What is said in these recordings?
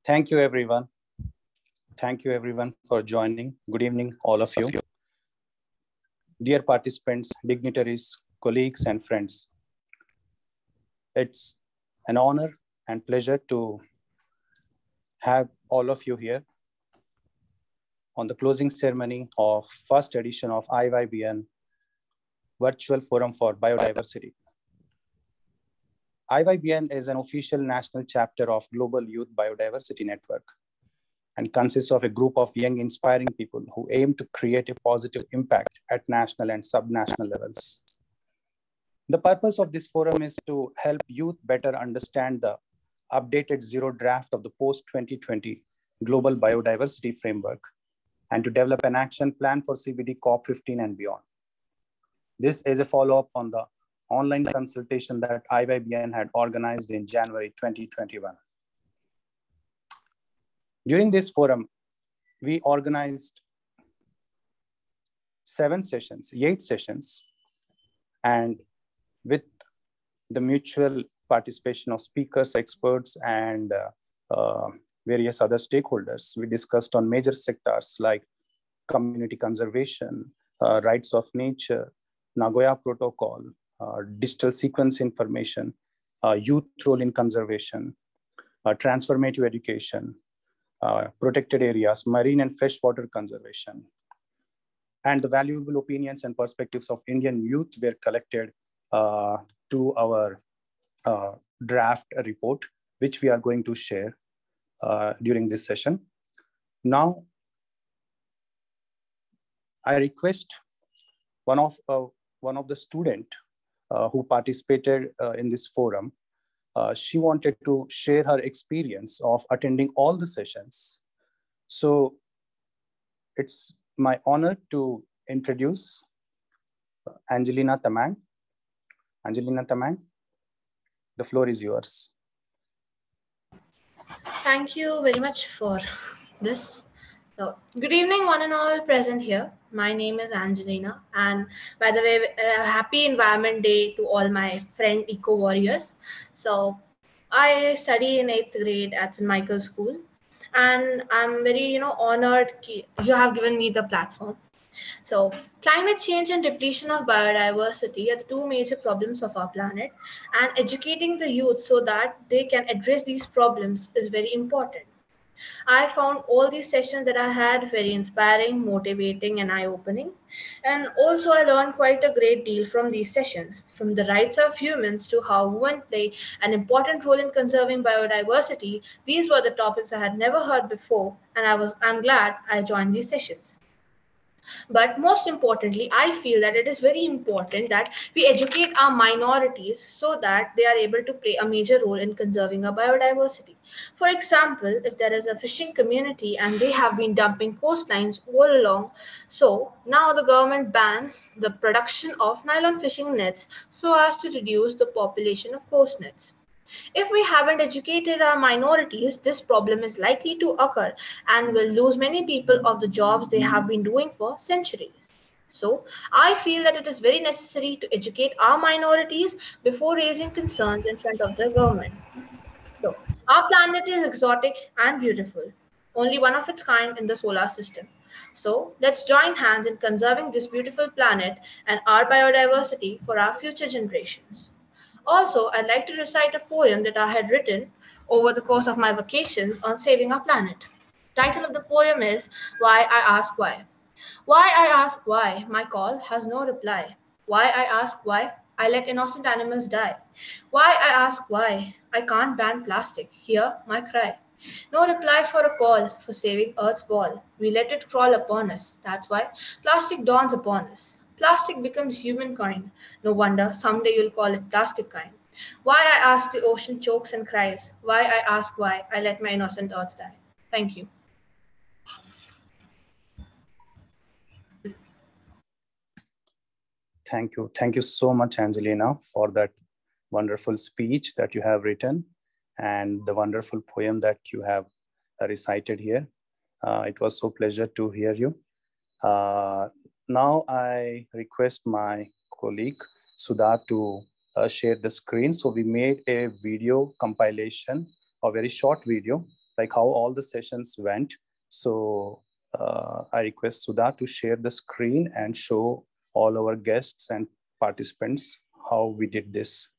Thank you, everyone. Thank you, everyone, for joining. Good evening, all of you. Dear participants, dignitaries, colleagues, and friends. It's an honor and pleasure to have all of you here on the closing ceremony of first edition of IYBN Virtual Forum for Biodiversity. IYBN is an official national chapter of Global Youth Biodiversity Network and consists of a group of young, inspiring people who aim to create a positive impact at national and subnational levels. The purpose of this forum is to help youth better understand the updated zero draft of the post-2020 Global Biodiversity Framework and to develop an action plan for CBD COP15 and beyond. This is a follow-up on the online consultation that IYBN had organized in January 2021. During this forum, we organized 8 sessions, and with the mutual participation of speakers, experts, and various other stakeholders, we discussed on major sectors like community conservation, rights of nature, Nagoya Protocol, digital sequence information, youth role in conservation, transformative education, protected areas, marine and freshwater conservation. And the valuable opinions and perspectives of Indian youth were collected to our draft report, which we are going to share during this session. Now, I request one of the students who participated in this forum. She wanted to share her experience of attending all the sessions. So it's my honor to introduce Angelina Tamang. Angelina Tamang, the floor is yours. Thank you very much for this. So, good evening, one and all present here. My name is Angelina, and by the way, happy Environment Day to all my friend eco warriors. So, I study in 8th grade at St. Michael's School, and I'm very honored you have given me the platform. So, climate change and depletion of biodiversity are the two major problems of our planet, and educating the youth so that they can address these problems is very important. I found all these sessions that I had very inspiring, motivating, and eye-opening. And also, I learned quite a great deal from these sessions, from the rights of humans to how women play an important role in conserving biodiversity. These were the topics I had never heard before, and I'm glad I joined these sessions. But most importantly, I feel that it is very important that we educate our minorities so that they are able to play a major role in conserving our biodiversity. For example, if there is a fishing community and they have been dumping coastlines all along, so now the government bans the production of nylon fishing nets so as to reduce the population of coast nets. If we haven't educated our minorities, this problem is likely to occur and will lose many people of the jobs they have been doing for centuries. So, I feel that it is very necessary to educate our minorities before raising concerns in front of the government. So, our planet is exotic and beautiful, only one of its kind in the solar system. So, let's join hands in conserving this beautiful planet and our biodiversity for our future generations. Also, I'd like to recite a poem that I had written over the course of my vacations on saving our planet. Title of the poem is Why I Ask Why. Why I ask why, my call has no reply. Why I ask why, I let innocent animals die. Why I ask why, I can't ban plastic, hear my cry. No reply for a call for saving Earth's ball. We let it crawl upon us. That's why plastic dawns upon us. Plastic becomes humankind. No wonder someday you'll call it plastic kind. Why I ask the ocean chokes and cries. Why I ask why I let my innocent Earth die. Thank you. Thank you. Thank you so much, Angelina, for that wonderful speech that you have written and the wonderful poem that you have recited here. It was so pleasure to hear you. Now I request my colleague Sudha to share the screen. So we made a video compilation, a very short video like how all the sessions went. So I request Sudha to share the screen and show all our guests and participants how we did this.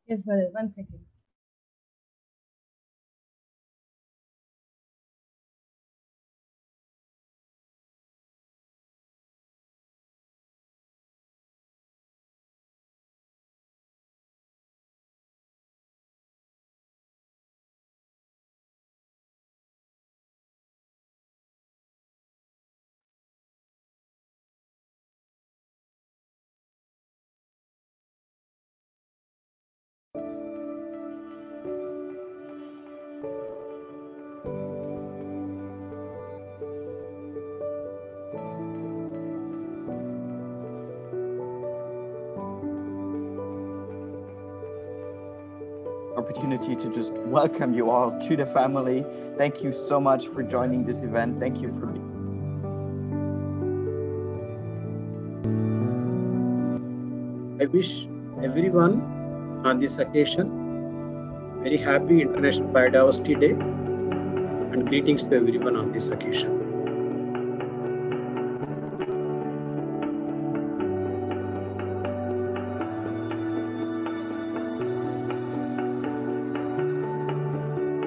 Yes, brother, 1 second. Opportunity to just welcome you all to the family. Thank you so much for joining this event. Thank you for being. I wish everyone on this occasion very happy International Biodiversity Day and greetings to everyone on this occasion.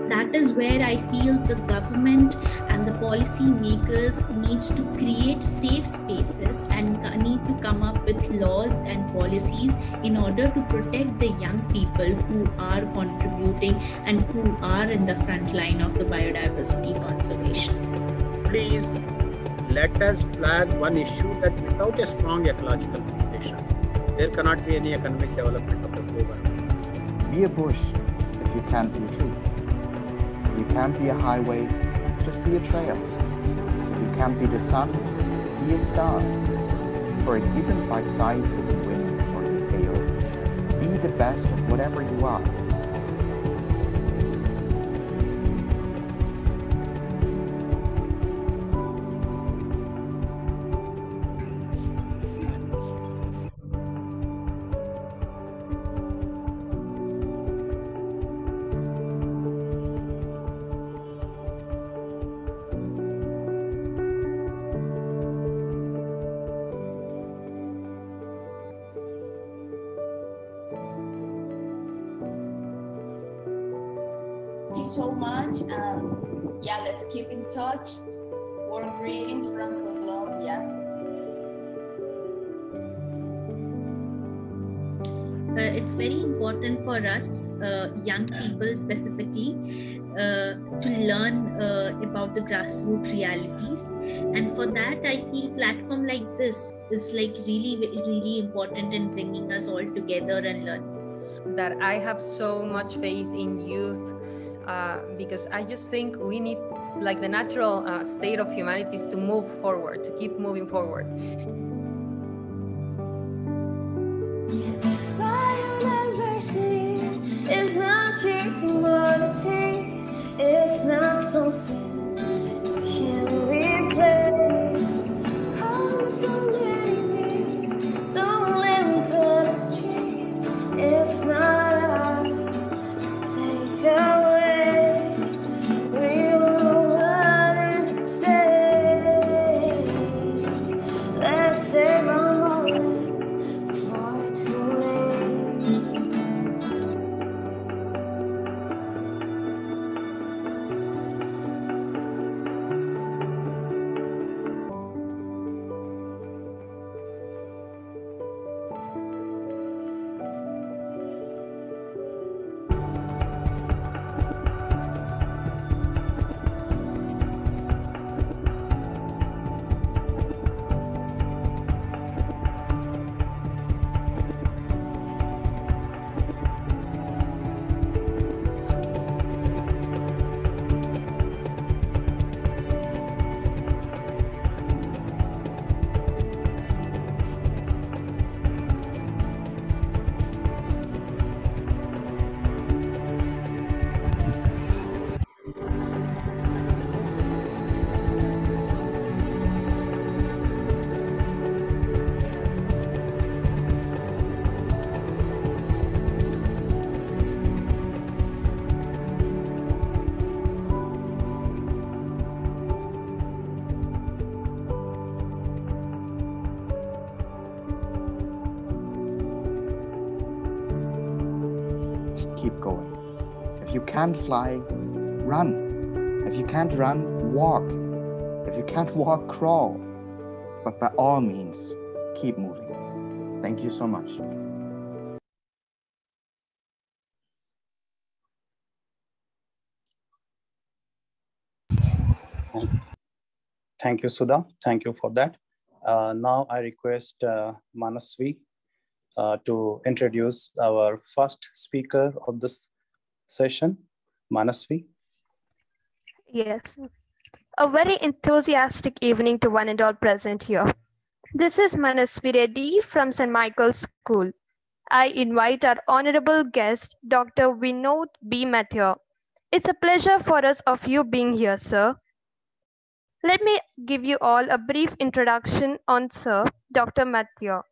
That is where I feel the government and the policy makers needs to create safe spaces and need to come up with laws and policies in order to protect the young people who are contributing and who are in the front line of the biodiversity conservation. Please let us flag one issue that without a strong ecological foundation, there cannot be any economic development of the global. Be a bush if you can't be a tree. You can't be a highway, just be a trail. You can't be the sun, be a star. For it isn't by size that you win or you fail. Be the best of whatever you are. So much, and yeah, let's keep in touch. Warm greetings from Colombia. It's very important for us, young people specifically, to learn about the grassroots realities. And for that, I feel platform like this is like really important in bringing us all together and learn. That I have so much faith in youth. Because I just think we need, like, the natural state of humanity is to move forward, to keep moving forward. Biodiversity is not your commodity. It's not something you can replace. Homes so many bees, don't let them cut the trees. It's not ours to take away. keep going. If you can't fly, run. If you can't run, walk. If you can't walk, crawl. But by all means, keep moving. Thank you so much. Thank you, Sudha. Thank you for that. Now I request Manasvi to introduce our first speaker of this session. Manasvi. Yes, a very enthusiastic evening to one and all present here. This is Manasvi Reddy from St. Michael's School. I invite our honorable guest, Dr. V.B.Mathur. It's a pleasure for us of you being here, sir. Let me give you all a brief introduction on Sir Dr. Mathur.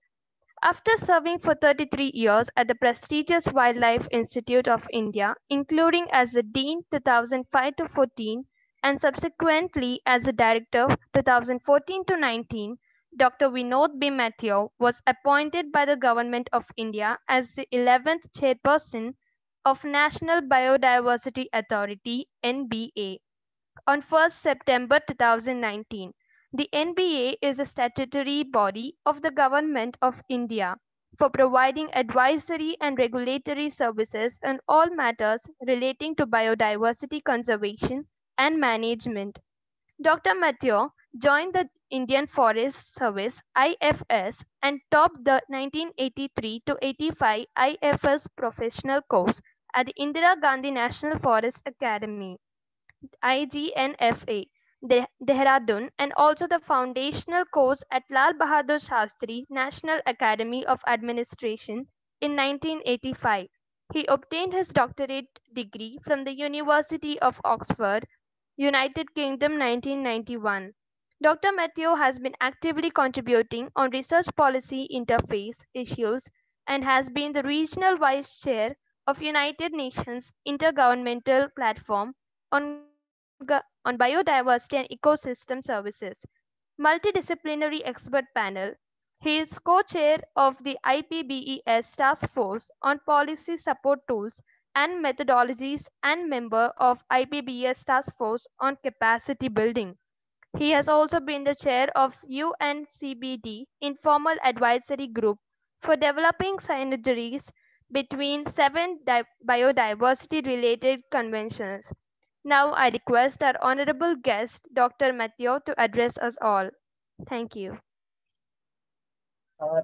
After serving for 33 years at the prestigious Wildlife Institute of India, including as the Dean 2005 to 14 and subsequently as the Director 2014 to 19, Dr. V.B.Mathur was appointed by the Government of India as the 11th Chairperson of National Biodiversity Authority (NBA) on 1st September 2019. The NBA is a statutory body of the Government of India for providing advisory and regulatory services on all matters relating to biodiversity conservation and management. Dr. Mathur joined the Indian Forest Service (IFS) and topped the 1983 to 85 IFS professional course at the Indira Gandhi National Forest Academy IGNFA, Dehradun, and also the foundational course at Lal Bahadur Shastri National Academy of Administration in 1985. He obtained his doctorate degree from the University of Oxford, United Kingdom 1991. Dr. Mathur has been actively contributing on research policy interface issues and has been the regional vice chair of United Nations Intergovernmental Platform on Biodiversity and Ecosystem Services multidisciplinary expert panel. He is co-chair of the IPBES Task Force on Policy Support Tools and Methodologies and member of IPBES Task Force on Capacity Building. He has also been the chair of UNCBD Informal Advisory Group for developing synergies between 7 biodiversity-related conventions. Now I request our honorable guest, Dr. Mathur, to address us all. Thank you.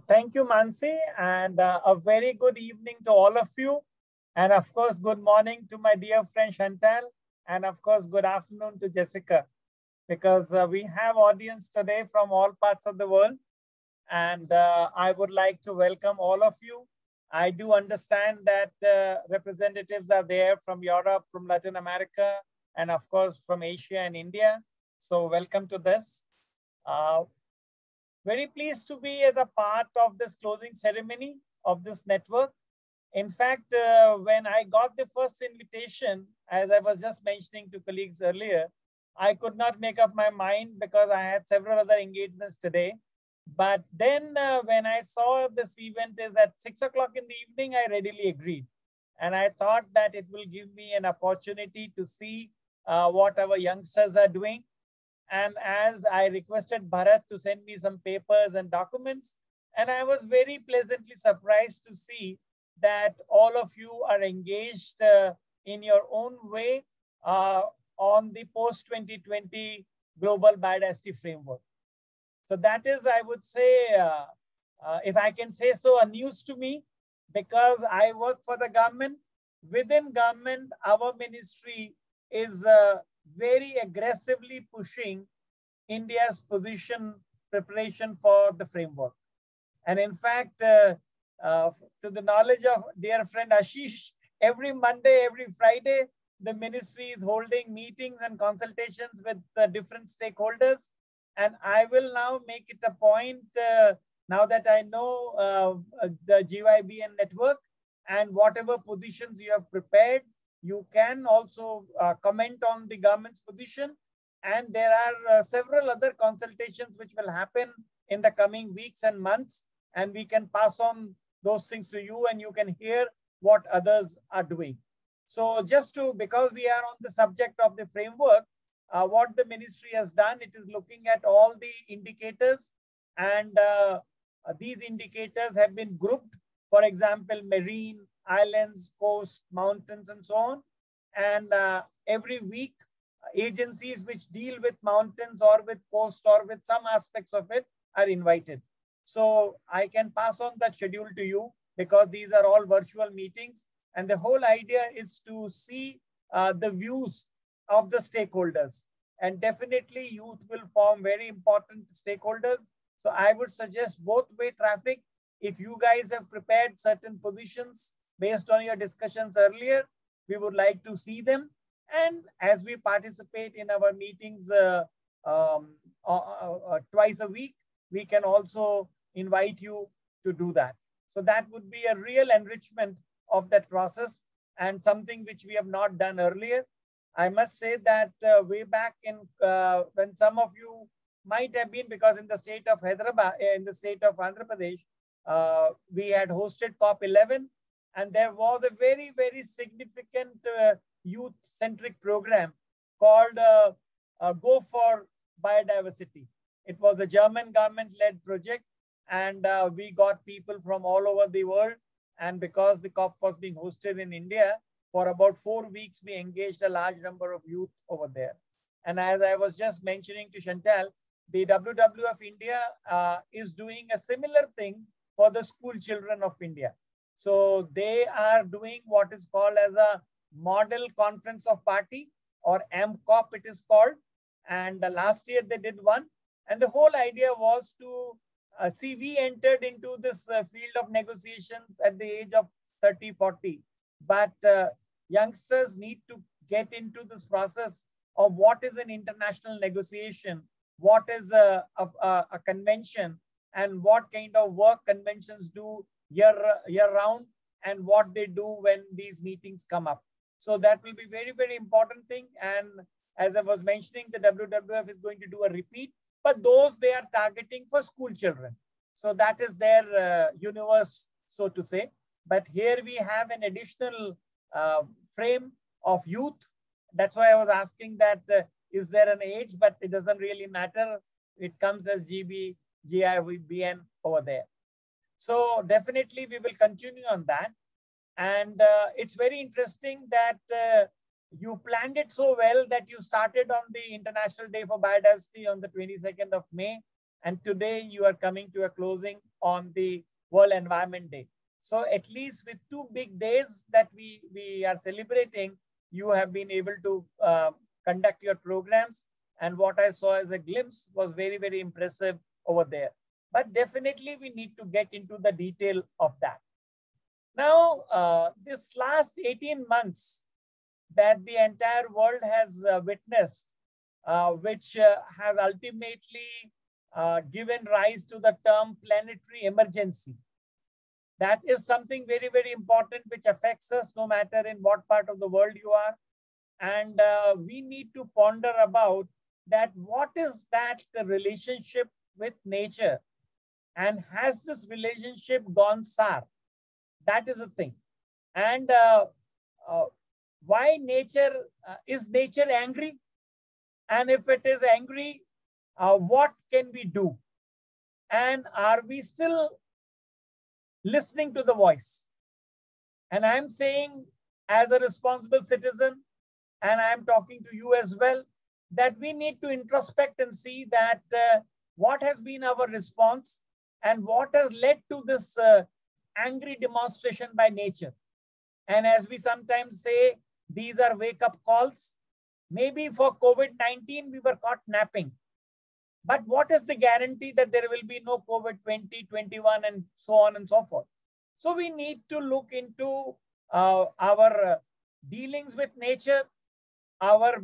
Thank you, Mansi, and a very good evening to all of you. And of course, good morning to my dear friend Chantal, and of course, good afternoon to Jessica, because we have audience today from all parts of the world. And I would like to welcome all of you. I do understand that representatives are there from Europe, from Latin America, and of course from Asia and India. So welcome to this. Very pleased to be as a part of this closing ceremony of this network. In fact, when I got the first invitation, as I was just mentioning to colleagues earlier, I could not make up my mind because I had several other engagements today. But then when I saw this event is at 6 o'clock in the evening, I readily agreed. And I thought that it will give me an opportunity to see what our youngsters are doing. And as I requested Bharat to send me some papers and documents, and I was very pleasantly surprised to see that all of you are engaged in your own way on the post-2020 Global Biodiversity Framework. So that is, I would say, if I can say so, a news to me, because I work for the government. Within government, our ministry is very aggressively pushing India's position preparation for the framework. And in fact, to the knowledge of dear friend Ashish, every Monday, every Friday, the ministry is holding meetings and consultations with different stakeholders. And I will now make it a point, now that I know the GYBN network and whatever positions you have prepared, you can also comment on the government's position. And there are several other consultations which will happen in the coming weeks and months. And we can pass on those things to you and you can hear what others are doing. So just to, because we are on the subject of the framework, what the ministry has done, it is looking at all the indicators, and these indicators have been grouped. For example, marine, islands, coast, mountains, and so on. And every week, agencies which deal with mountains or with coast or with some aspects of it are invited. So I can pass on that schedule to you, because these are all virtual meetings. And the whole idea is to see the views of the stakeholders. And definitely youth will form very important stakeholders. So I would suggest both way traffic. If you guys have prepared certain positions based on your discussions earlier, we would like to see them. And as we participate in our meetings twice a week, we can also invite you to do that. So that would be a real enrichment of that process, and something which we have not done earlier. I must say that way back in when some of you might have been, because in the state of Hyderabad, in the state of Andhra Pradesh, we had hosted COP11, and there was a very, very significant youth-centric program called Go for Biodiversity. It was a German government-led project, and we got people from all over the world. And because the COP was being hosted in India, for about 4 weeks, we engaged a large number of youth over there. And as I was just mentioning to Chantal, the WWF India is doing a similar thing for the school children of India. So they are doing what is called as a Model Conference of Party, or MCOP it is called. And last year they did one. And the whole idea was to see, we entered into this field of negotiations at the age of 30, 40. But youngsters need to get into this process of what is an international negotiation, what is a convention, and what kind of work conventions do year round, and what they do when these meetings come up. So that will be very, very important thing. And as I was mentioning, the WWF is going to do a repeat, but those they are targeting for school children. So that is their universe, so to say. But here we have an additional frame of youth. That's why I was asking that, is there an age? But it doesn't really matter. It comes as GYBN over there. So definitely we will continue on that. And it's very interesting that you planned it so well that you started on the International Day for Biodiversity on the 22nd of May. And today you are coming to a closing on the World Environment Day. So at least with 2 big days that we are celebrating, you have been able to conduct your programs. And what I saw as a glimpse was very, very impressive over there. But definitely we need to get into the detail of that. Now, this last 18 months that the entire world has witnessed, which have ultimately given rise to the term planetary emergency. That is something very, very important which affects us no matter in what part of the world you are. And we need to ponder about that, what is that relationship with nature, and has this relationship gone sour? That is a thing. And why nature, is nature angry? And if it is angry, what can we do? And are we still listening to the voice? And I'm saying, as a responsible citizen, and I'm talking to you as well, that we need to introspect and see that what has been our response and what has led to this angry demonstration by nature. And as we sometimes say, these are wake-up calls. Maybe for COVID-19, we were caught napping. But what is the guarantee that there will be no COVID-20, 21, and so on and so forth? So we need to look into our dealings with nature, our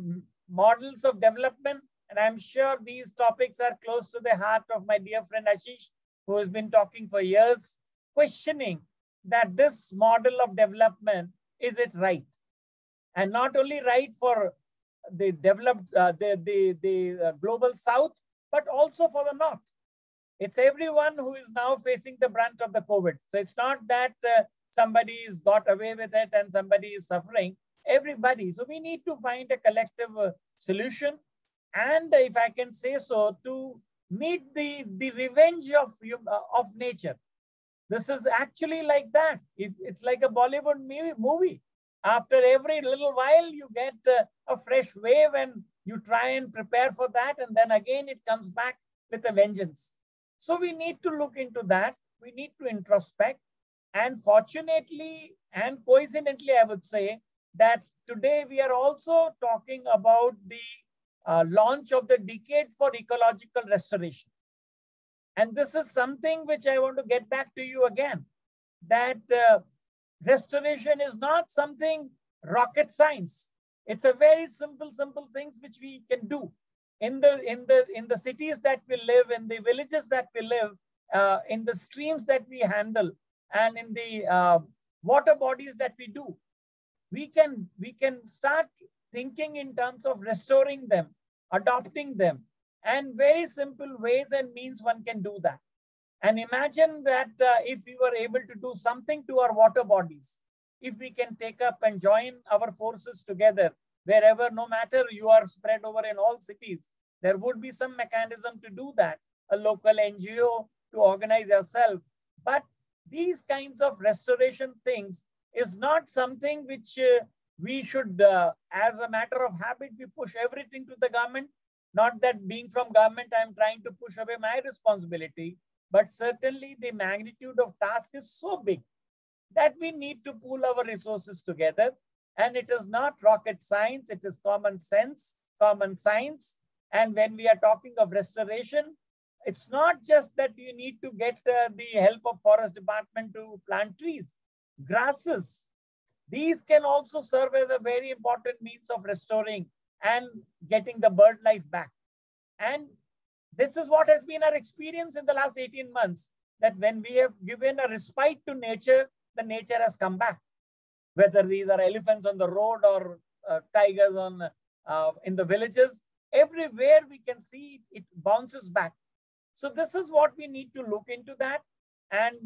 models of development. And I'm sure these topics are close to the heart of my dear friend Ashish, who has been talking for years, questioning that this model of development, is it right? And not only right for the developed, the global south, but also for the north. It's everyone who is now facing the brunt of the COVID. So it's not that somebody has got away with it and somebody is suffering. everybody. So we need to find a collective solution. And if I can say so, to meet the revenge of nature. This is actually like that. It's like a Bollywood movie. After every little while, you get a fresh wave and you try and prepare for that. And then again, it comes back with a vengeance. So we need to look into that. We need to introspect. And fortunately and coincidentally, I would say that today we are also talking about the launch of the Decade for Ecological Restoration. And this is something which I want to get back to you again, that restoration is not something rocket science. It's a very simple things which we can do in the cities that we live, in the villages that we live, in the streams that we handle, and in the water bodies that we do. We can start thinking in terms of restoring them, adopting them, and very simple ways and means one can do that. And imagine that if we were able to do something to our water bodies, if we can take up and join our forces together, wherever, no matter you are spread over in all cities, there would be some mechanism to do that, a local NGO to organize yourself. But these kinds of restoration things is not something which we should, as a matter of habit, we push everything to the government. Not that being from government, I'm trying to push away my responsibility, but certainly the magnitude of task is so big that we need to pool our resources together. And it is not rocket science, it is common sense, common science. And when we are talking of restoration, it's not just that you need to get the help of forest department to plant trees, grasses. These can also serve as a very important means of restoring and getting the bird life back. And this is what has been our experience in the last 18 months, that when we have given a respite to nature, the nature has come back. Whether these are elephants on the road or tigers in the villages, everywhere we can see it bounces back. So this is what we need to look into that and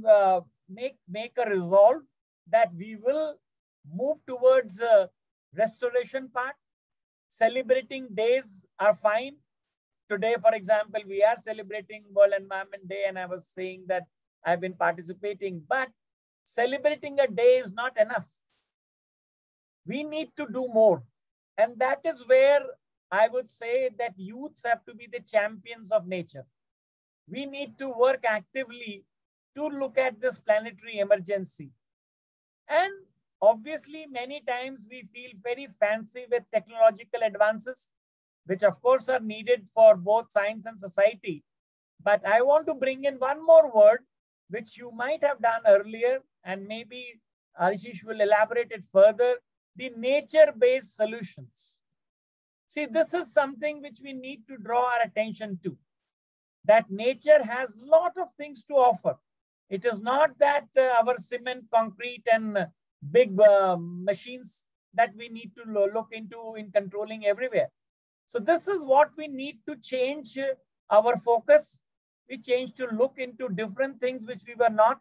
make a resolve that we will move towards restoration part. Celebrating days are fine. Today, for example, we are celebrating World Environment Day, and I was saying that I've been participating, but celebrating a day is not enough. We need to do more. And that is where I would say that youths have to be the champions of nature. We need to work actively to look at this planetary emergency. And obviously, many times we feel very fancy with technological advances, which of course are needed for both science and society. But I want to bring in one more word, which you might have done earlier, and maybe Ashish will elaborate it further, the nature-based solutions. See, this is something which we need to draw our attention to, that nature has a lot of things to offer. It is not that our cement, concrete, and big machines that we need to look into in controlling everywhere. So this is what we need to change our focus. We change to look into different things which we were not,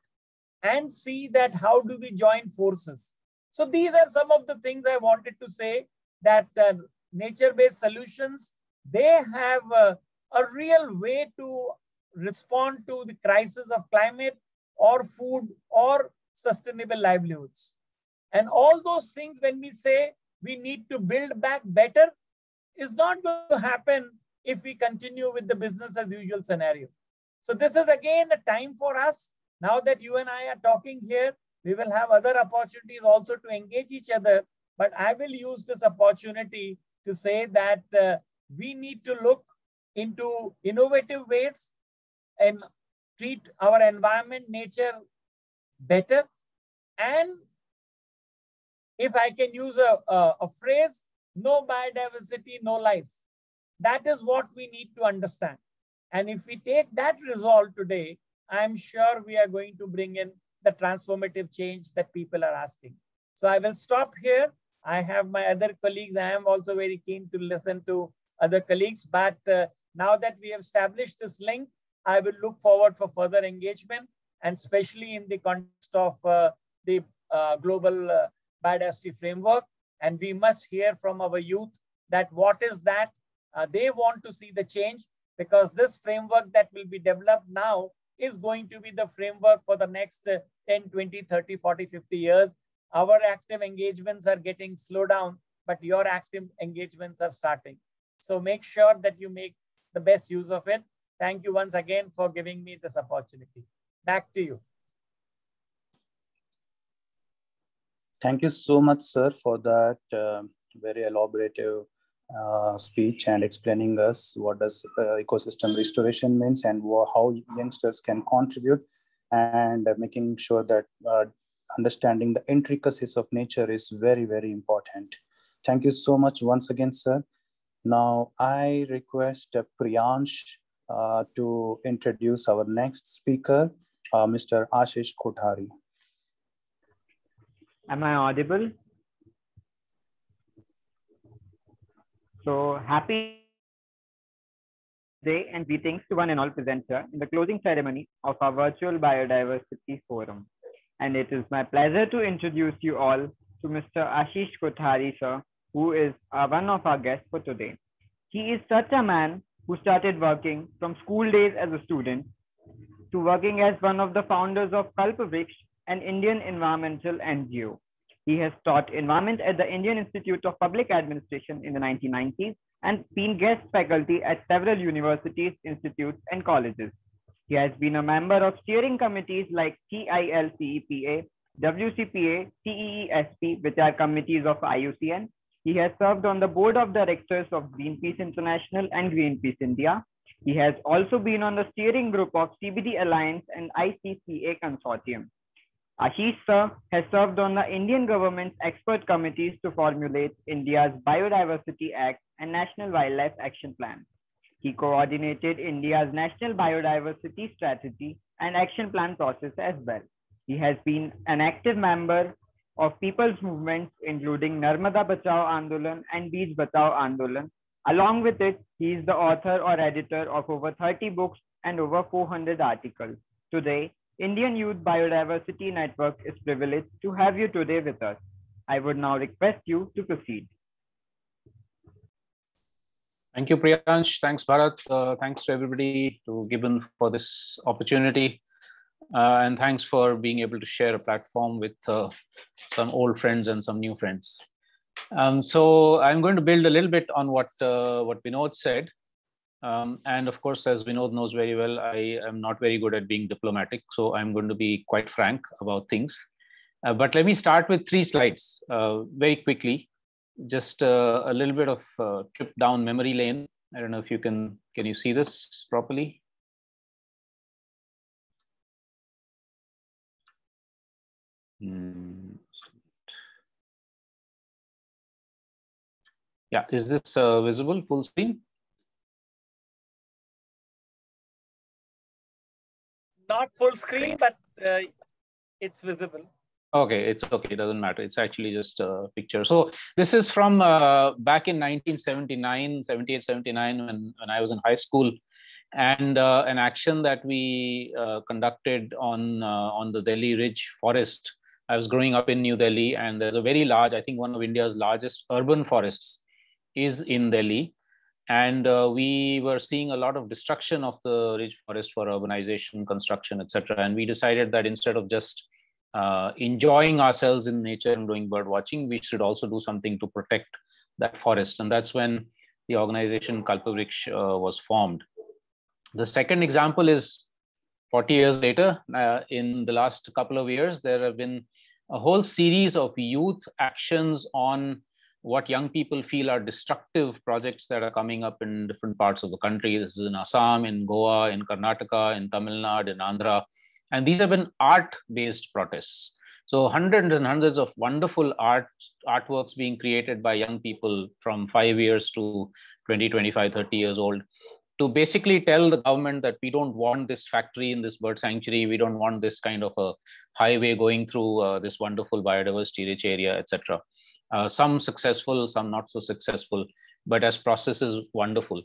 and see that how do we join forces. So these are some of the things I wanted to say, that nature-based solutions, they have a real way to respond to the crisis of climate or food or sustainable livelihoods. And all those things, when we say we need to build back better, is not going to happen if we continue with the business as usual scenario. So this is again a time for us. Now that you and I are talking here, we will have other opportunities also to engage each other. But I will use this opportunity to say that we need to look into innovative ways and treat our environment, nature better. And if I can use a phrase, no biodiversity, no life. That is what we need to understand. And if we take that resolve today, I'm sure we are going to bring in the transformative change that people are asking. So I will stop here. I have my other colleagues. I am also very keen to listen to other colleagues. But now that we have established this link, I will look forward for further engagement, and especially in the context of the global biodiversity framework. and we must hear from our youth that what is that they want to see the change, because this framework that will be developed now is going to be the framework for the next 10, 20, 30, 40, 50 years. Our active engagements are getting slowed down, but your active engagements are starting. So make sure that you make the best use of it. Thank you once again for giving me this opportunity. Back to you. Thank you so much, sir, for that very elaborative speech and explaining us what does ecosystem restoration means and how youngsters can contribute, and making sure that understanding the intricacies of nature is very, very important. Thank you so much once again, sir. Now I request Priyansh to introduce our next speaker, Mr. Ashish Kothari. Am I audible? So happy day and greetings to one and all present here in the closing ceremony of our virtual biodiversity forum. And it is my pleasure to introduce you all to Mr. Ashish Kothari, sir, who is one of our guests for today. He is such a man who started working from school days as a student to working as one of the founders of Kalpavriksh, an Indian environmental NGO. He has taught environment at the Indian Institute of Public Administration in the 1990s and been guest faculty at several universities, institutes, and colleges. He has been a member of steering committees like TILCEPA, WCPA, TEESP, which are committees of IUCN. He has served on the board of directors of Greenpeace International and Greenpeace India. He has also been on the steering group of CBD Alliance and ICCA Consortium. Ashish sir has served on the Indian government's expert committees to formulate India's Biodiversity Act and National Wildlife Action Plan. He coordinated India's National Biodiversity Strategy and Action Plan process as well. He has been an active member of people's movements, including Narmada Bachao Andolan and Beach Bachao Andolan. Along with it, he is the author or editor of over 30 books and over 400 articles. Today, Indian Youth Biodiversity Network is privileged to have you today with us. I would now request you to proceed. Thank you, Priyansh. Thanks, Bharat. Thanks to everybody to given for this opportunity. And thanks for being able to share a platform with some old friends and some new friends. So I'm going to build a little bit on what Vinod said. And of course, as Vinod knows very well, I am not very good at being diplomatic. So I'm going to be quite frank about things. But let me start with 3 slides very quickly. Just a little bit of trip down memory lane. I don't know if you can you see this properly? Yeah, is this visible full screen? Not full screen, but it's visible. Okay, it's okay. It doesn't matter. It's actually just a picture. So this is from back in 1979, 78, 79, when I was in high school, and an action that we conducted on the Delhi Ridge forest. I was growing up in New Delhi, and there's a very large, I think one of India's largest urban forests is in Delhi. And we were seeing a lot of destruction of the ridge forest for urbanization, construction, etc. And we decided that instead of just enjoying ourselves in nature and doing bird watching, we should also do something to protect that forest. And that's when the organization Kalpavriksh was formed. The second example is 40 years later. In the last couple of years, there have been a whole series of youth actions on what young people feel are destructive projects that are coming up in different parts of the country. This is in Assam, in Goa, in Karnataka, in Tamil Nadu, in Andhra. And these have been art-based protests. So hundreds and hundreds of wonderful artworks being created by young people from 5 years to 20, 25, 30 years old, to basically tell the government that we don't want this factory in this bird sanctuary. We don't want this kind of a highway going through this wonderful biodiversity rich area, etc. Some successful, some not so successful, but as processes, wonderful.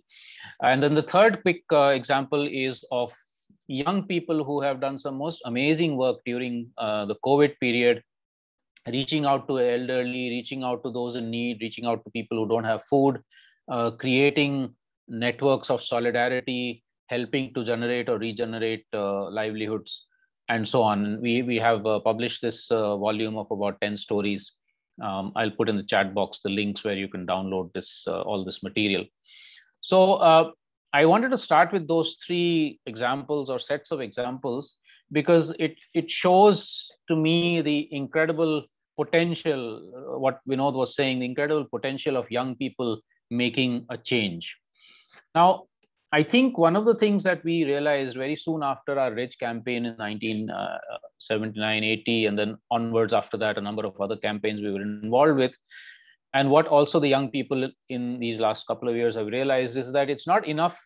And then the third quick example is of young people who have done some most amazing work during the COVID period reaching out to elderly, reaching out to those in need, reaching out to people who don't have food, creating networks of solidarity, helping to generate or regenerate livelihoods, and so on. We have published this volume of about 10 stories. I'll put in the chat box the links where you can download this all this material. So I wanted to start with those 3 examples or sets of examples because it shows to me the incredible potential, what Vinod was saying, the incredible potential of young people making a change. Now, I think one of the things that we realized very soon after our REG campaign in 1979, 80, and then onwards after that, a number of other campaigns we were involved with, and what also the young people in these last couple of years have realized is that it's not enough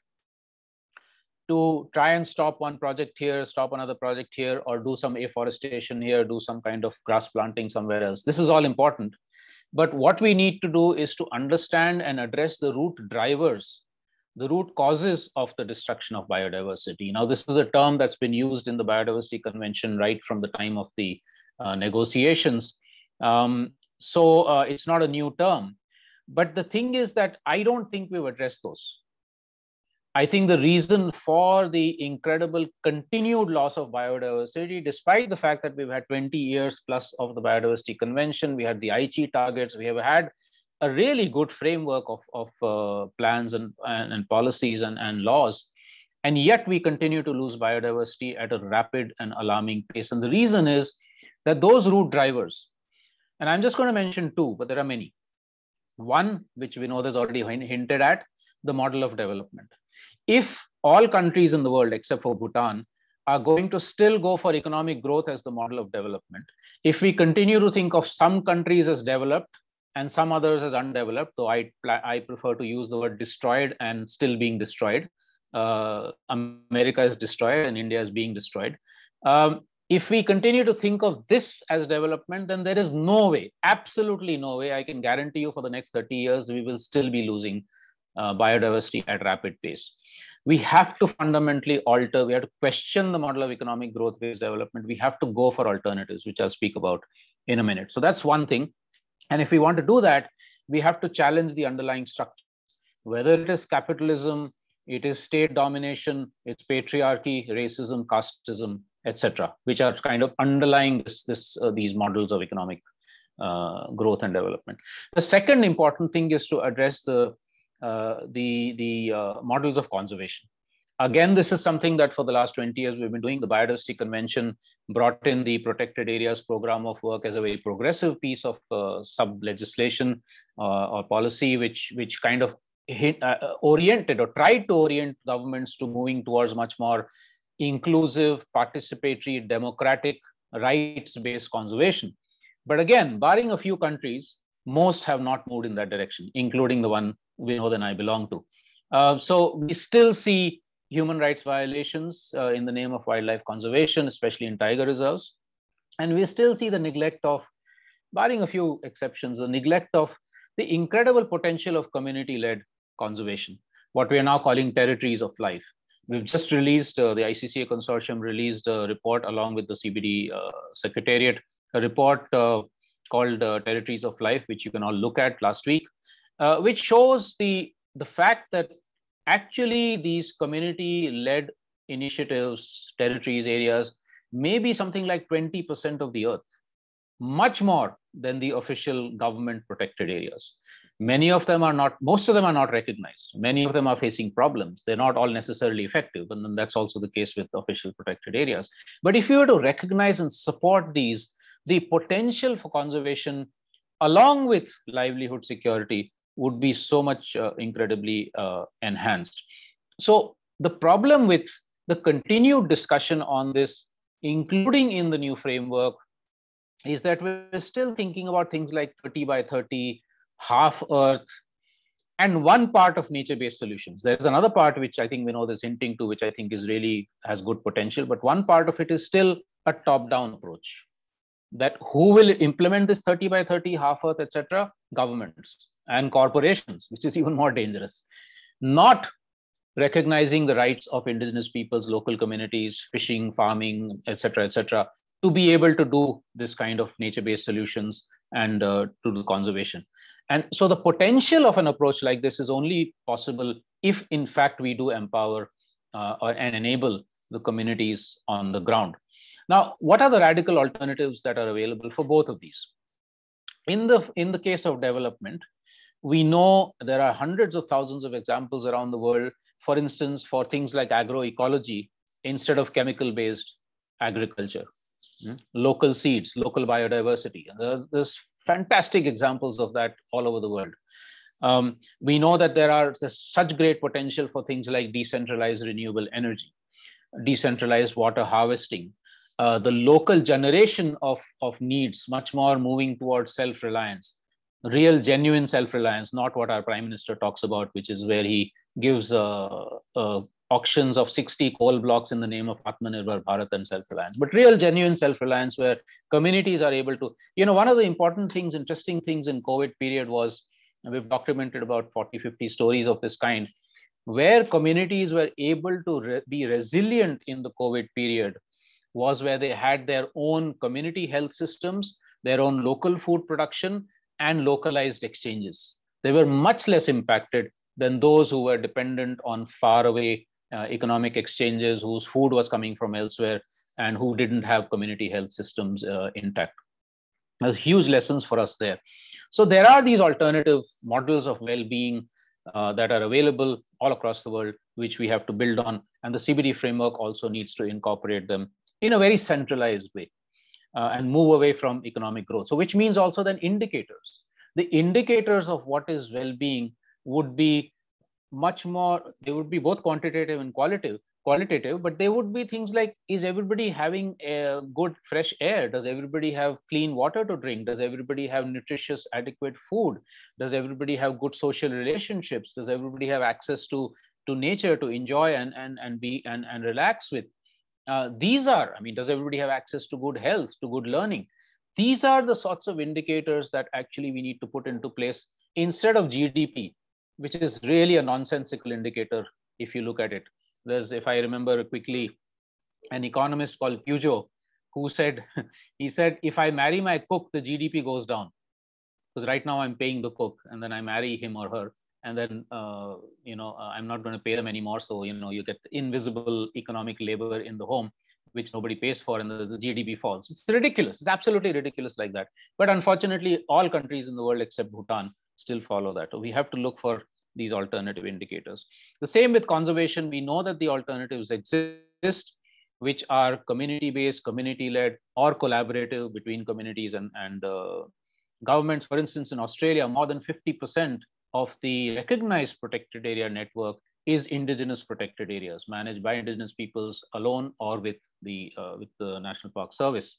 to try and stop one project here, stop another project here, or do some afforestation here, do some kind of grass planting somewhere else. This is all important. But what we need to do is to understand and address the root drivers, the root causes of the destruction of biodiversity. Now, this is a term that's been used in the Biodiversity Convention right from the time of the negotiations. So it's not a new term. But the thing is that I don't think we've addressed those. I think the reason for the incredible continued loss of biodiversity, despite the fact that we've had 20 years plus of the Biodiversity Convention, we had the Aichi targets, we have had a really good framework of plans and policies and laws, and yet we continue to lose biodiversity at a rapid and alarming pace. And the reason is that those root drivers, and I'm just going to mention 2, but there are many. One, which Vinod has already hinted at, the model of development. If all countries in the world, except for Bhutan, are going to still go for economic growth as the model of development, if we continue to think of some countries as developed and some others as undeveloped, though I prefer to use the word destroyed and still being destroyed, America is destroyed and India is being destroyed. If we continue to think of this as development, then there is no way, absolutely no way, I can guarantee you for the next 30 years, we will still be losing biodiversity at rapid pace. We have to fundamentally alter, we have to question the model of economic growth-based development. We have to go for alternatives, which I'll speak about in a minute. So that's one thing. And if we want to do that, we have to challenge the underlying structure, whether it is capitalism, it is state domination, it's patriarchy, racism, casteism, etc., which are kind of underlying these models of economic growth and development. The second important thing is to address the models of conservation. Again, this is something that for the last 20 years we've been doing. The Biodiversity Convention brought in the Protected Areas Program of Work as a very progressive piece of sub-legislation or policy, which kind of oriented or tried to orient governments to moving towards much more inclusive, participatory, democratic, rights-based conservation. But again, barring a few countries, most have not moved in that direction, including the one Vinod and I belong to. So we still see human rights violations in the name of wildlife conservation, especially in tiger reserves. And we still see the neglect of, barring a few exceptions, the neglect of the incredible potential of community-led conservation, what we are now calling territories of life. We've just released, the ICCA consortium released a report along with the CBD Secretariat, a report called Territories of Life, which you can all look at last week, which shows the fact that actually these community-led initiatives, territories, areas, may be something like 20% of the earth, much more than the official government protected areas. Many of them are not, most of them are not recognized. Many of them are facing problems. They're not all necessarily effective, and then that's also the case with official protected areas. But if you were to recognize and support these, the potential for conservation along with livelihood security would be so much incredibly enhanced. So the problem with the continued discussion on this, including in the new framework, is that we're still thinking about things like 30 by 30, half Earth, and one part of nature-based solutions. There's another part which I think Vinod is hinting to, which I think is really has good potential, but one part of it is still a top-down approach. That who will implement this 30 by 30, half Earth, etc.? Governments and corporations, which is even more dangerous. Not recognizing the rights of indigenous peoples, local communities, fishing, farming, etc., etc., to be able to do this kind of nature-based solutions and to do conservation. And so the potential of an approach like this is only possible if, in fact, we do empower and enable the communities on the ground. Now, what are the radical alternatives that are available for both of these? In the case of development, we know there are hundreds of thousands of examples around the world, for instance, for things like agroecology instead of chemical-based agriculture, local seeds, local biodiversity. There's fantastic examples of that all over the world. We know that there's such great potential for things like decentralized renewable energy, decentralized water harvesting, the local generation of needs, much more moving towards self-reliance, real genuine self-reliance, not what our Prime Minister talks about, which is where he gives auctions of 60 coal blocks in the name of Atmanirbhar Bharat and self-reliance, but real genuine self-reliance where communities are able to, one of the important things, interesting things in COVID period was, we've documented about 40, 50 stories of this kind, where communities were able to be resilient in the COVID period was where they had their own community health systems, their own local food production, and localized exchanges. They were much less impacted than those who were dependent on faraway economic exchanges, whose food was coming from elsewhere, and who didn't have community health systems intact. There's huge lessons for us there. So there are these alternative models of well-being that are available all across the world, which we have to build on. And the CBD framework also needs to incorporate them in a very centralized way and move away from economic growth. So which means also then indicators. The indicators of what is well-being would be much more, they would be both quantitative and qualitative, but they would be things like, is everybody having a good fresh air? Does everybody have clean water to drink? Does everybody have nutritious, adequate food? Does everybody have good social relationships? Does everybody have access to nature to enjoy and relax with? These are, does everybody have access to good health, to good learning? These are the sorts of indicators that actually we need to put into place instead of GDP, which is really a nonsensical indicator if you look at it. There's, if I remember quickly, an economist called Pujo, who said, if I marry my cook, the GDP goes down. Because right now I'm paying the cook and then I marry him or her. And then, I'm not going to pay them anymore. So, you get invisible economic labor in the home, which nobody pays for, and the GDP falls. It's ridiculous. It's absolutely ridiculous like that. But unfortunately, all countries in the world except Bhutan still follow that. So we have to look for these alternative indicators. The same with conservation. We know that the alternatives exist, which are community-based, community-led, or collaborative between communities and governments. For instance, in Australia, more than 50% of the recognized protected area network is indigenous protected areas managed by indigenous peoples alone or with the National Park Service.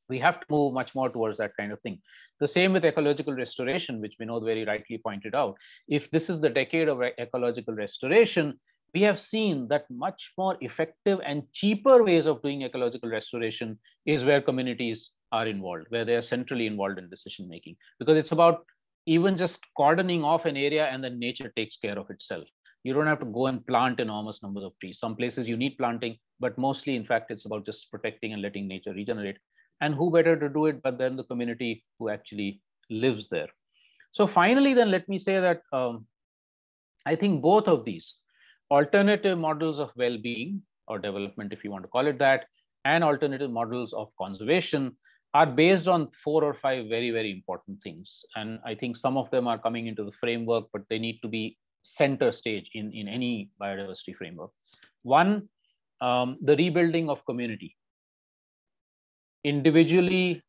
We have to move much more towards that kind of thing. The same with ecological restoration, which Vinod very rightly pointed out. If this is the decade of ecological restoration, we have seen that much more effective and cheaper ways of doing ecological restoration is where communities are involved, where they are centrally involved in decision making, because it's about even just cordoning off an area and then nature takes care of itself. You don't have to go and plant enormous numbers of trees. Some places you need planting, but mostly, in fact, it's about just protecting and letting nature regenerate. And who better to do it but then the community who actually lives there. So finally, then let me say that I think both of these alternative models of well-being or development, if you want to call it that, and alternative models of conservation are based on 4 or 5 very, very important things. And I think some of them are coming into the framework, but they need to be center stage in any biodiversity framework. One, the rebuilding of community. Individually,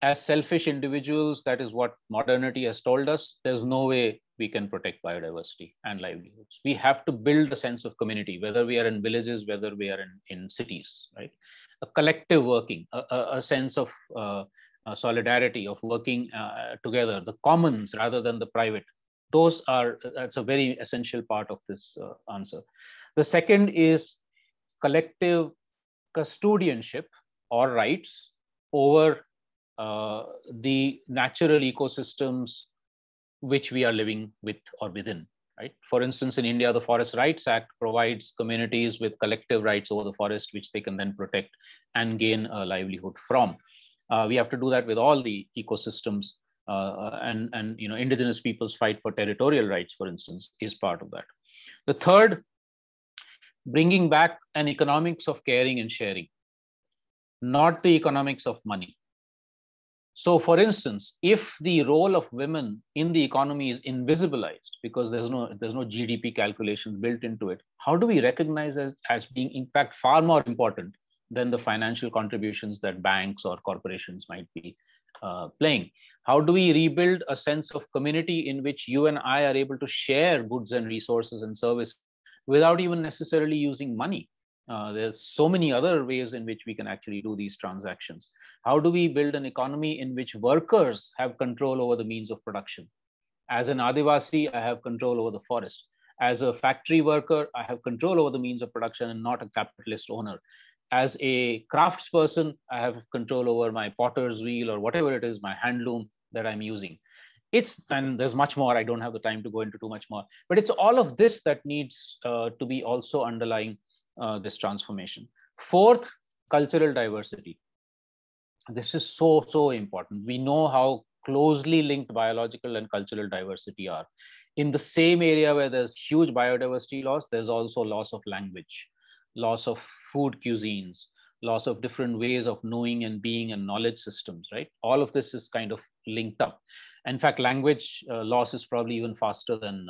as selfish individuals, that is what modernity has told us. There's no way we can protect biodiversity and livelihoods. We have to build a sense of community, whether we are in villages, whether we are in cities, right? A collective working, a sense of solidarity, of working together, the commons rather than the private. That's a very essential part of this answer. The second is collective custodianship or rights over the natural ecosystems which we are living with or within. right? For instance, in India, the Forest Rights Act provides communities with collective rights over the forest, which they can then protect and gain a livelihood from. We have to do that with all the ecosystems, and indigenous peoples fight for territorial rights, for instance, is part of that. The third, bringing back an economics of caring and sharing, not the economics of money. So, for instance, if the role of women in the economy is invisibilized because there's no GDP calculations built into it, how do we recognize as being in fact far more important than the financial contributions that banks or corporations might be playing? How do we rebuild a sense of community in which you and I are able to share goods and resources and services without even necessarily using money? There's so many other ways in which we can actually do these transactions. How do we build an economy in which workers have control over the means of production? As an Adivasi, I have control over the forest. As a factory worker, I have control over the means of production and not a capitalist owner. As a craftsperson, I have control over my potter's wheel or whatever it is, my handloom that I'm using. And there's much more. I don't have the time to go into too much more, but it's all of this that needs to be also underlying this transformation. Fourth, cultural diversity. This is so important. We know how closely linked biological and cultural diversity are. In the same area where there's huge biodiversity loss, there's also loss of language, loss of food cuisines, loss of different ways of knowing and being and knowledge systems, right? All of this is kind of linked up. In fact, language loss is probably even faster than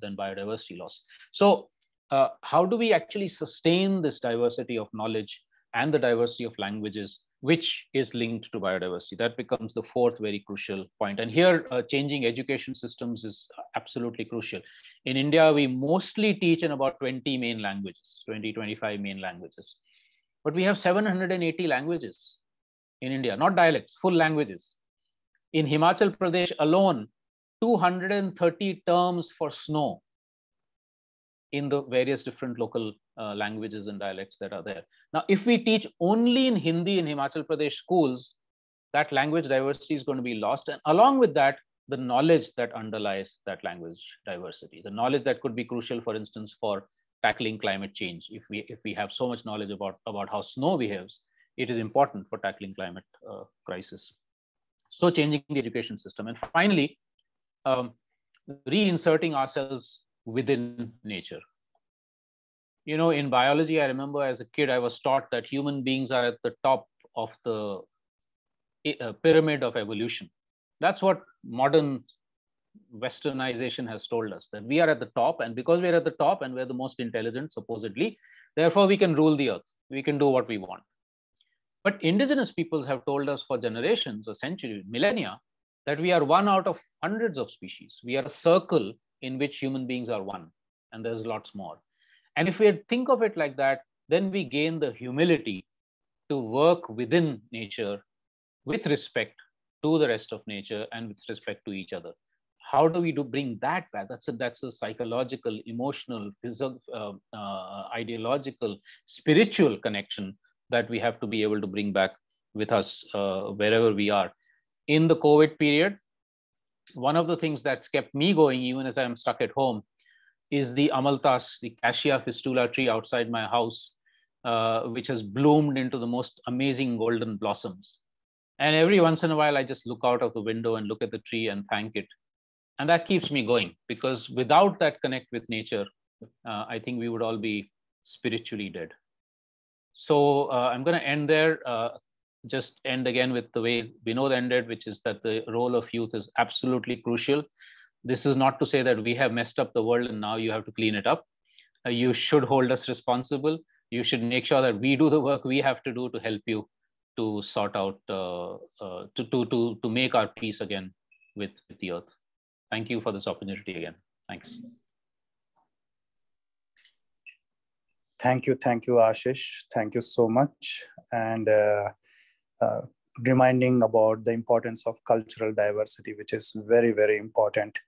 biodiversity loss. So how do we actually sustain this diversity of knowledge and the diversity of languages, which is linked to biodiversity? That becomes the fourth very crucial point. And here, changing education systems is absolutely crucial. In India, we mostly teach in about 20 main languages, 25 main languages. But we have 780 languages in India, not dialects, full languages. In Himachal Pradesh alone, 230 terms for snow in the various different local languages and dialects that are there. Now, if we teach only in Hindi in Himachal Pradesh schools, that language diversity is going to be lost. And along with that, the knowledge that underlies that language diversity, the knowledge that could be crucial, for instance, for tackling climate change. If we have so much knowledge about how snow behaves, it is important for tackling climate crisis. So changing the education system. And finally, reinserting ourselves within nature. You know, in biology, I remember as a kid, I was taught that human beings are at the top of the pyramid of evolution. That's what modern Westernization has told us, that we are at the top, and because we're at the top and we're the most intelligent, supposedly, therefore we can rule the earth. We can do what we want. But indigenous peoples have told us for generations, or centuries, millennia, that we are one out of hundreds of species. We are a circle in which human beings are one, and there's lots more. And if we think of it like that, then we gain the humility to work within nature with respect to the rest of nature and with respect to each other. How do we bring that back? That's a psychological, emotional, ideological, spiritual connection that we have to be able to bring back with us wherever we are. In the COVID period, one of the things that's kept me going, even as I'm stuck at home, is the amaltas, the cassia fistula tree outside my house, which has bloomed into the most amazing golden blossoms. And every once in a while, I just look out of the window and look at the tree and thank it. And that keeps me going, because without that connect with nature, I think we would all be spiritually dead. So I'm going to end there, just end again with the way Vinod ended, which is that the role of youth is absolutely crucial. This is not to say that we have messed up the world and now you have to clean it up. You should hold us responsible. You should make sure that we do the work we have to do to help you to sort out, to make our peace again with the earth. Thank you for this opportunity again. Thanks. Thank you, Ashish. Thank you so much. And reminding about the importance of cultural diversity, which is very, very important.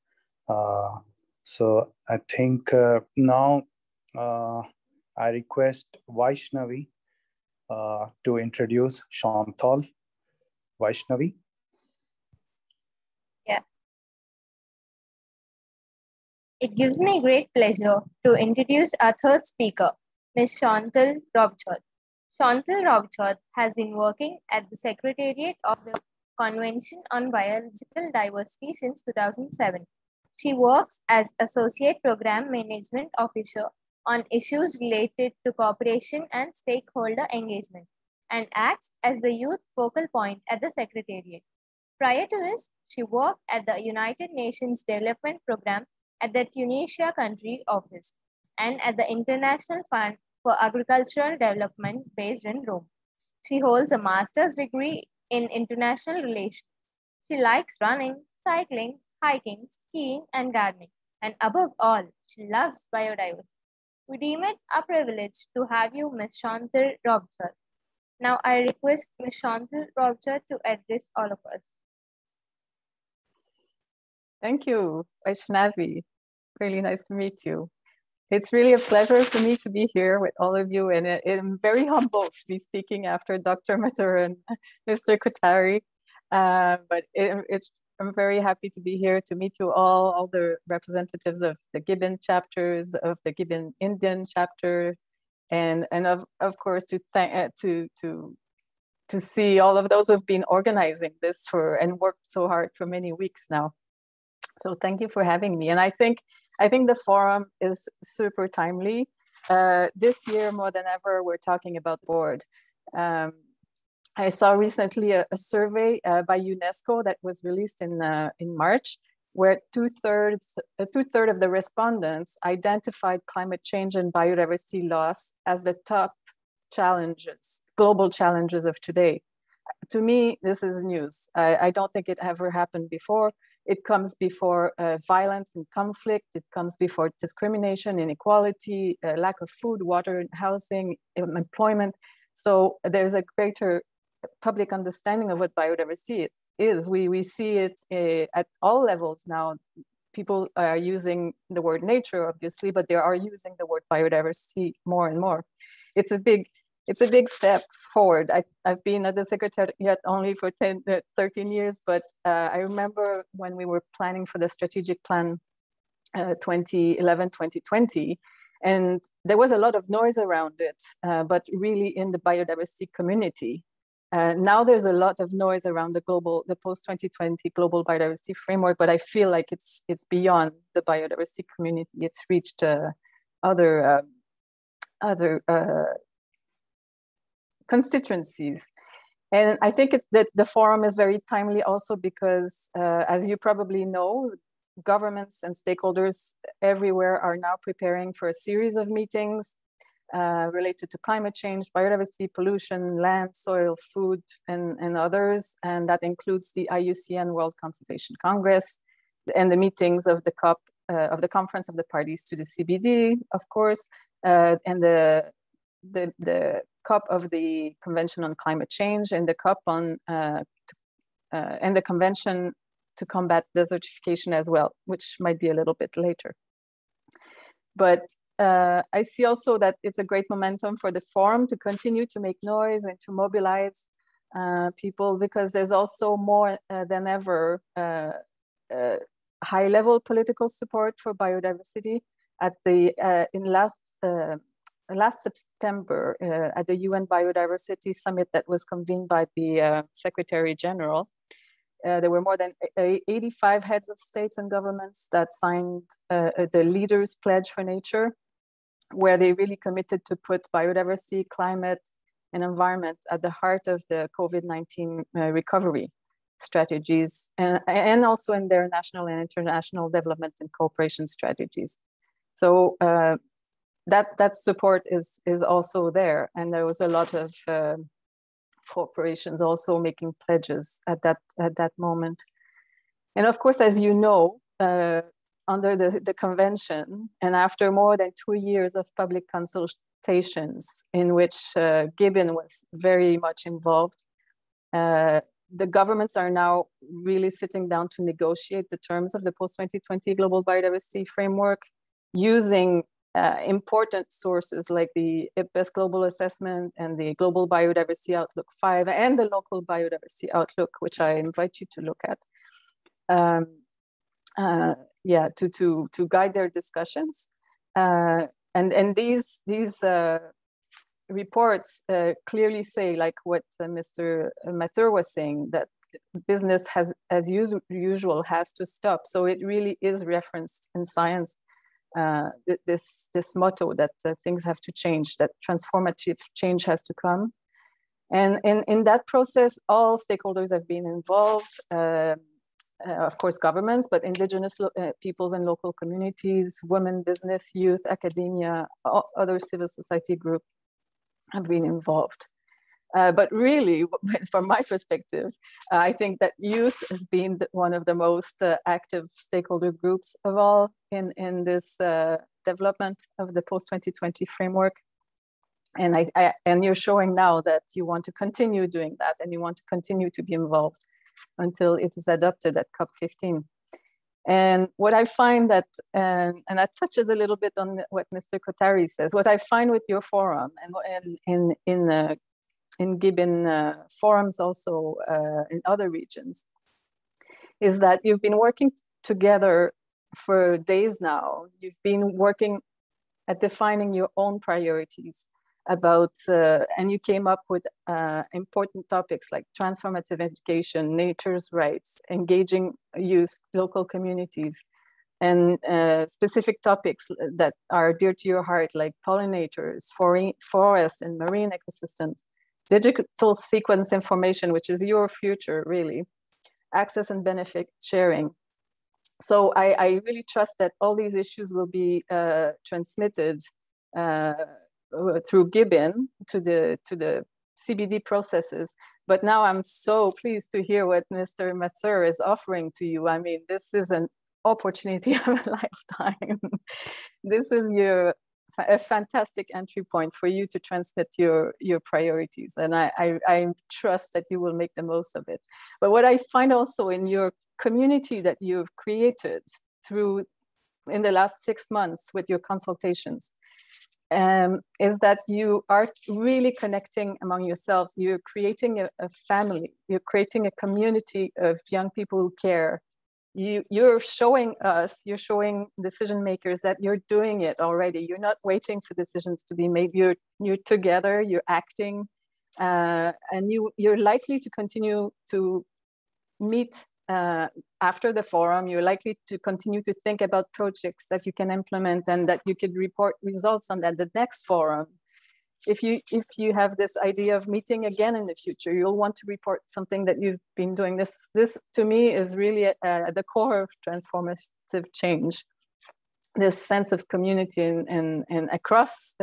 So I think now I request Vaishnavi to introduce Chantal. Vaishnavi. Yeah. It gives me great pleasure to introduce our third speaker, Ms. Chantal Robichaud. Chantal Robichaud has been working at the Secretariat of the Convention on Biological Diversity since 2007. She works as Associate Program Management Officer on issues related to cooperation and stakeholder engagement and acts as the youth focal point at the Secretariat. Prior to this, she worked at the United Nations Development Program at the Tunisia Country Office and at the International Fund for Agricultural Development based in Rome. She holds a master's degree in international relations. She likes running, cycling, hiking, skiing, and gardening. And above all, she loves biodiversity. We deem it a privilege to have you, Ms. Chantal Robichaud. Now I request Ms. Chantal Robichaud to address all of us. Thank you, Vaishnavi. Really nice to meet you. It's really a pleasure for me to be here with all of you, and I'm very humbled to be speaking after Dr. Mathur and Mr. Kothari. I'm very happy to be here to meet you all the representatives of the GYBN chapters, of the GYBN Indian chapter, and of course to see all of those who've been organizing this and worked so hard for many weeks now. So thank you for having me. And I think the forum is super timely. This year, more than ever, we're talking about board. I saw recently a survey by UNESCO that was released in March, where two-thirds of the respondents identified climate change and biodiversity loss as the top challenges, global challenges of today. To me, this is news. I don't think it ever happened before. It comes before violence and conflict. It comes before discrimination, inequality, lack of food, water, housing, employment. So there's a greater public understanding of what biodiversity is. We see it at all levels now. People are using the word nature, obviously, but they are using the word biodiversity more and more. It's a big step forward. I've been at the Secretariat only for 13 years, but I remember when we were planning for the strategic plan 2011-2020, and there was a lot of noise around it, but really in the biodiversity community. Now there's a lot of noise around the post-2020 global biodiversity framework, but I feel like it's beyond the biodiversity community. It's reached other constituencies. And I think that the forum is very timely also because, as you probably know, governments and stakeholders everywhere are now preparing for a series of meetings related to climate change, biodiversity, pollution, land, soil, food, and others. And that includes the IUCN World Conservation Congress and the meetings of the COP, of the Conference of the Parties to the CBD, of course, and the COP of the Convention on Climate Change and the COP on and the Convention to Combat Desertification as well, which might be a little bit later. But I see also that it's a great momentum for the forum to continue to make noise and to mobilize people, because there's also more than ever high-level political support for biodiversity. At the last September, at the UN Biodiversity Summit that was convened by the Secretary General, there were more than 85 heads of states and governments that signed the Leaders' Pledge for Nature, where they really committed to put biodiversity, climate, and environment at the heart of the COVID-19 recovery strategies, and also in their national and international development and cooperation strategies. So that support is also there, and there was a lot of corporations also making pledges at that moment. And of course, as you know, under the convention, and after more than 2 years of public consultations in which GYBN was very much involved, the governments are now really sitting down to negotiate the terms of the post-2020 global biodiversity framework, using important sources like the IPBES Global Assessment and the Global Biodiversity Outlook 5 and the Local Biodiversity Outlook, which I invite you to look at. to guide their discussions. And these reports clearly say, like what Mr. Mathur was saying, that business has, as usual, has to stop. So it really is referenced in science, this motto that things have to change, that transformative change has to come. And in that process, all stakeholders have been involved, of course, governments, but indigenous peoples and local communities, women, business, youth, academia, other civil society groups have been involved. But really, from my perspective, I think that youth has been one of the most active stakeholder groups of all in this development of the post-2020 framework. And and you're showing now that you want to continue doing that, and you want to continue to be involved until it is adopted at COP15. And what I find that, and that touches a little bit on what Mr. Kothari says, what I find with your forum and in GYBN forums also in other regions, is that you've been working together for days now. You've been working at defining your own priorities about, and you came up with important topics like transformative education, nature's rights, engaging youth, local communities, and specific topics that are dear to your heart, like pollinators, forest and marine ecosystems, digital sequence information, which is your future, really, access and benefit sharing. So I really trust that all these issues will be transmitted through GYBN to the CBD processes. But now I'm so pleased to hear what Mr. Mathur is offering to you. I mean, this is an opportunity of a lifetime. This is a fantastic entry point for you to transmit your priorities. And I trust that you will make the most of it. But what I find also in your community that you've created in the last 6 months with your consultations, is that you are really connecting among yourselves. You're creating a family. You're creating a community of young people who care. You're showing us, you're showing decision makers that you're doing it already. You're not waiting for decisions to be made. You're together, you're acting, and you're likely to continue to meet after the forum. You're likely to continue to think about projects that you can implement and that you could report results on at the next forum. If you have this idea of meeting again in the future, you'll want to report something that you've been doing. This to me is really at the core of transformative change. This sense of community and across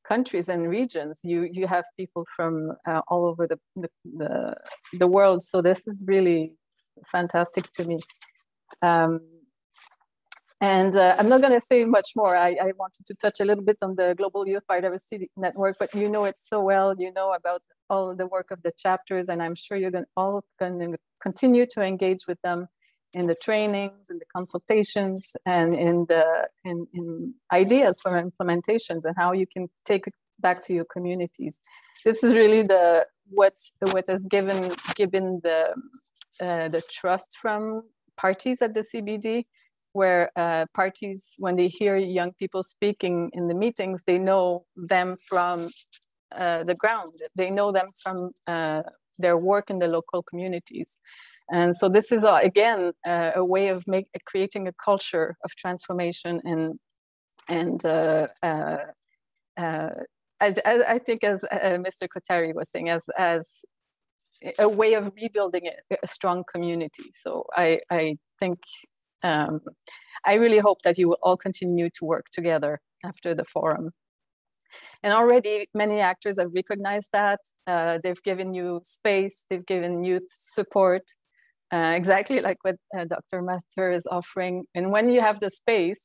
countries and regions, you have people from all over the world. So this is really fantastic to me. And I'm not going to say much more. I wanted to touch a little bit on the Global Youth Biodiversity Network, but you know it so well. You know about all the work of the chapters, and I'm sure you're all going to continue to engage with them in the trainings, in the consultations, and in ideas for implementations and how you can take it back to your communities. This is really what has given the trust from parties at the CBD, where parties, when they hear young people speaking in the meetings, they know them from the ground. They know them from their work in the local communities. And so this is, again, a way of creating a culture of transformation and I think, as Mr. Kothari was saying, as a way of rebuilding a strong community. So I think, I really hope that you will all continue to work together after the forum. And already many actors have recognized that. They've given you space, they've given youth support, exactly like what Dr. Mathur is offering. And when you have the space,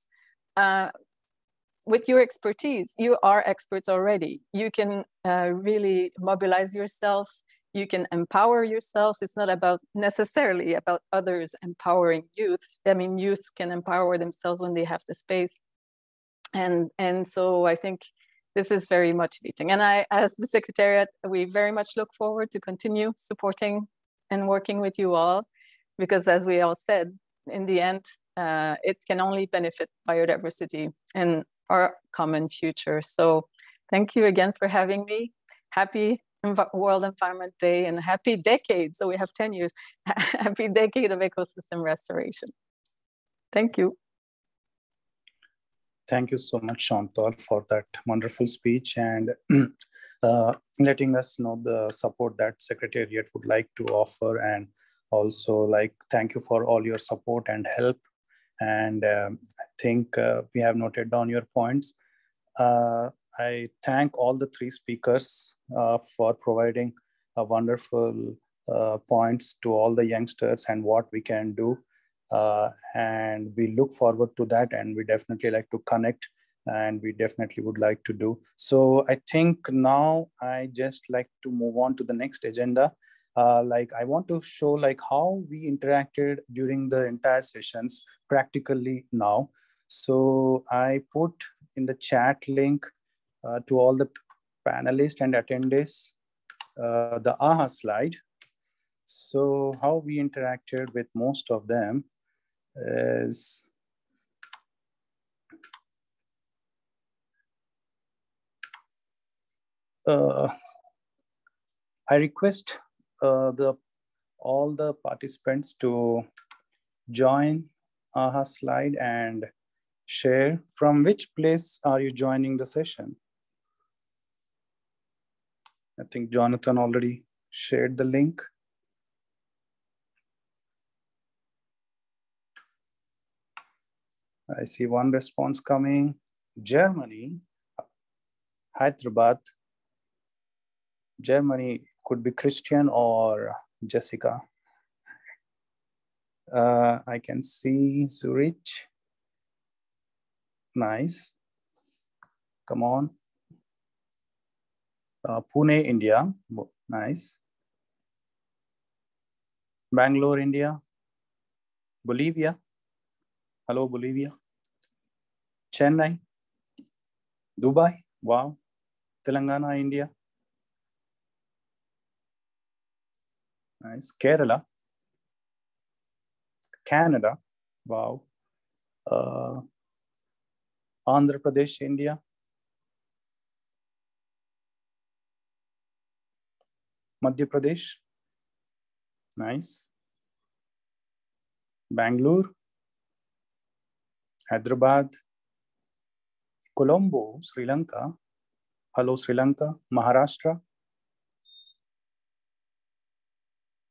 with your expertise, you are experts already. You can really mobilize yourselves. You can empower yourselves. It's not necessarily about others empowering youth. I mean, youth can empower themselves when they have the space. And so I think this is very motivating. And as the Secretariat, we very much look forward to continue supporting and working with you all, because as we all said, in the end, it can only benefit biodiversity and our common future. So thank you again for having me. Happy World Environment Day and happy decade. So we have 10 years, happy decade of ecosystem restoration. Thank you. Thank you so much, Chantal, for that wonderful speech and letting us know the support that Secretariat would like to offer, and also thank you for all your support and help. And I think we have noted down your points. I thank all the three speakers for providing a wonderful points to all the youngsters and what we can do. And we look forward to that, and we definitely like to connect, and we definitely would like to do. So I think now I just like to move on to the next agenda. I want to show how we interacted during the entire sessions practically now. So I put in the chat link to all the panelists and attendees the AHA slide. So how we interacted with most of them is I request all the participants to join AHA slide and share from which place are you joining the session. I think Jonathan already shared the link. I see one response coming. Germany, Hyderabad. Germany could be Christian or Jessica. I can see Zurich. Nice. Come on. Pune, India. Nice. Bangalore, India. Bolivia. Hello, Bolivia. Chennai. Dubai. Wow. Telangana, India. Nice. Kerala. Canada. Wow. Andhra Pradesh, India. Madhya Pradesh. Nice. Bangalore. Hyderabad. Colombo, Sri Lanka. Hello, Sri Lanka. Maharashtra.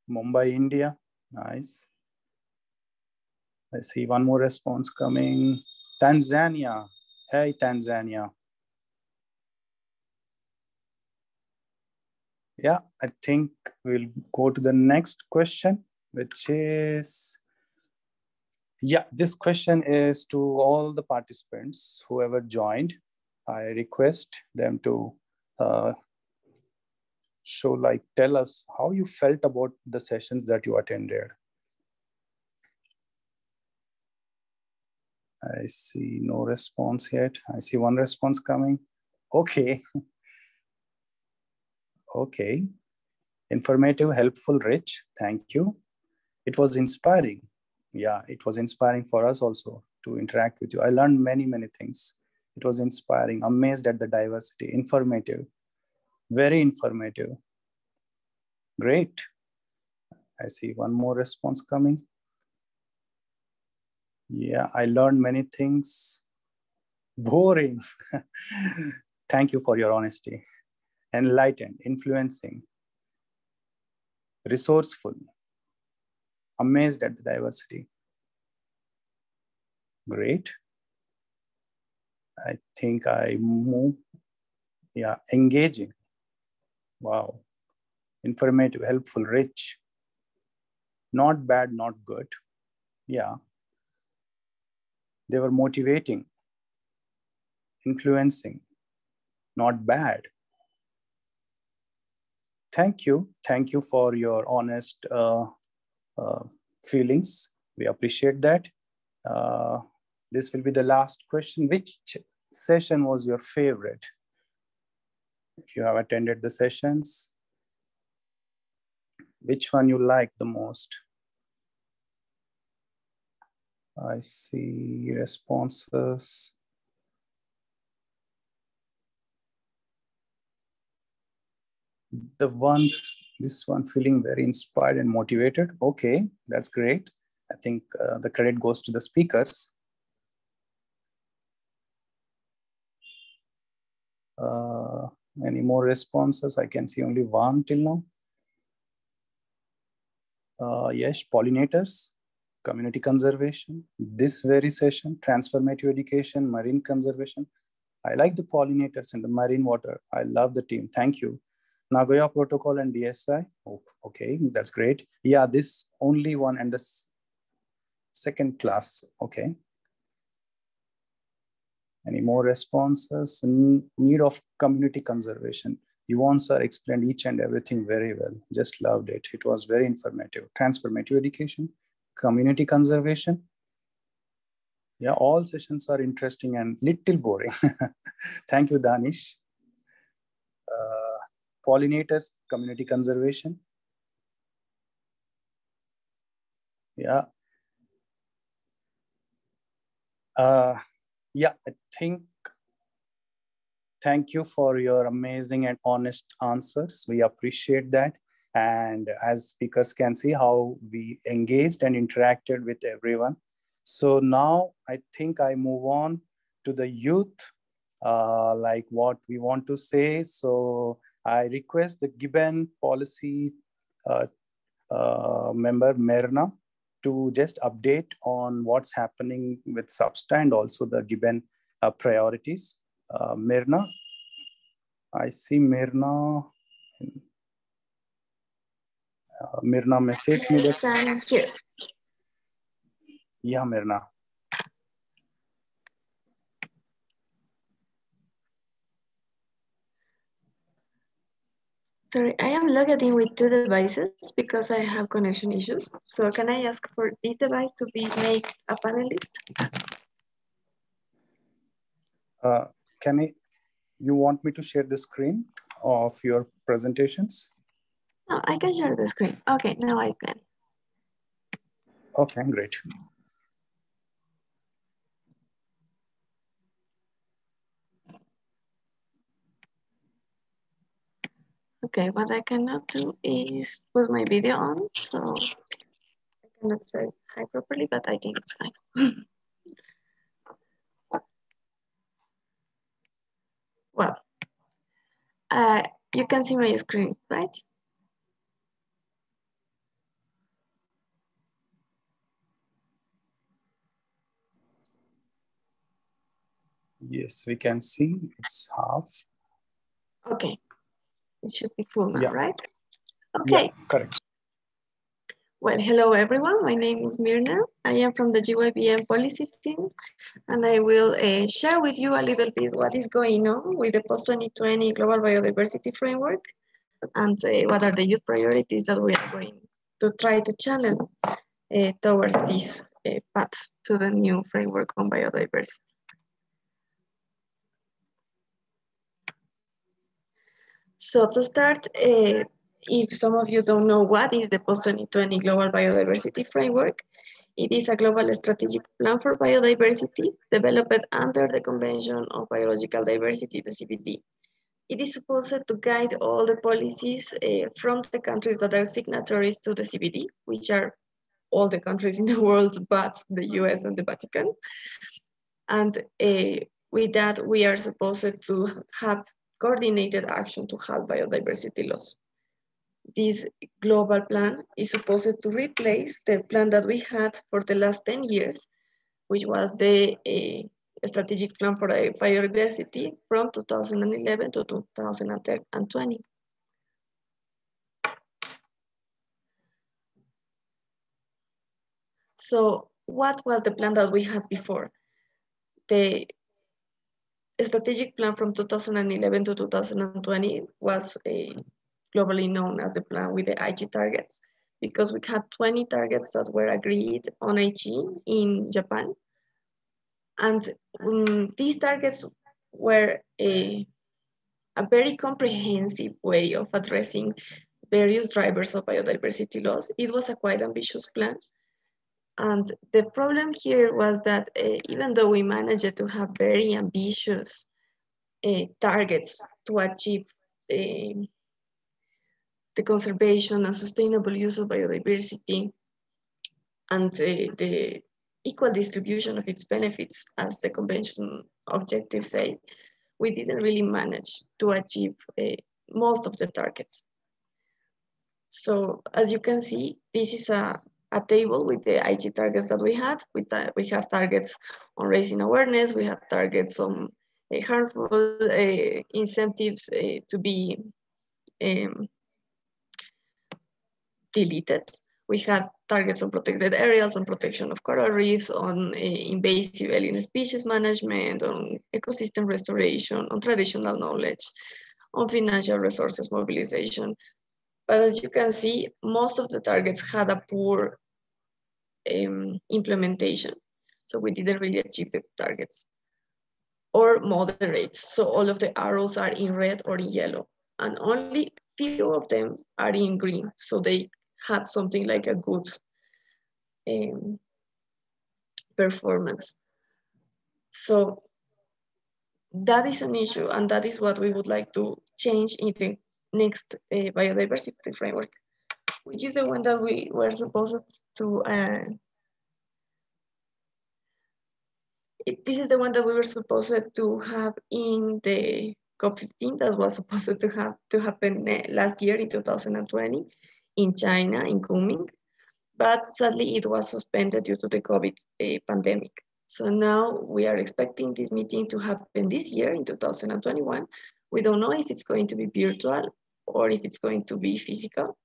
Mumbai, India. Nice. I see one more response coming. Tanzania. Hey, Tanzania. Yeah, I think we'll go to the next question, which is, yeah, this question is to all the participants, whoever joined. I request them to tell us how you felt about the sessions that you attended. I see no response yet. I see one response coming. Okay. Okay. Informative, helpful, rich. Thank you. It was inspiring. Yeah, it was inspiring for us also to interact with you. I learned many, many things. It was inspiring, amazed at the diversity, informative, very informative. Great. I see one more response coming. Yeah, I learned many things. Boring. Thank you for your honesty. Enlightened, influencing, resourceful, amazed at the diversity. Great. I think I move. Yeah, engaging. Wow. Informative, helpful, rich. Not bad, not good. Yeah. They were motivating, influencing, not bad. Thank you. Thank you for your honest feelings. We appreciate that. This will be the last question. Which session was your favorite? If you have attended the sessions, which one you like the most? I see responses. This one feeling very inspired and motivated. Okay, that's great. I think the credit goes to the speakers. Any more responses? I can see only one till now. Yes, pollinators, community conservation, this very session, transformative education, marine conservation. I like the pollinators and the marine water. I love the team. Thank you. Nagoya Protocol and DSI. Oh, okay, that's great. Yeah, this only one and the second class. Okay. Any more responses? Need of community conservation. Yvonne sir explained each and everything very well. Just loved it. It was very informative. Transformative education, community conservation. Yeah, all sessions are interesting and little boring. Thank you, Danish. Pollinators, community conservation. Yeah. Yeah, I think, thank you for your amazing and honest answers. We appreciate that. And as speakers can see how we engaged and interacted with everyone. So now I think I move on to the youth, like what we want to say. So I request the GYBN policy member Myrna to just update on what's happening with SBSTA and also the GYBN priorities. Myrna, I see Myrna. Myrna message me that. Thank you. Yeah, Myrna. Sorry, I am logged in with 2 devices because I have connection issues. So can I ask for this device to be made a panelist? You want me to share the screen of your presentations? No, I can share the screen. Okay, now I can. Okay, great. Okay, what I cannot do is put my video on, so I cannot say hi properly, but I think it's fine. Well, you can see my screen, right? Yes, we can see it's half. Okay, it should be full now, Yeah. right? Okay. Yeah, correct. Well, hello everyone. My name is Myrna. I am from the GYBN policy team, and I will share with you a little bit what is going on with the post-2020 Global Biodiversity Framework and what are the youth priorities that we are going to try to channel towards these paths to the new framework on biodiversity. So to start, if some of you don't know what is the post-2020 Global Biodiversity Framework, it is a global strategic plan for biodiversity developed under the Convention on Biological Diversity, the CBD. It is supposed to guide all the policies from the countries that are signatories to the CBD, which are all the countries in the world but the US and the Vatican. And with that, we are supposed to have coordinated action to halt biodiversity loss. This global plan is supposed to replace the plan that we had for the last 10 years, which was the strategic plan for biodiversity from 2011 to 2020. So what was the plan that we had before? The strategic plan from 2011 to 2020 was globally known as the plan with the IG targets, because we had 20 targets that were agreed on IG in Japan. And these targets were a very comprehensive way of addressing various drivers of biodiversity loss. It was a quite ambitious plan. And the problem here was that even though we managed to have very ambitious targets to achieve the conservation and sustainable use of biodiversity and the equal distribution of its benefits, as the convention objectives say, we didn't really manage to achieve most of the targets. So as you can see, this is a table with the IG targets that we had. We have targets on raising awareness, we have targets on harmful incentives to be deleted. We had targets on protected areas, on protection of coral reefs, on invasive alien species management, on ecosystem restoration, on traditional knowledge, on financial resources mobilization. But as you can see, most of the targets had a poor implementation. So we didn't really achieve the targets, or moderate. So all of the arrows are in red or in yellow, and only few of them are in green. So they had something like a good performance. So that is an issue, and that is what we would like to change in the next biodiversity framework, which is the one that we were supposed to, this is the one that we were supposed to have in the COP15 that was supposed to happen last year in 2020 in China, in Kunming. But sadly it was suspended due to the COVID pandemic. So now we are expecting this meeting to happen this year in 2021. We don't know if it's going to be virtual or if it's going to be physical,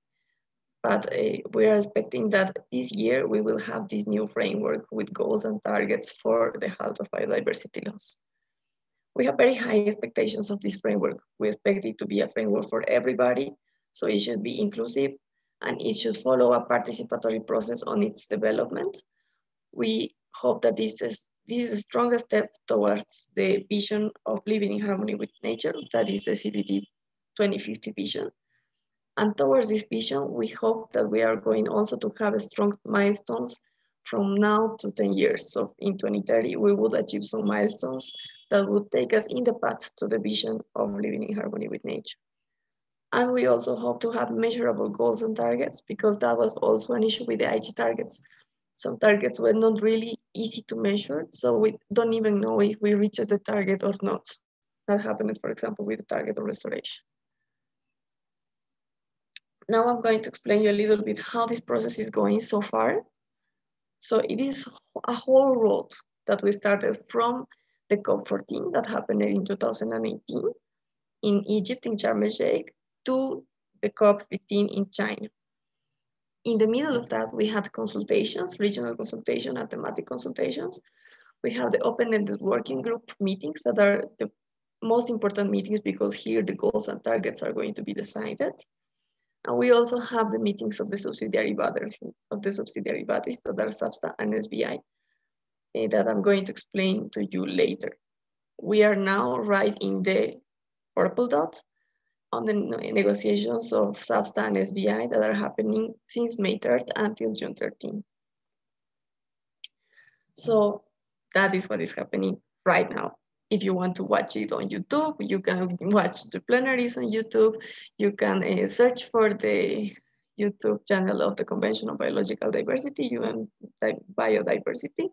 but we are expecting that this year we will have this new framework with goals and targets for the health of biodiversity laws. We have very high expectations of this framework. We expect it to be a framework for everybody, so it should be inclusive, and it should follow a participatory process on its development. We hope that this is a strong step towards the vision of living in harmony with nature, that is the CBD 2050 vision. And towards this vision, we hope that we are going also to have strong milestones from now to 10 years. So in 2030, we would achieve some milestones that would take us in the path to the vision of living in harmony with nature. And we also hope to have measurable goals and targets, because that was also an issue with the IG targets. Some targets were not really easy to measure, so we don't even know if we reached the target or not. That happened, for example, with the target of restoration. Now I'm going to explain you a little bit how this process is going so far. So it is a whole road that we started from the COP14 that happened in 2018 in Egypt, in Sharm el-Sheikh, to the COP15 in China. In the middle of that, we had consultations, regional consultation and thematic consultations. We have the open-ended working group meetings that are the most important meetings, because here the goals and targets are going to be decided. And we also have the meetings of the subsidiary bodies, that are SABSTA and SBI, that I'm going to explain to you later. We are now right in the purple dot on the negotiations of SABSTA and SBI that are happening since May 3rd until June 13th. So that is what is happening right now. If you want to watch it on YouTube, you can watch the plenaries on YouTube. You can search for the YouTube channel of the Convention on Biological Diversity, UN Biodiversity,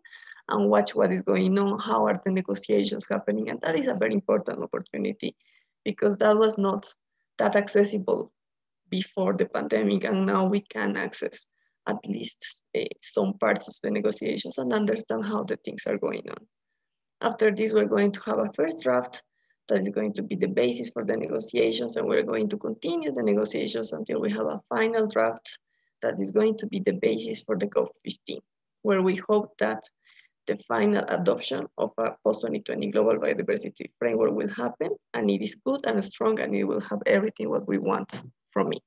and watch what is going on, how are the negotiations happening. And that is a very important opportunity, because that was not that accessible before the pandemic, and now we can access at least some parts of the negotiations and understand how the things are going on. After this, we're going to have a first draft that is going to be the basis for the negotiations, and we're going to continue the negotiations until we have a final draft that is going to be the basis for the COP15, where we hope that the final adoption of a post-2020 global biodiversity framework will happen, and it is good and strong, and it will have everything what we want from it.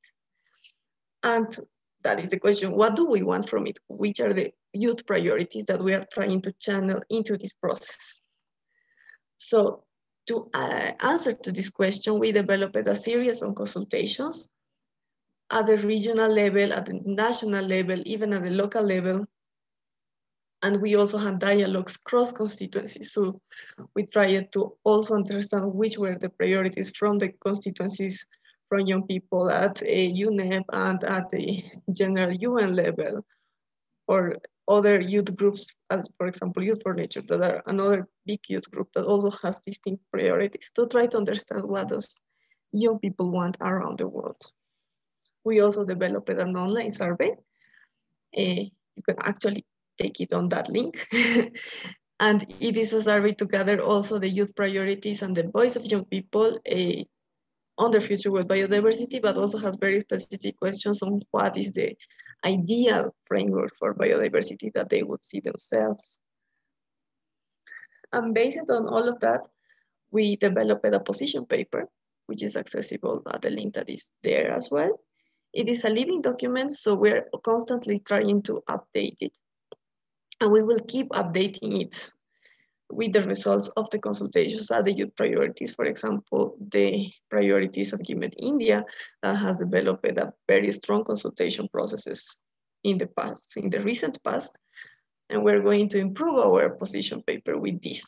And that is the question, what do we want from it? Which are the youth priorities that we are trying to channel into this process? So to answer to this question, we developed a series of consultations at the regional level, at the national level, even at the local level, And we also had dialogues cross constituencies. So we tried to also understand which were the priorities from the constituencies from young people at a UNEP and at the general UN level, or other youth groups, as for example, Youth for Nature, that are another big youth group that also has distinct priorities, to try to understand what those young people want around the world. We also developed an online survey. You can actually take it on that link. And it is a survey to gather also the youth priorities and the voice of young people on their future with biodiversity, but also has very specific questions on what is the ideal framework for biodiversity that they would see themselves. And based on all of that, we developed a position paper, which is accessible at the link that is there as well. It is a living document, so we're constantly trying to update it. And we will keep updating it with the results of the consultations at the youth priorities. For example, the priorities of GYBN India that has developed a very strong consultation processes in the past, in the recent past. And we're going to improve our position paper with this.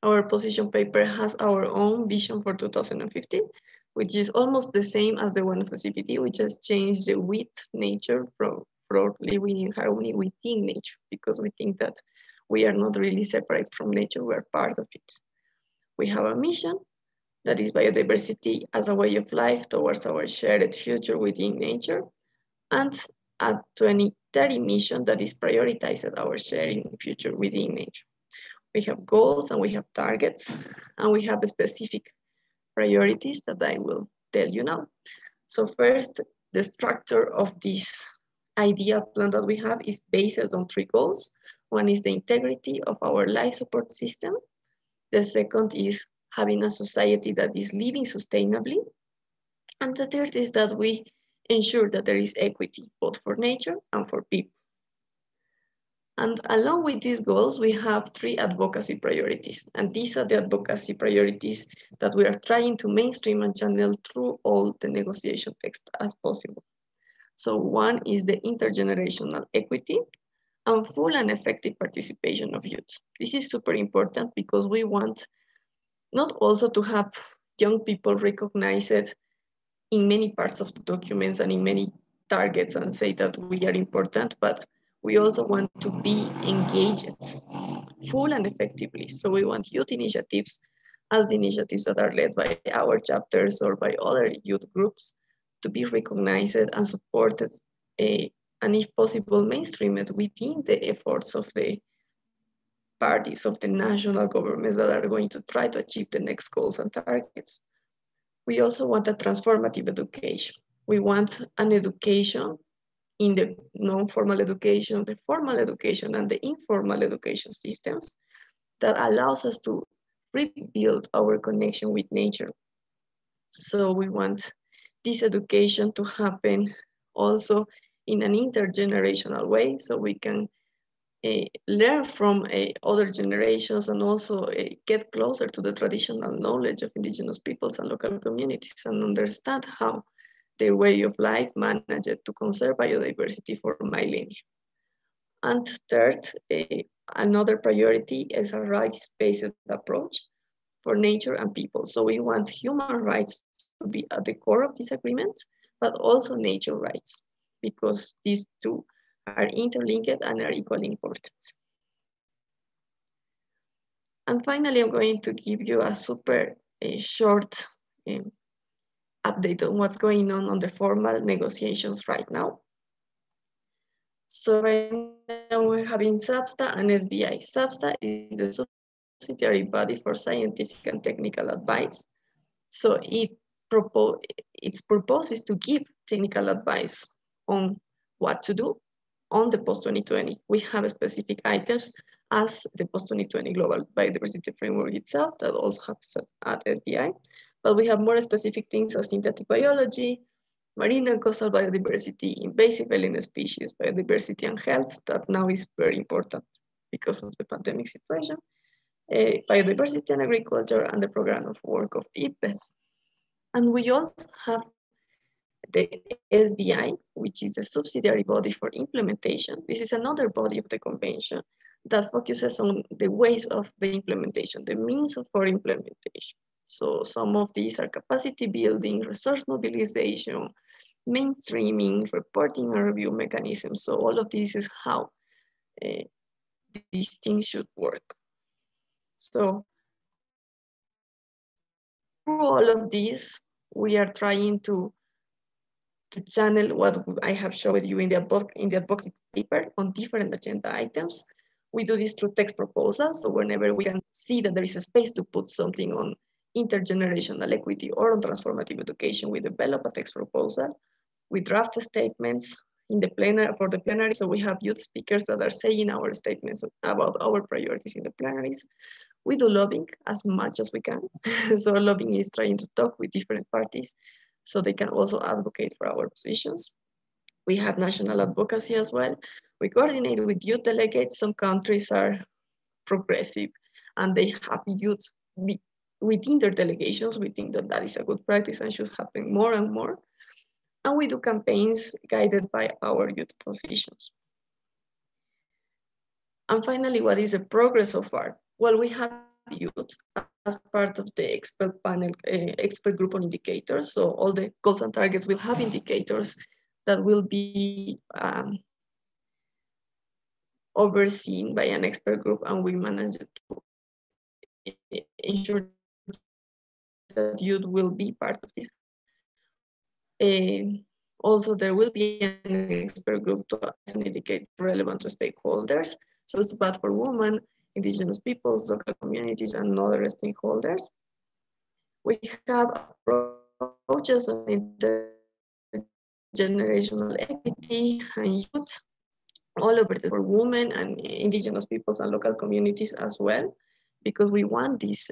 Our position paper has our own vision for 2015, which is almost the same as the one of the CBD, which has changed the with nature from living in harmony within nature, because we think that we are not really separate from nature, we're part of it. We have a mission that is biodiversity as a way of life towards our shared future within nature, and a 2030 mission that is prioritized our sharing future within nature. We have goals and we have targets, and we have specific priorities that I will tell you now. So first, the structure of this ideal plan that we have is based on 3 goals. One is the integrity of our life support system. The second is having a society that is living sustainably. And the third is that we ensure that there is equity, both for nature and for people. And along with these goals, we have 3 advocacy priorities. And these are the advocacy priorities that we are trying to mainstream and channel through all the negotiation text as possible. So one is the intergenerational equity and full and effective participation of youth. This is super important because we want not also to have young people recognized in many parts of the documents and in many targets and say that we are important, but we also want to be engaged full and effectively. So we want youth initiatives as the initiatives that are led by our chapters or by other youth groups to be recognized and supported, and if possible, mainstreamed within the efforts of the parties of the national governments that are going to try to achieve the next goals and targets. We also want a transformative education. We want an education in the non-formal education, the formal education, and the informal education systems that allows us to rebuild our connection with nature. So we want this education to happen also in an intergenerational way, so we can learn from other generations and also get closer to the traditional knowledge of indigenous peoples and local communities and understand how their way of life managed to conserve biodiversity for millennia. And third, another priority is a rights-based approach for nature and people. So we want human rights to be at the core of this agreement, but also nature rights, because these two are interlinked and are equally important. And finally, I'm going to give you a super short update on what's going on the formal negotiations right now. So right now we're having SABSTA and SBI. SABSTA is the subsidiary body for scientific and technical advice. So its purpose is to give technical advice on what to do on the post-2020. We have specific items as the post-2020 Global Biodiversity Framework itself that also happens at SBI, but we have more specific things as synthetic biology, marine and coastal biodiversity, invasive alien species, biodiversity and health, that now is very important because of the pandemic situation, biodiversity and agriculture, and the program of work of IPBES. And we also have the SBI, which is the subsidiary body for implementation. This is another body of the convention that focuses on the ways of the implementation, the means for implementation. So some of these are capacity building, resource mobilization, mainstreaming, reporting and review mechanisms. So all of this is how these things should work. So through all of these, we are trying to channel what I have showed you in the advocacy paper on different agenda items. We do this through text proposals. So whenever we can see that there is a space to put something on intergenerational equity or on transformative education, we develop a text proposal. We draft statements in the plenary for the plenary. So we have youth speakers that are saying our statements about our priorities in the plenaries. We do lobbying as much as we can. So lobbying is trying to talk with different parties so they can also advocate for our positions. We have national advocacy as well. We coordinate with youth delegates. Some countries are progressive and they have youth within their delegations. We think that that is a good practice and should happen more and more. And we do campaigns guided by our youth positions. And finally, what is the progress so far? Well, we have youth as part of the expert panel, expert group on indicators. So all the goals and targets will have indicators that will be overseen by an expert group, and we manage to ensure that youth will be part of this. Also, there will be an expert group to indicate relevant to stakeholders. So it's bad for women, indigenous peoples, local communities, and other stakeholders. We have approaches on intergenerational equity and youth all over for women and indigenous peoples and local communities as well, because we want these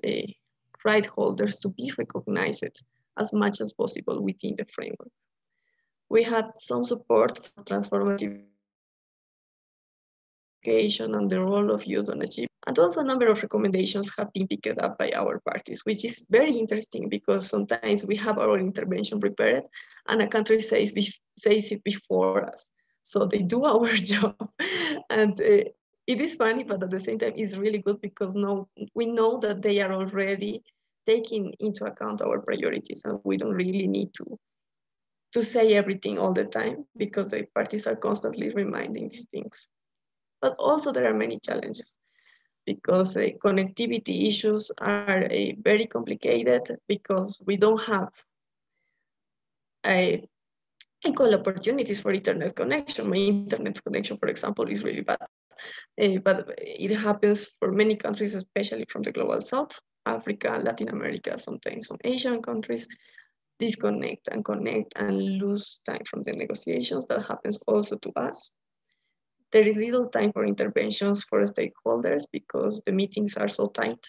right holders to be recognized as much as possible within the framework. We had some support for transformative education and the role of youth on achievement. And also a number of recommendations have been picked up by our parties, which is very interesting because sometimes we have our intervention prepared and a country says it before us. So they do our job. And it is funny, but at the same time, it's really good because we know that they are already taking into account our priorities and we don't really need to say everything all the time because the parties are constantly reminding these things. But also there are many challenges because connectivity issues are very complicated because we don't have equal opportunities for internet connection. My internet connection, for example, is really bad. But it happens for many countries, especially from the global south, Africa, Latin America, sometimes some Asian countries, disconnect and connect and lose time from the negotiations. That happens also to us. There is little time for interventions for stakeholders because the meetings are so tight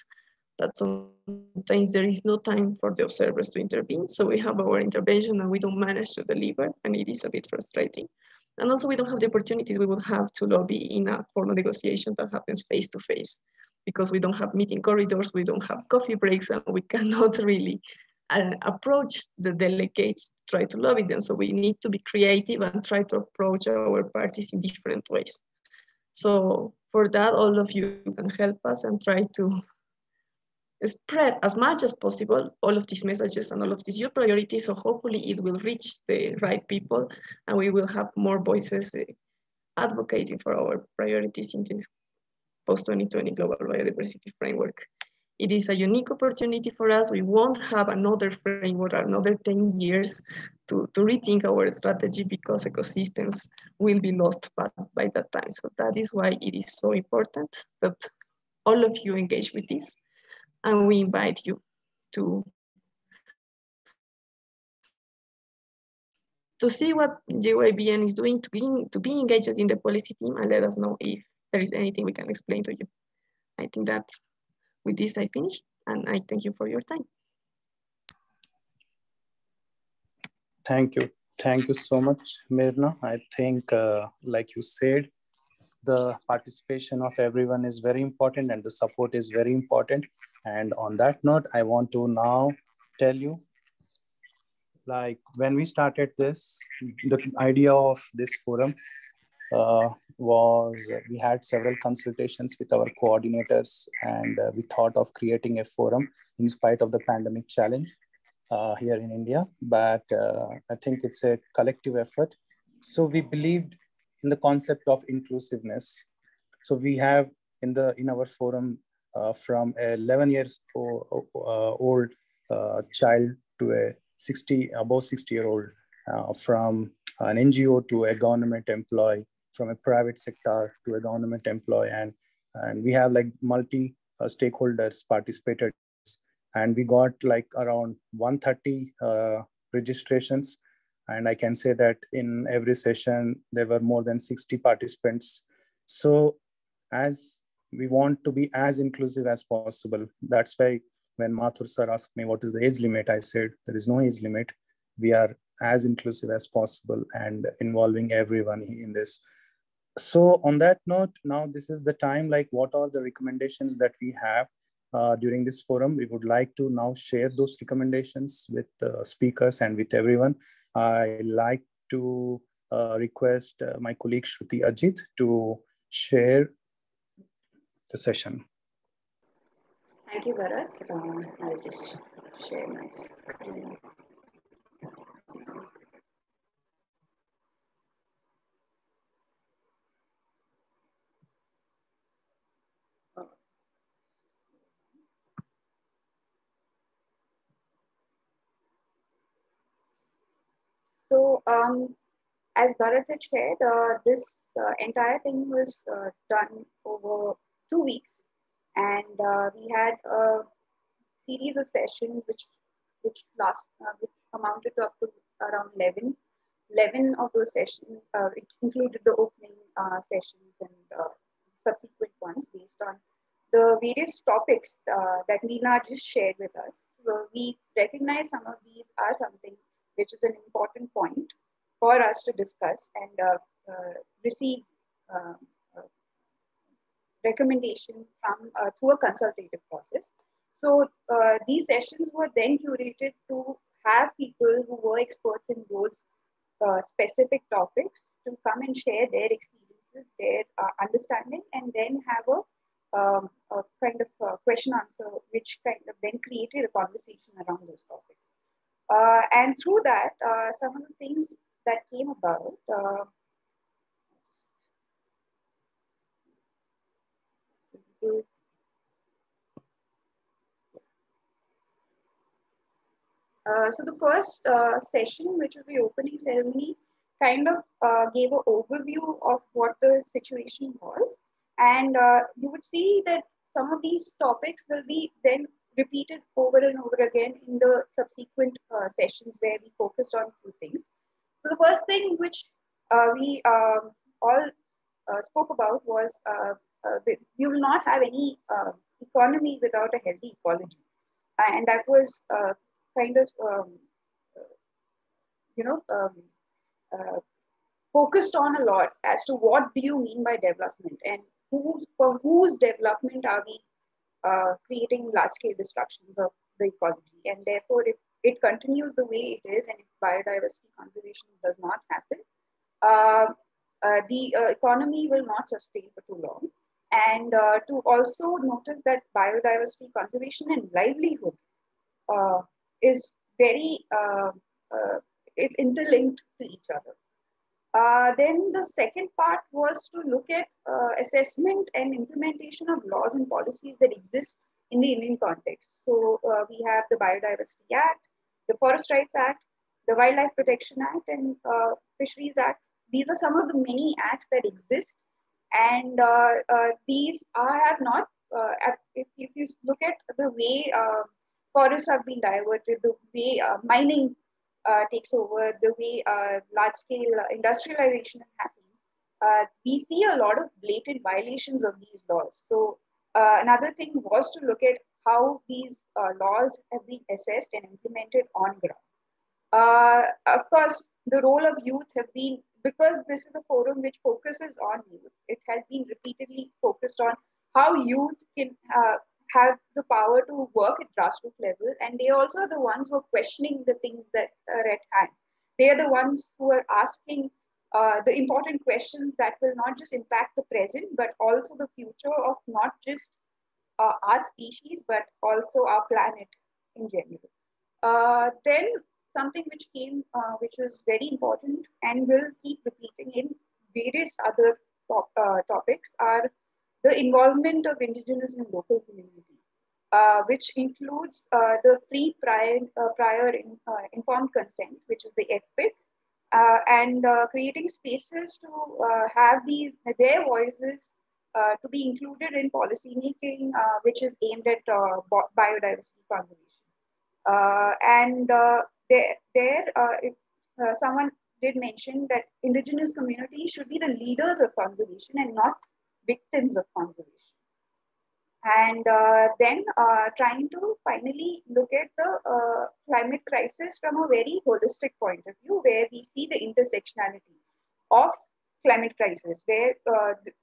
that sometimes there is no time for the observers to intervene. So we have our intervention and we don't manage to deliver, and it is a bit frustrating. And also we don't have the opportunities we would have to lobby in a formal negotiation that happens face to face because we don't have meeting corridors, we don't have coffee breaks, and we cannot really approach the delegates, try to lobby them. So we need to be creative and try to approach our parties in different ways. So for that, all of you can help us and try to spread as much as possible all of these messages and all of these youth priorities. So hopefully it will reach the right people and we will have more voices advocating for our priorities in this post-2020 global biodiversity framework. It is a unique opportunity for us. We won't have another framework, another 10 years to rethink our strategy because ecosystems will be lost by that time. So that is why it is so important that all of you engage with this. And we invite you to see what GYBN is doing, to be engaged in the policy team and let us know if there is anything we can explain to you. I think that with this I finish and I thank you for your time. Thank you. Thank you so much, Mirna. I think, like you said, the participation of everyone is very important and the support is very important. And on that note, I want to now tell you, like when we started this, the idea of this forum was we had several consultations with our coordinators, and we thought of creating a forum in spite of the pandemic challenge here in India. But I think it's a collective effort. So we believed in the concept of inclusiveness. So we have in our forum from a 11 years old child to a above 60-year-old, from an NGO to a government employee, from a private sector to a government employee, and we have like multi stakeholders participated, and we got like around 130 registrations, and I can say that in every session there were more than 60 participants. So as we want to be as inclusive as possible, that's why when Mathur sir asked me what is the age limit, I said there is no age limit. We are as inclusive as possible and involving everyone in this. So on that note, now this is the time, like what are the recommendations that we have during this forum? We would like to now share those recommendations with speakers and with everyone. I like to request my colleague Shruti Ajit to share the session. Thank you, Bharat. I'll just share my screen. So, as Bharat had shared, this entire thing was done over 2 weeks, and we had a series of sessions which amounted to up to around 11 of those sessions, which included the opening sessions and subsequent ones based on the various topics that Meena just shared with us. So we recognize some of these are something which is an important point for us to discuss and receive recommendation from through a consultative process. So these sessions were then curated to have people who were experts in those specific topics to come and share their experiences, their understanding, and then have a kind of question answer, which kind of then created a conversation around those topics. And through that, some of the things that came about. So the first session, which was the opening ceremony, kind of gave an overview of what the situation was. And you would see that some of these topics will be then repeated over and over again in the subsequent sessions where we focused on two things. So the first thing which we all spoke about was we will not have any economy without a healthy ecology. And that was kind of, focused on a lot as to what do you mean by development and for whose development are we creating large-scale destructions of the ecology. And therefore, if it continues the way it is and if biodiversity conservation does not happen, the economy will not sustain for too long. And to also notice that biodiversity conservation and livelihood is very, it's interlinked to each other. Then the second part was to look at assessment and implementation of laws and policies that exist in the Indian context. So we have the Biodiversity Act, the Forest Rights Act, the Wildlife Protection Act, and Fisheries Act. These are some of the many acts that exist, and these have not. If you look at the way forests have been diverted, the way mining takes over, the way large-scale industrialization is happening, we see a lot of blatant violations of these laws. So another thing was to look at how these laws have been assessed and implemented on ground. Of course, the role of youth have been, because this is a forum which focuses on youth, it has been repeatedly focused on how youth can have the power to work at grassroots level, and they also are the ones who are questioning the things that are at hand. They are the ones who are asking the important questions that will not just impact the present, but also the future of not just our species, but also our planet in general. Then something which came, which was very important and will keep repeating in various other topics, are the involvement of indigenous and local community, which includes the free prior informed consent, which is the FPIC, and creating spaces to have their voices to be included in policy making, which is aimed at biodiversity conservation. Someone did mention that indigenous communities should be the leaders of conservation and not victims of conservation. And then trying to finally look at the climate crisis from a very holistic point of view, where we see the intersectionality of climate crisis, where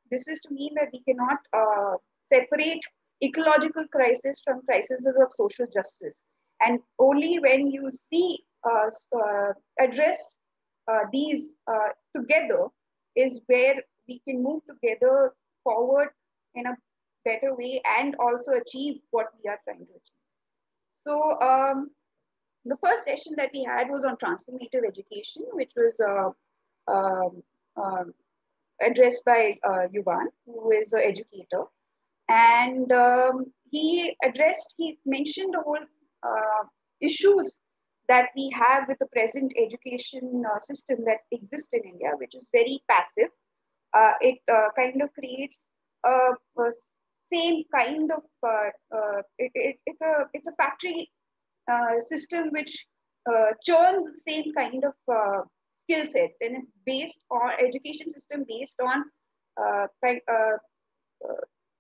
this is to mean that we cannot separate ecological crisis from crises of social justice. And only when you see address these together is where we can move together forward in a better way and also achieve what we are trying to achieve. So the first session that we had was on transformative education, which was addressed by Yuvan, who is an educator. And he mentioned the whole issues that we have with the present education system that exists in India, which is very passive. It kind of creates a same kind of it's a factory system which churns the same kind of skill sets, and it's based on education system based on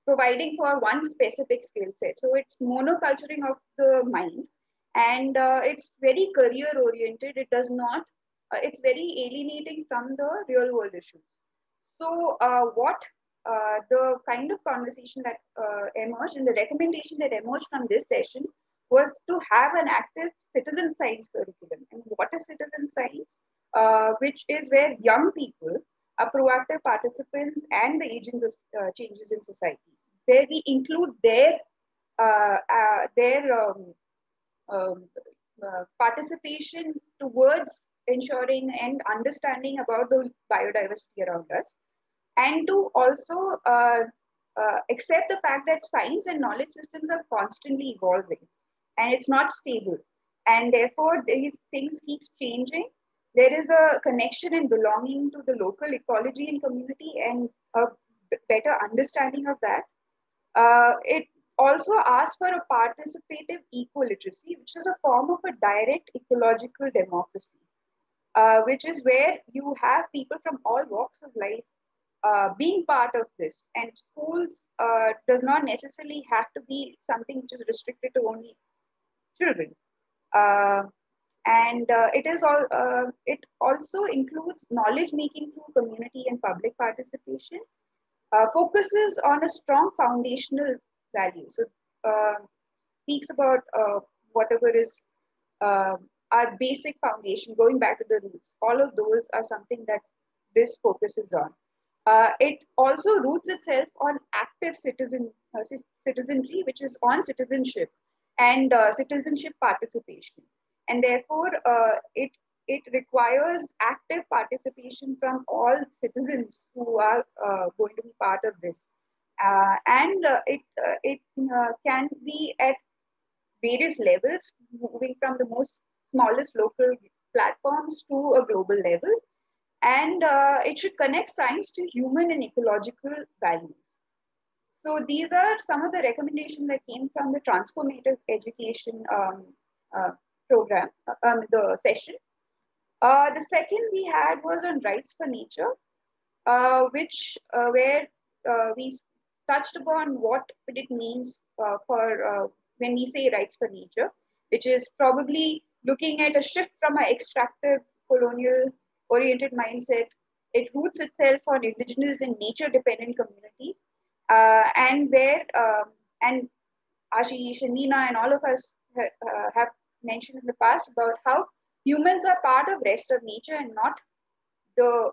providing for one specific skill set. So it's monoculturing of the mind, and it's very career oriented. It does not. It's very alienating from the real world issues. So the kind of conversation that emerged and the recommendation that emerged from this session was to have an active citizen science curriculum. And what is citizen science? Which is where young people are proactive participants and the agents of changes in society, where we include their participation towards ensuring and understanding about the biodiversity around us, and to also accept the fact that science and knowledge systems are constantly evolving and it's not stable, and therefore these things keep changing. There is a connection and belonging to the local ecology and community and a better understanding of that. It also asks for a participative eco-literacy, which is a form of a direct ecological democracy, which is where you have people from all walks of life being part of this. And schools does not necessarily have to be something which is restricted to only children. It also includes knowledge making through community and public participation, focuses on a strong foundational value. So speaks about whatever is our basic foundation, going back to the roots. All of those are something that this focuses on. It also roots itself on active citizenry, which is on citizenship and citizenship participation. And therefore, it requires active participation from all citizens who are going to be part of this. It can be at various levels, moving from the most smallest local platforms to a global level. And it should connect science to human and ecological values. So these are some of the recommendations that came from the transformative education program, the session. The second we had was on rights for nature, where we touched upon what it means for when we say rights for nature, which is probably looking at a shift from an extractive colonial oriented mindset. It roots itself on indigenous and nature dependent community, and where and Ashish and Meena and all of us have mentioned in the past about how humans are part of rest of nature and not the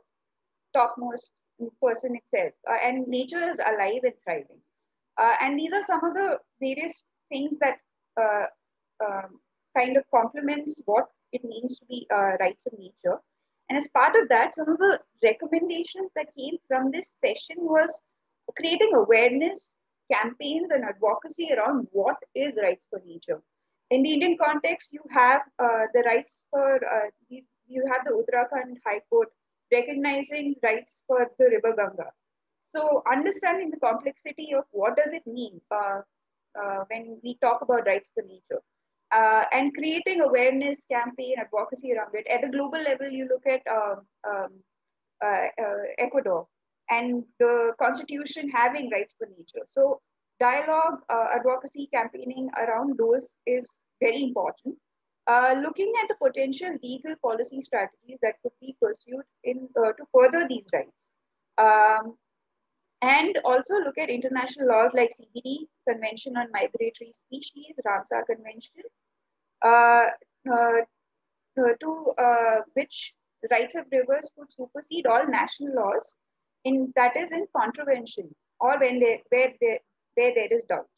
topmost person itself. And nature is alive and thriving. And these are some of the various things that kind of complements what it means to be rights of nature. And as part of that, some of the recommendations that came from this session was creating awareness campaigns and advocacy around what is rights for nature. In the Indian context, you have the rights for, you have the Uttarakhand High Court recognizing rights for the river Ganga. So understanding the complexity of what does it mean when we talk about rights for nature. And creating awareness campaign advocacy around it. At the global level, you look at Ecuador and the constitution having rights for nature. So dialogue, advocacy, campaigning around those is very important. Looking at the potential legal policy strategies that could be pursued in to further these rights. And also look at international laws like CBD, Convention on Migratory Species, Ramsar Convention, to which rights of rivers could supersede all national laws that is in contravention or when where there is doubt.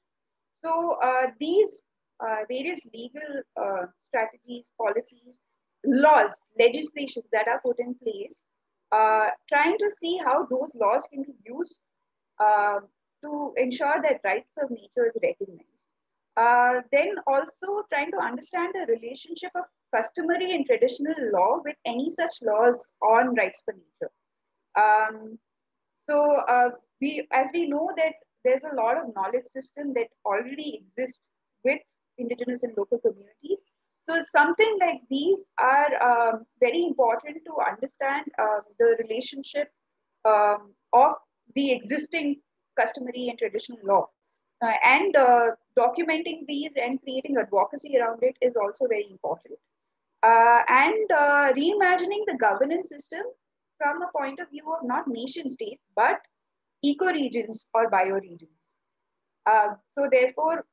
So these various legal strategies, policies, laws, legislations that are put in place, trying to see how those laws can be used to ensure that rights of nature is recognized. Then also trying to understand the relationship of customary and traditional law with any such laws on rights for nature. As we know that there's a lot of knowledge system that already exists with indigenous and local communities. So something like these are very important to understand the relationship of the existing customary and traditional law. And documenting these and creating advocacy around it is also very important. And reimagining the governance system from a point of view of not nation state, but ecoregions or bioregions. So therefore,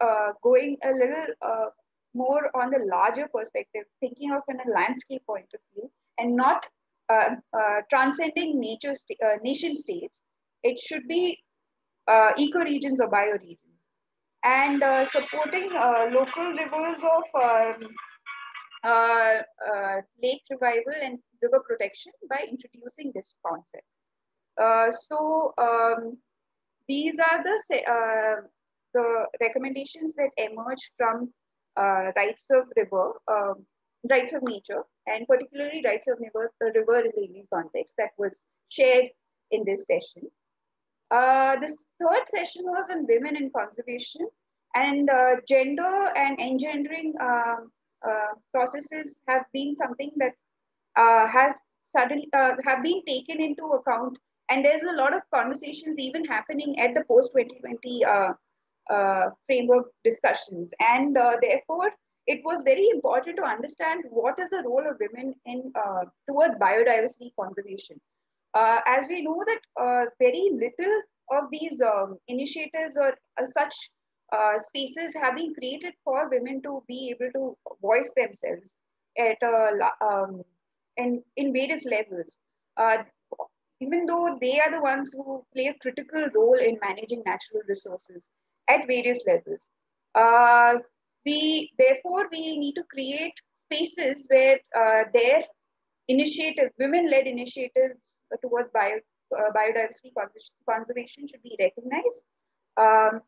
going a little more on the larger perspective, thinking of in a landscape point of view and not transcending nation states, it should be ecoregions or bioregions. And supporting local rivers of lake revival and river protection by introducing this concept. These are the recommendations that emerge from rights of river, rights of nature, and particularly rights of river in the Indian context that was shared in this session. This third session was on women in conservation, and gender and engendering processes have been something that have been taken into account, and there's a lot of conversations even happening at the post 2020 framework discussions, and therefore it was very important to understand what is the role of women in towards biodiversity conservation. As we know that very little of these initiatives or such spaces have been created for women to be able to voice themselves at in various levels. Even though they are the ones who play a critical role in managing natural resources at various levels. Therefore, we need to create spaces where their initiative, women-led initiatives towards biodiversity conservation should be recognized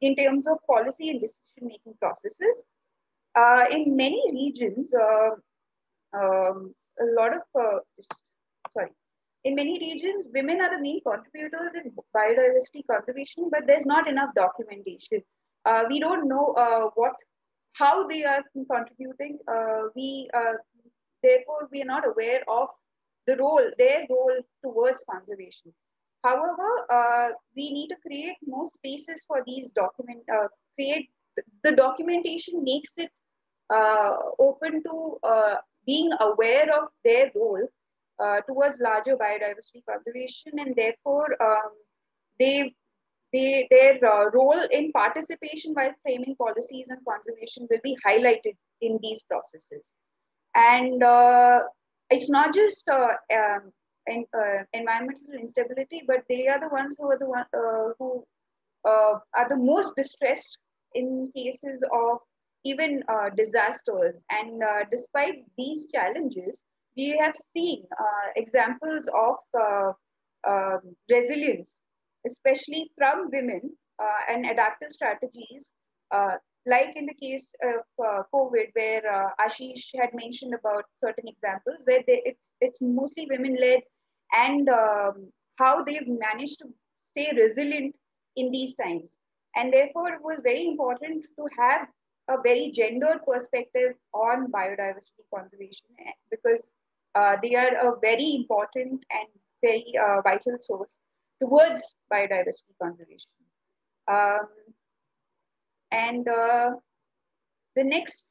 in terms of policy and decision-making processes. In many regions, in many regions, women are the main contributors in biodiversity conservation, but there's not enough documentation. We don't know how they are contributing. Therefore, we are not aware of their role towards conservation. However, we need to create more spaces for these the documentation makes it open to being aware of their role towards larger biodiversity conservation, and therefore their role in participation while framing policies on conservation will be highlighted in these processes. And it's not just environmental instability, but they are the ones who are the most distressed in cases of even disasters. And despite these challenges, we have seen examples of resilience, especially from women, and adaptive strategies, like in the case of COVID, where Ashish had mentioned about certain examples, where it's mostly women-led, and how they've managed to stay resilient in these times. And therefore, it was very important to have a very gendered perspective on biodiversity conservation, because they are a very important and very vital source towards biodiversity conservation. And the next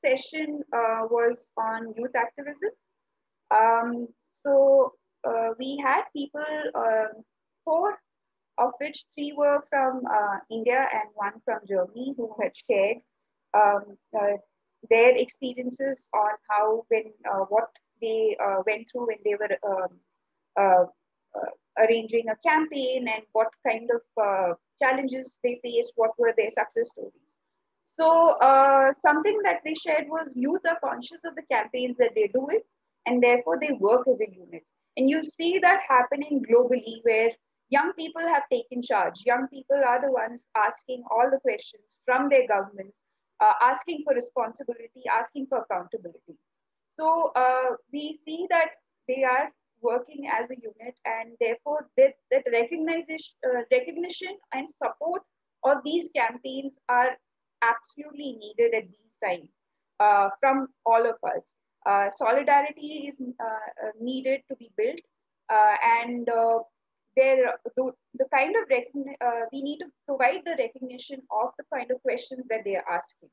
session was on youth activism. We had people, 4 of which 3 were from India and 1 from Germany, who had shared their experiences on how, what they went through when they were arranging a campaign, and what kind of challenges they faced, what were their success stories. So something that they shared was youth are conscious of the campaigns that they do it, and therefore they work as a unit. And you see that happening globally, where young people have taken charge. Young people are the ones asking all the questions from their governments, asking for responsibility, asking for accountability. So we see that they are working as a unit, and therefore that recognition and support of these campaigns are absolutely needed at these times from all of us. Solidarity is needed to be built, and the kind of we need to provide the recognition of the kind of questions that they are asking.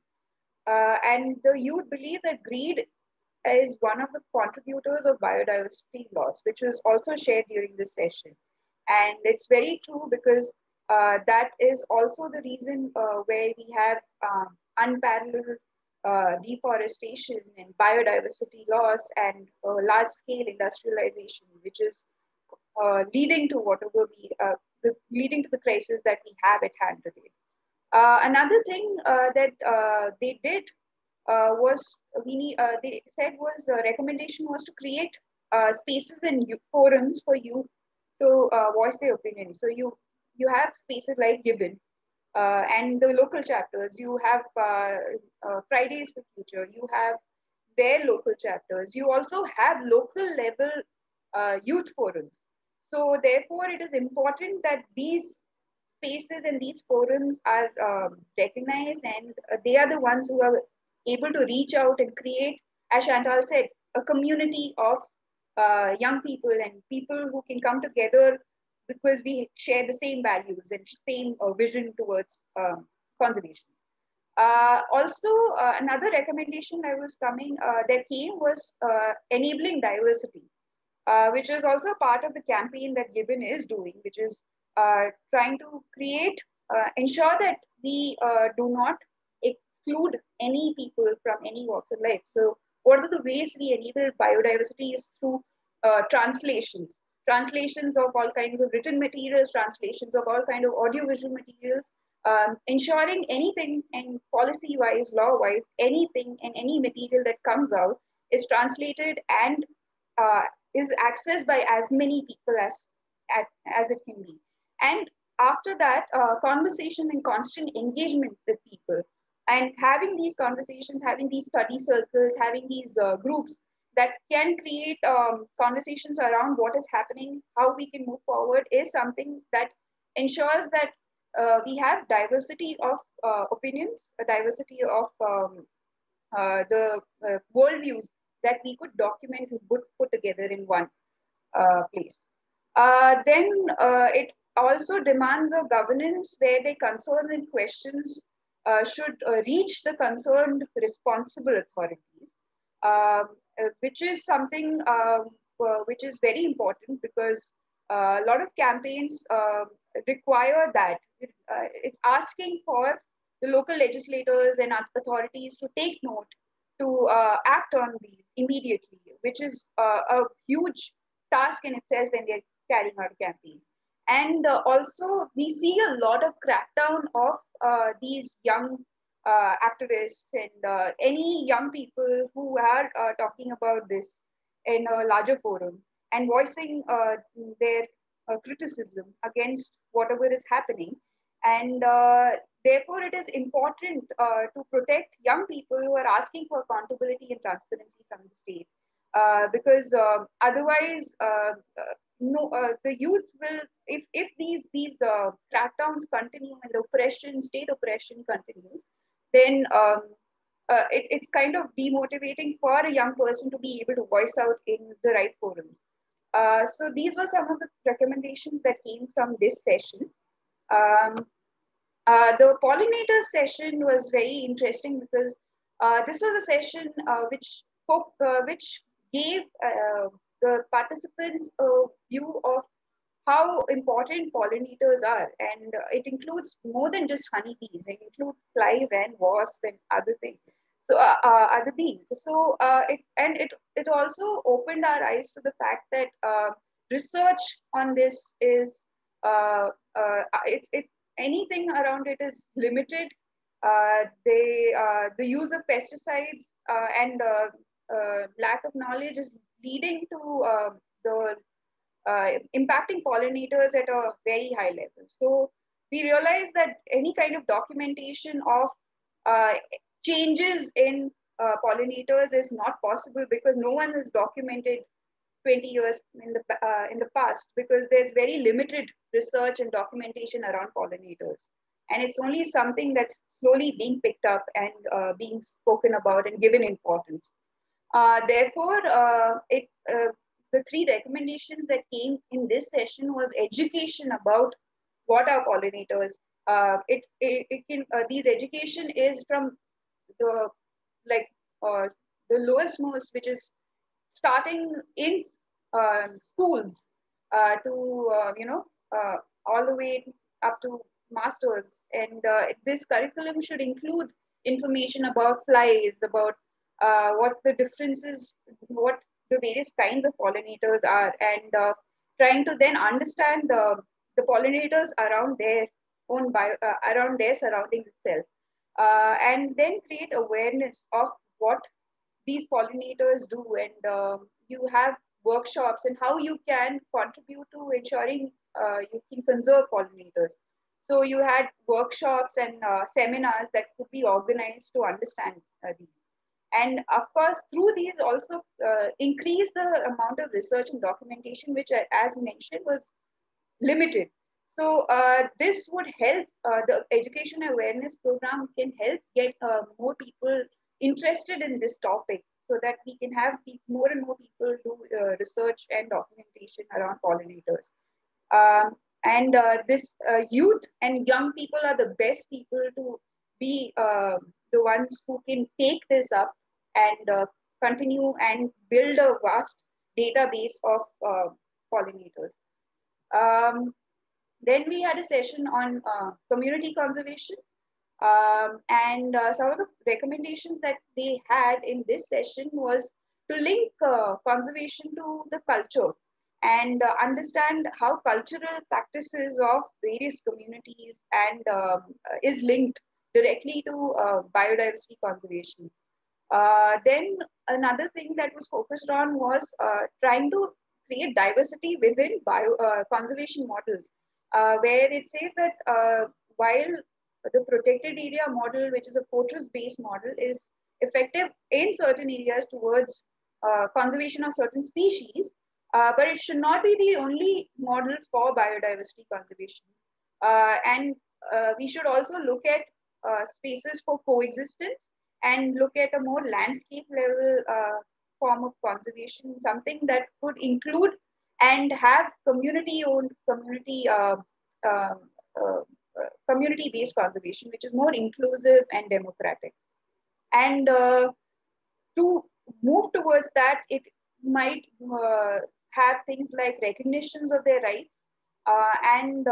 And the youth believe that greed is one of the contributors of biodiversity loss, which was also shared during this session. And it's very true, because that is also the reason where we have unparalleled deforestation and biodiversity loss and large-scale industrialization, which is leading to leading to the crisis that we have at hand today. Another thing that they did they said was the recommendation was to create spaces and forums for youth to voice their opinions. So you have spaces like GYBN and the local chapters. You have Fridays for Future. You have their local chapters. You also have local level youth forums. So therefore, it is important that these spaces and these forums are recognized, and they are the ones who are able to reach out and create, as Chantal said, a community of young people and people who can come together because we share the same values and same vision towards conservation. Also, another recommendation that came was enabling diversity, which is also part of the campaign that GYBN is doing, which is trying to ensure that we do not exclude any people from any walks of life. So what are the ways we enable biodiversity is through translations of all kinds of written materials, translations of all kinds of audiovisual materials, ensuring anything, and policy-wise, law-wise, anything and any material that comes out is translated and is accessed by as many people as it can be. And after that, conversation and constant engagement with people, and having these conversations, having these study circles, having these groups that can create conversations around what is happening, how we can move forward, is something that ensures that we have diversity of opinions, a diversity of the worldviews that we could document and put together in one place. Then it also demands a governance where the concern and questions should reach the concerned responsible authorities, which is something which is very important, because a lot of campaigns require that. It's asking for the local legislators and authorities to take note, to act on these immediately, which is a huge task in itself when they're carrying out a campaign. And also, we see a lot of crackdown of these young activists and any young people who are talking about this in a larger forum and voicing their criticism against whatever is happening. And therefore, it is important to protect young people who are asking for accountability and transparency from the state. Because otherwise, the youth will, if these crackdowns continue and the oppression, state oppression continues, then it's kind of demotivating for a young person to be able to voice out in the right forums. So these were some of the recommendations that came from this session. The pollinator session was very interesting because this was a session which gave the participants a view of how important pollinators are, and it includes more than just honeybees. It includes flies and wasps and other things. So other bees. So it also opened our eyes to the fact that research on this is anything around it is limited. The use of pesticides and lack of knowledge is leading to the impacting pollinators at a very high level. So we realized that any kind of documentation of changes in pollinators is not possible because no one has documented 20 years in the past, because there's very limited research and documentation around pollinators. And it's only something that's slowly being picked up and being spoken about and given importance. Therefore, the three recommendations that came in this session was education about what are pollinators. These education is from the the lowest most, which is starting in schools to all the way up to masters. And this curriculum should include information about flies, about what the differences, what the various kinds of pollinators are, and trying to then understand the pollinators around their own around their surroundings itself, and then create awareness of what these pollinators do. And you have workshops and how you can contribute to ensuring you can conserve pollinators. So you had workshops and seminars that could be organized to understand these. And of course, through these also increase the amount of research and documentation, which, as mentioned, was limited. So this would help, the education awareness program can help get more people interested in this topic, so that we can have more and more people do research and documentation around pollinators. And this youth and young people are the best people to be the ones who can take this up and continue and build a vast database of pollinators. Then we had a session on community conservation. And some of the recommendations that they had in this session was to link conservation to the culture and understand how cultural practices of various communities and is linked directly to biodiversity conservation. Then another thing that was focused on was trying to create diversity within conservation models, where it says that while the protected area model, which is a fortress-based model, is effective in certain areas towards conservation of certain species, but it should not be the only model for biodiversity conservation. And we should also look at spaces for coexistence and look at a more landscape level form of conservation, something that could include and have community-owned, community-based conservation, which is more inclusive and democratic. And to move towards that, it might have things like recognitions of their rights and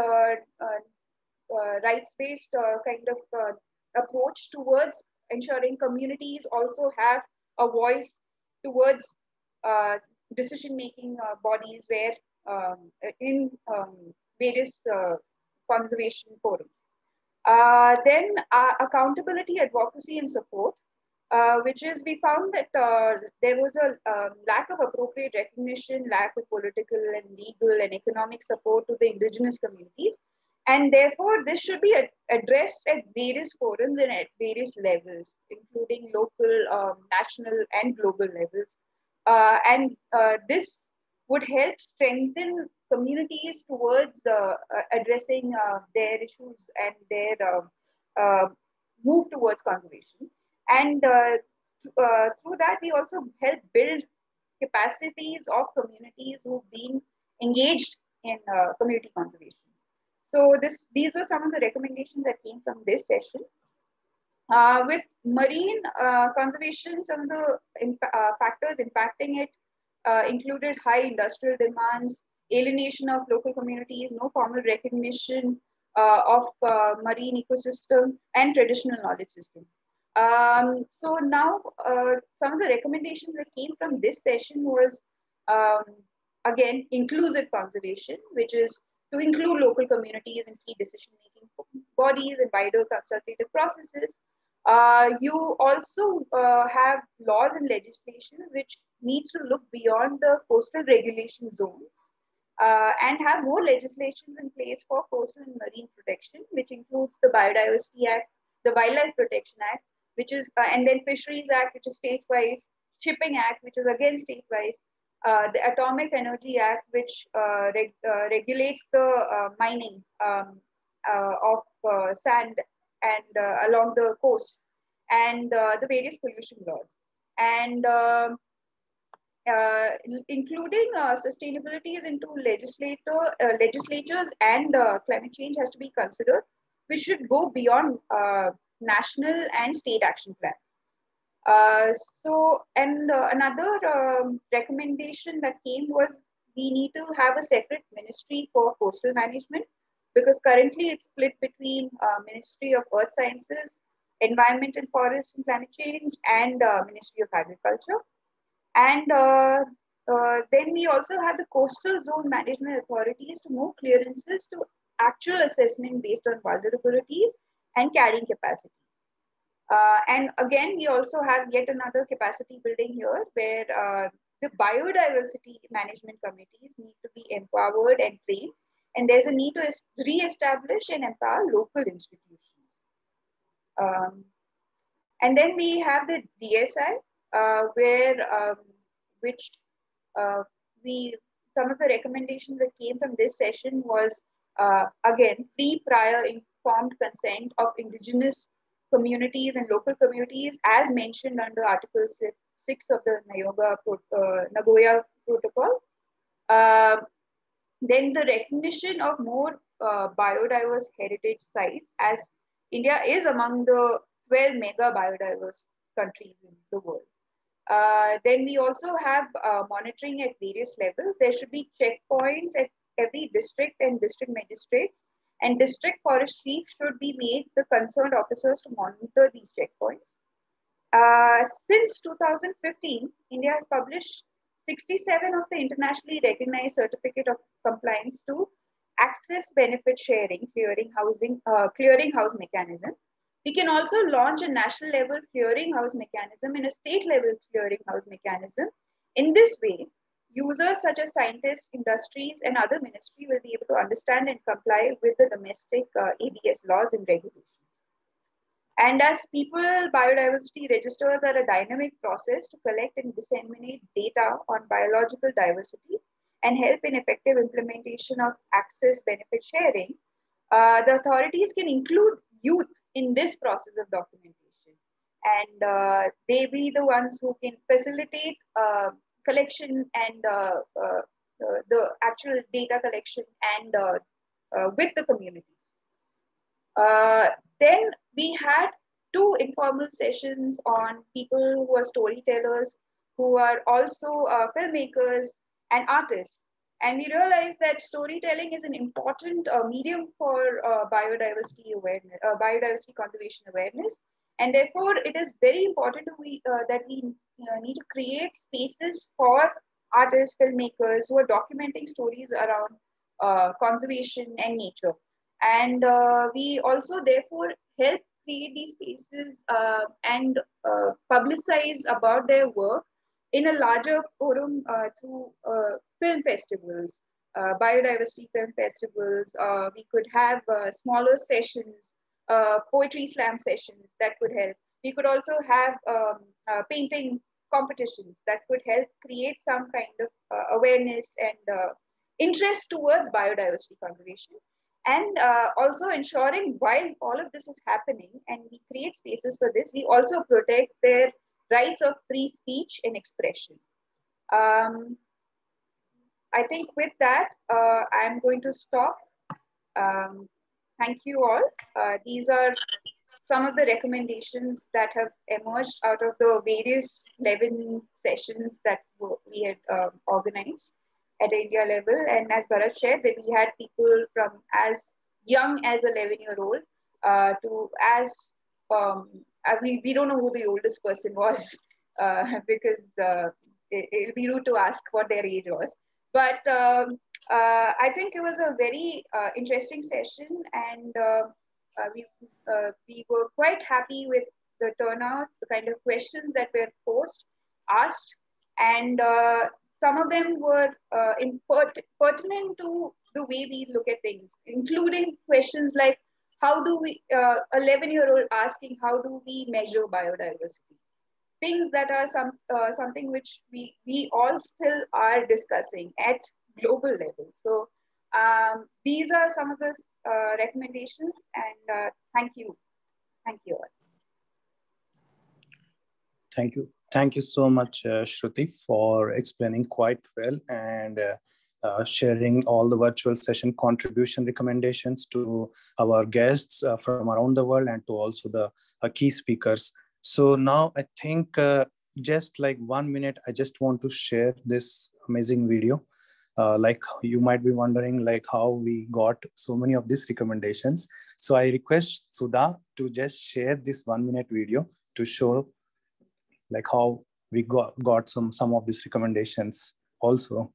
rights-based kind of approach towards ensuring communities also have a voice towards decision-making bodies where in various conservation forums. Then accountability, advocacy, and support, which is we found that there was a lack of appropriate recognition, lack of political and legal and economic support to the indigenous communities. And therefore, this should be addressed at various forums and at various levels, including local, national, and global levels. And this would help strengthen communities towards addressing their issues and their move towards conservation. And through that, we also help build capacities of communities who've been engaged in community conservation. So these were some of the recommendations that came from this session. With marine conservation, some of the factors impacting it included high industrial demands, alienation of local communities, no formal recognition of marine ecosystem, and traditional knowledge systems. So now, some of the recommendations that came from this session was, again, inclusive conservation, which is to include local communities in key decision-making bodies and wider consultative processes. You also have laws and legislation which needs to look beyond the coastal regulation zone and have more legislations in place for coastal and marine protection, which includes the Biodiversity Act, the Wildlife Protection Act, which is, and then Fisheries Act, which is state-wise, Shipping Act, which is again state-wise, the Atomic Energy Act, which regulates the mining of sand and along the coast, and the various pollution laws. And including sustainability is into legislatures and climate change has to be considered, which should go beyond national and state action plans. Another recommendation that came was we need to have a separate ministry for coastal management, because currently it's split between Ministry of Earth Sciences, Environment and Forest and Climate Change, and Ministry of Agriculture. And then we also have the coastal zone management authorities to move clearances to actual assessment based on vulnerabilities and carrying capacities. And again, we also have yet another capacity building here where the biodiversity management committees need to be empowered and trained. And there's a need to re-establish and empower local institutions. And then we have the DSI, which some of the recommendations that came from this session was, again, free, prior, informed consent of indigenous communities and local communities as mentioned under Article 6 of the Nagoya Protocol. Then the recognition of more biodiverse heritage sites, as India is among the 12 mega biodiverse countries in the world. Then we also have monitoring at various levels. There should be checkpoints at every district and district magistrates, and district forest chiefs should be made the concerned officers to monitor these checkpoints. Since 2015, India has published 67 of the internationally recognized certificate of compliance to access benefit sharing clearinghouse mechanism. We can also launch a national level clearinghouse mechanism and a state level clearinghouse mechanism. In this way, users such as scientists, industries, and other ministries will be able to understand and comply with the domestic ABS laws and regulations. And as people, biodiversity registers are a dynamic process to collect and disseminate data on biological diversity and help in effective implementation of access benefit sharing. The authorities can include youth in this process of documentation, and they be the ones who can facilitate collection and the actual data collection and with the communities. Then we had 2 informal sessions on people who are storytellers, who are also filmmakers and artists. And we realized that storytelling is an important medium for biodiversity awareness, biodiversity conservation awareness. And therefore, it is very important that we need to create spaces for artists, filmmakers who are documenting stories around conservation and nature. And we also therefore help create these spaces and publicize about their work in a larger forum through film festivals, biodiversity film festivals. We could have smaller sessions, poetry slam sessions that could help. We could also have painting competitions that could help create some kind of awareness and interest towards biodiversity conservation. And also ensuring while all of this is happening and we create spaces for this, we also protect their rights of free speech and expression. I think with that, I'm going to stop. Thank you all. These are some of the recommendations that have emerged out of the various 11 sessions that we had organized at India level. And as Bharat shared, that we had people from as young as 11-year-old to as, we don't know who the oldest person was because it'll be rude to ask what their age was. But I think it was a very interesting session, and we were quite happy with the turnout, the kind of questions that were asked, and some of them were pertinent to the way we look at things, including questions like how do we, 11-year-old asking, how do we measure biodiversity? Things that are something which we all still are discussing at global level. So these are some of the recommendations, and thank you all. Thank you so much, Shruti, for explaining quite well and sharing all the virtual session contribution recommendations to our guests from around the world and to also the key speakers. So now I think just like 1 minute, I just want to share this amazing video. Like you might be wondering like how we got so many of these recommendations. So I request Sudha to just share this 1 minute video to show like how we got some of these recommendations also.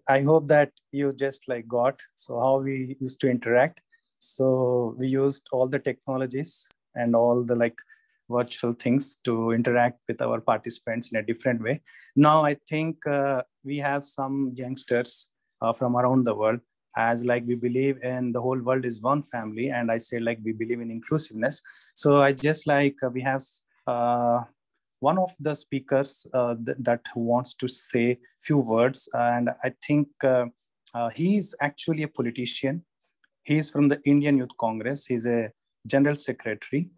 I hope that you just like got so how we used to interact. So we used all the technologies and all the like virtual things to interact with our participants in a different way. Now I think we have some youngsters from around the world, as like we believe in the whole world is one family, and I say like we believe in inclusiveness. So I just like we have one of the speakers that wants to say few words, and I think he is actually a politician. He's from the Indian Youth Congress. He's a general secretary.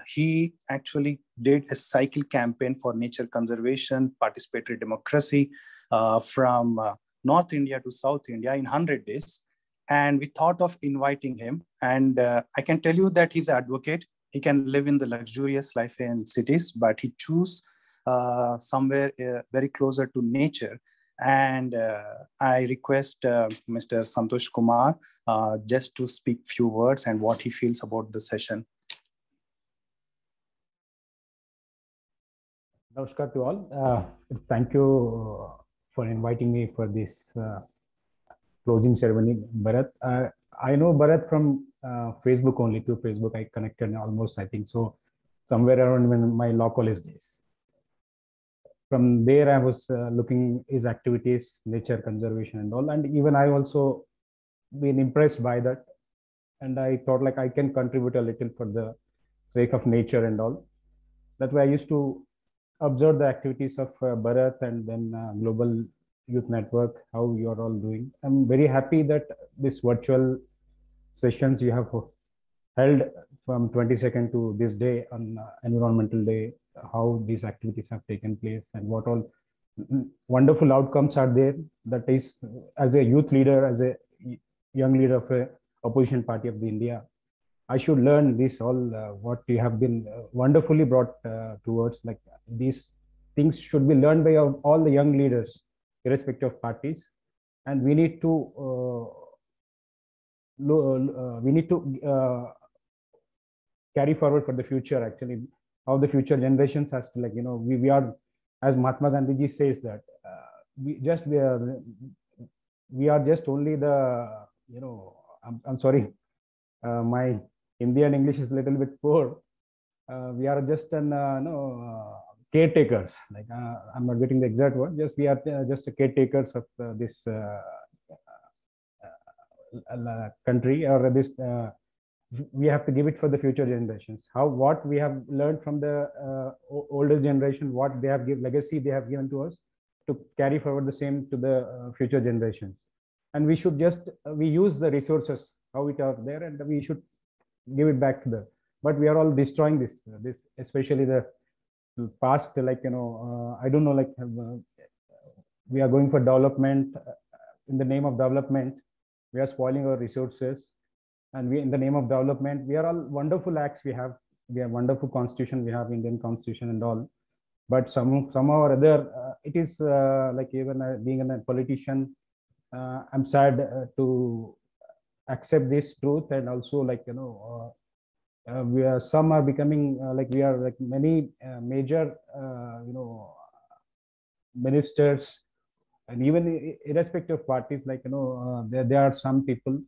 He actually did a cycle campaign for nature conservation, participatory democracy from North India to South India in 100 days. And we thought of inviting him. And I can tell you that he's an advocate. He can live in the luxurious life in cities, but he choose somewhere very closer to nature. And I request Mr. Santosh Kumar just to speak few words and what he feels about the session. Namaskar to all. Thank you for inviting me for this closing ceremony, Bharat. I know Bharat from Facebook only. Through Facebook, I connected almost, I think so. somewhere around when my law college days. From there, I was looking his activities, nature conservation and all. And even I also been impressed by that. And I thought like I can contribute a little for the sake of nature and all. That's why I used to observe the activities of Bharat and then Global Youth Network, how you are all doing. I'm very happy that this virtual sessions you have held from 22nd to this day on Environmental Day, how these activities have taken place and what all wonderful outcomes are there. That is, as a youth leader, as a young leader of a opposition party of the India, I should learn this all, what you have been wonderfully brought towards. Like these things should be learned by all the young leaders, irrespective of parties. And we need to carry forward for the future, actually, how the future generations has to, like, we are, as Mahatma Gandhi ji says that we are just only the, I'm sorry, my Hindi and English is a little bit poor. We are just caretakers. Like I'm not getting the exact word. Just we are just caretakers of this country, or this. We have to give it for the future generations. What we have learned from the older generation, what they have given, legacy they have given to us, to carry forward the same to the future generations. And we should just we use the resources how it are there, and we should give it back to the. But we are all destroying this especially the past. Like I don't know. Like we are going for development. In the name of development, we are spoiling our resources. And we, in the name of development, we are all wonderful acts. We have wonderful constitution. We have Indian constitution and all. But somehow or other, it is like even being a politician, I'm sad to accept this truth. And also, like we are, some are becoming like we are like many major ministers, and even irrespective of parties, like there are some people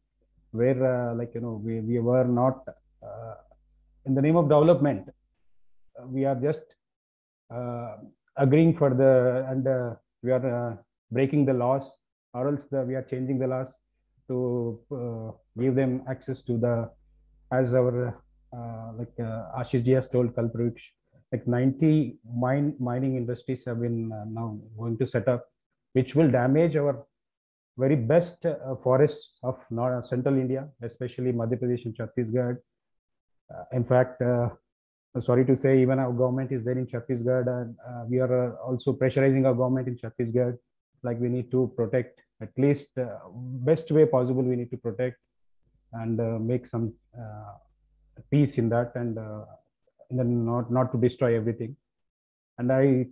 where like we were not in the name of development, we are just agreeing for the, and we are breaking the laws, or else we are changing the laws to give them access to the, as our like Ashish ji has told, Kalpavriksh, like 90 mining industries have been now going to set up, which will damage our very best forests of central India, especially Madhya Pradesh and Chhattisgarh. In fact, sorry to say, even our government is there in Chhattisgarh, and we are also pressurizing our government in Chhattisgarh. Like we need to protect, at least best way possible, we need to protect and make some peace in that, and then not to destroy everything. And I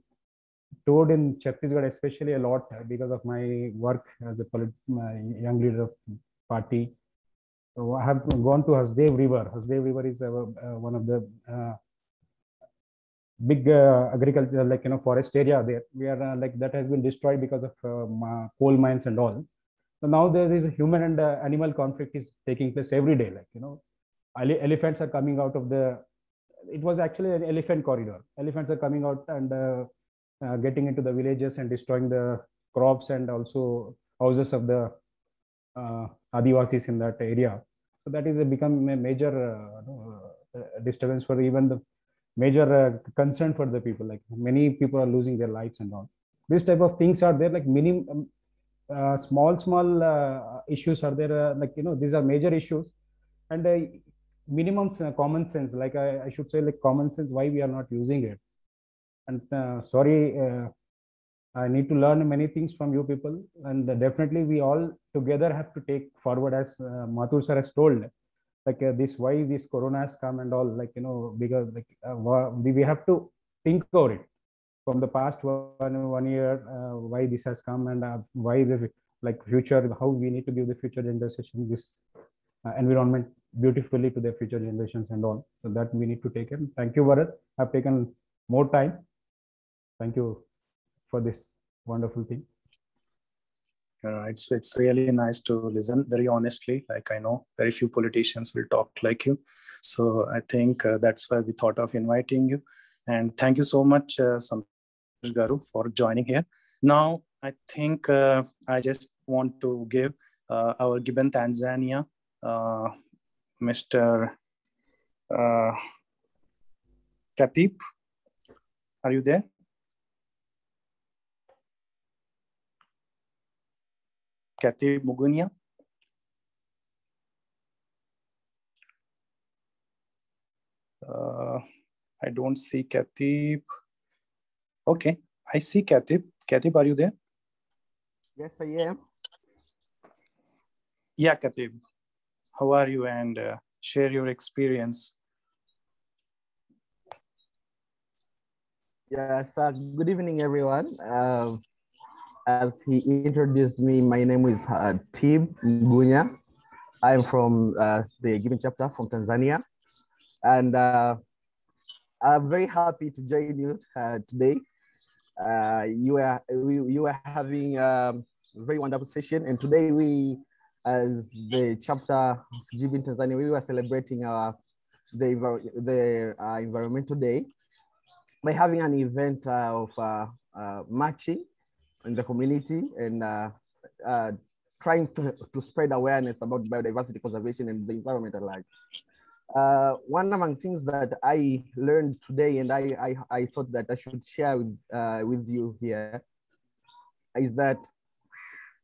toured in Chhattisgarh especially a lot because of my work as a young leader of party. So I have gone to Hasdev River. Hasdev River is one of the big agricultural, like forest area there. We are like that has been destroyed because of coal mines and all. So now there is a human and animal conflict is taking place every day. Like elephants are coming out of the. It was actually an elephant corridor. Elephants are coming out and getting into the villages and destroying the crops and also houses of the Adivasis in that area. So that is become a major disturbance for even the major concern for the people. Like many people are losing their lives and all. This type of things are there. Like minimum, small issues are there. Like these are major issues, and minimum common sense. Like I should say, like common sense. Why we are not using it? And sorry, I need to learn many things from you people, and definitely we all together have to take forward, as Mathur sir has told, like this, why this corona has come and all, like because like we have to think about it from the past one year, why this has come, and why the like future, how we need to give the future generation this environment beautifully to the future generations and all. So that we need to take it. Thank you, Bharat. I've taken more time. Thank you for this wonderful thing. It's really nice to listen very honestly. Like I know very few politicians will talk like you. So I think that's why we thought of inviting you. And thank you so much, Santosh Garu, for joining here. Now, I think I just want to give our GYBN Tanzania, Mr. Katib. Are you there? Katib Mugunya. I don't see Katib. Okay, I see Katib. Katib, are you there? Yes, I am. Yeah, Katib. How are you? And share your experience. Yes, good evening, everyone. As he introduced me, my name is Tib Ngunya. I'm from the GYBN chapter from Tanzania. And I'm very happy to join you today. You were having a very wonderful session. And today we, as the chapter of GYBN Tanzania, we were celebrating the Environmental Day by having an event of marching in the community and trying to spread awareness about biodiversity conservation and the environment at large. One among things that I learned today, and I thought that I should share with you here, is that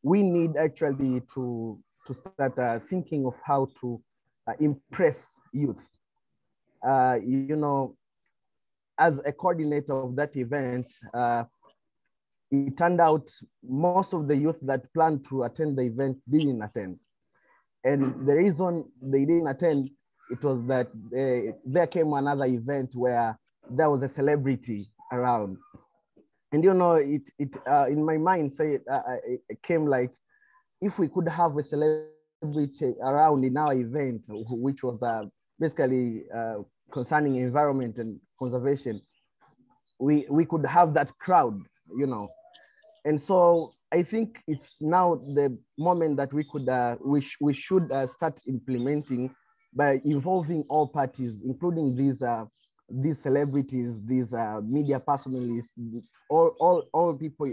we need actually to start thinking of how to impress youth. You know, as a coordinator of that event, it turned out most of the youth that planned to attend the event didn't attend. And the reason they didn't attend, it was that there came another event where there was a celebrity around. And you know, it in my mind, it came like, if we could have a celebrity around in our event, which was basically concerning environment and conservation, we could have that crowd, you know. And so I think it's now the moment that we could we should start implementing by involving all parties, including these celebrities, these media personalities, all people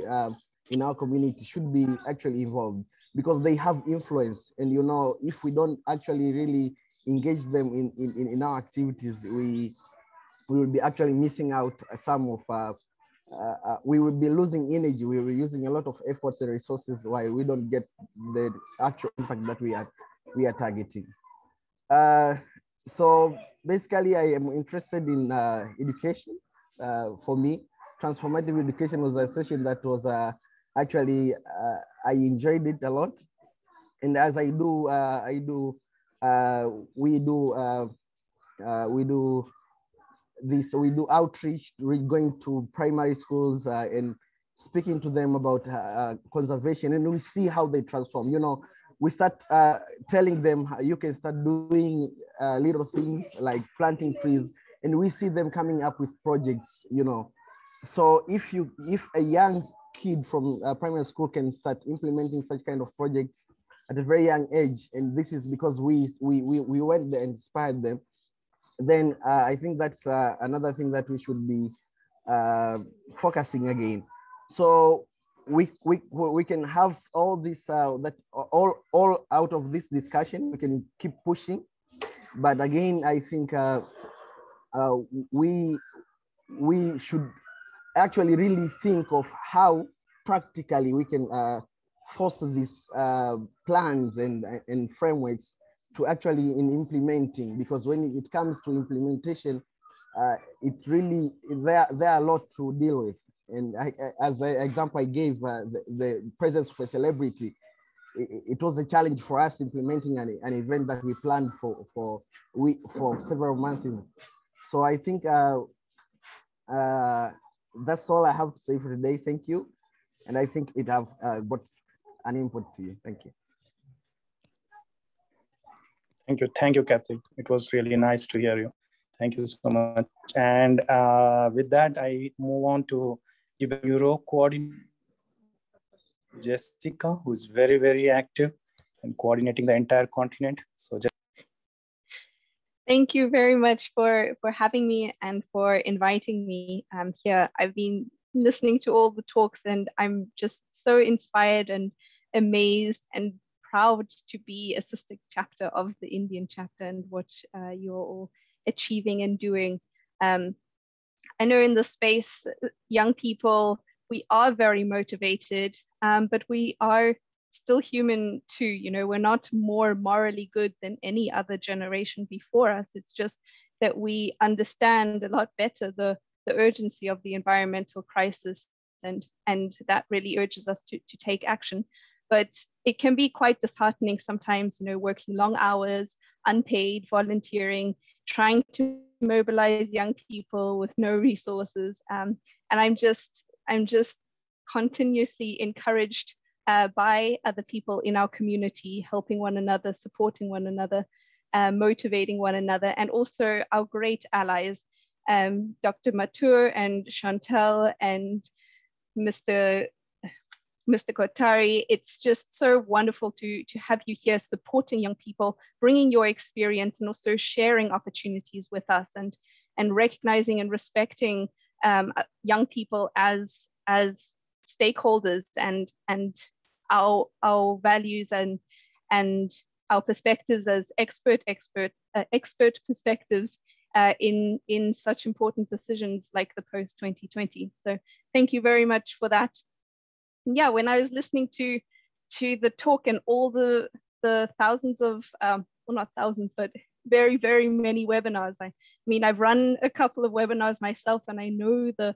in our community should be actually involved, because they have influence. And you know, if we don't actually really engage them in our activities, we will be actually missing out some of we will be losing energy. We will be using a lot of efforts and resources while we don't get the actual impact that we are targeting. So basically, I am interested in education. For me, transformative education was a session that was actually I enjoyed it a lot. And as we do outreach, going to primary schools and speaking to them about conservation, and we see how they transform. You know, we start telling them how you can start doing little things like planting trees, and we see them coming up with projects, you know. So if a young kid from primary school can start implementing such kind of projects at a very young age, and this is because we went there and inspired them, then I think that's another thing that we should be focusing again. So we can have all this all out of this discussion. We can keep pushing, but again, I think we should actually really think of how practically we can foster these plans and frameworks to actually in implementing, because when it comes to implementation, it really, there are a lot to deal with. And as an example I gave, the presence of a celebrity, it was a challenge for us implementing an event that we planned for several months. So I think that's all I have to say for today. Thank you. And I think it have got an input to you. Thank you. Thank you, Kathy. It was really nice to hear you. Thank you so much. And with that, I move on to GYBN Bureau Coordinator. Jessica, who's very, very active and coordinating the entire continent. So thank you very much for having me and for inviting me here. I've been listening to all the talks and I'm just so inspired and amazed and proud to be a sister chapter of the Indian chapter and what you're all achieving and doing. I know in the space, young people, we are very motivated, but we are still human too. You know, we're not more morally good than any other generation before us. It's just that we understand a lot better the urgency of the environmental crisis, and that really urges us to take action. But it can be quite disheartening sometimes, you know, working long hours, unpaid, volunteering, trying to mobilize young people with no resources. And I'm just continuously encouraged by other people in our community, helping one another, supporting one another, motivating one another, and also our great allies, Dr. Mathur and Chantal and Mr. Kothari. It's just so wonderful to have you here supporting young people, bringing your experience and also sharing opportunities with us, and recognizing and respecting young people as stakeholders and our values and our perspectives as expert perspectives in such important decisions like the post 2020. So thank you very much for that. Yeah, when I was listening to the talk and all the thousands of, well, not thousands, but very, very many webinars. I mean, I've run a couple of webinars myself, and I know the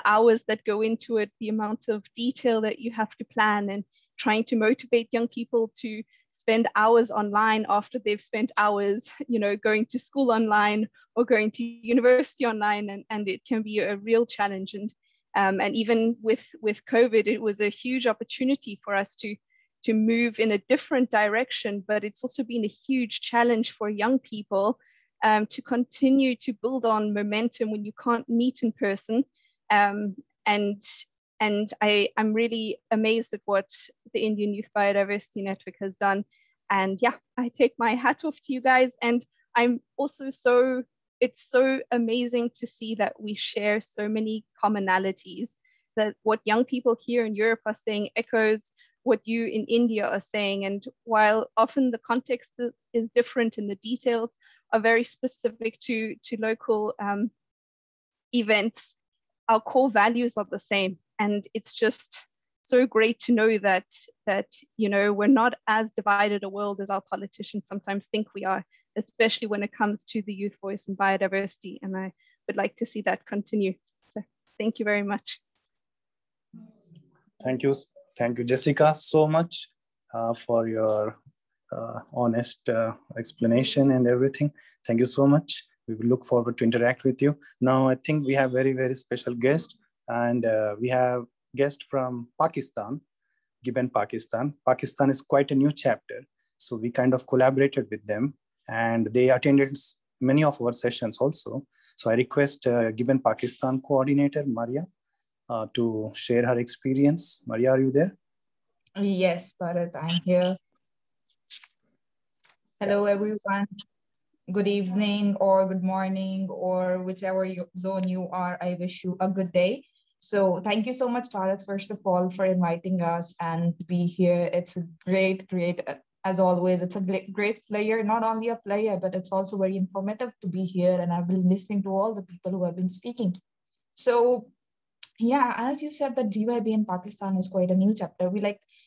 hours that go into it, the amount of detail that you have to plan, and trying to motivate young people to spend hours online after they've spent hours, you know, going to school online or going to university online, and it can be a real challenge. And even with COVID, it was a huge opportunity for us to move in a different direction, but it's also been a huge challenge for young people to continue to build on momentum when you can't meet in person. And I'm really amazed at what the Indian Youth Biodiversity Network has done. And yeah, I take my hat off to you guys. And I'm also it's so amazing to see that we share so many commonalities, that what young people here in Europe are saying echoes what you in India are saying. And while often the context is different and the details are very specific to local events, our core values are the same. And it's just so great to know that you know, we're not as divided a world as our politicians sometimes think we are, especially when it comes to the youth voice and biodiversity. And I would like to see that continue. So thank you very much. Thank you, Jessica, so much for your honest explanation and everything. Thank you so much. We will look forward to interact with you. Now, I think we have very, very special guest, and we have guest from Pakistan, GYBN Pakistan. Pakistan is quite a new chapter, so we kind of collaborated with them, and they attended many of our sessions also. So I request GYBN Pakistan coordinator, Maria, to share her experience. Maria, are you there? Yes, Bharat, I'm here. Hello, everyone. Good evening or good morning or whichever zone you are. I wish you a good day. So thank you so much, Bharat, first of all, for inviting us and to be here. It's a great, as always, it's a great player, not only a player, but it's also very informative to be here. And I've been listening to all the people who have been speaking. So yeah, as you said, that GYBN Pakistan is quite a new chapter.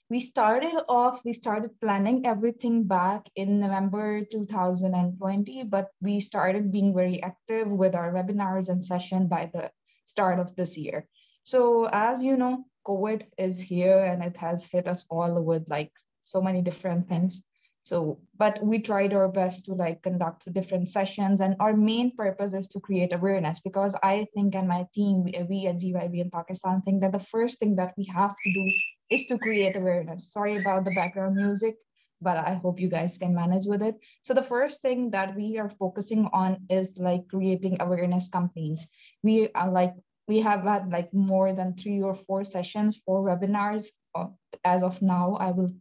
We started planning everything back in November 2020, but we started being very active with our webinars and session by the start of this year. So as you know, COVID is here and it has hit us all with like so many different things. So, but we tried our best to like conduct different sessions, and our main purpose is to create awareness, because I think, and my team, we at GYBN Pakistan think that the first thing that we have to do is to create awareness. Sorry about the background music, but I hope you guys can manage with it. So the first thing that we are focusing on is like creating awareness campaigns. We are like, we have had like more than 3 or 4 sessions, 4 webinars. As of now, I will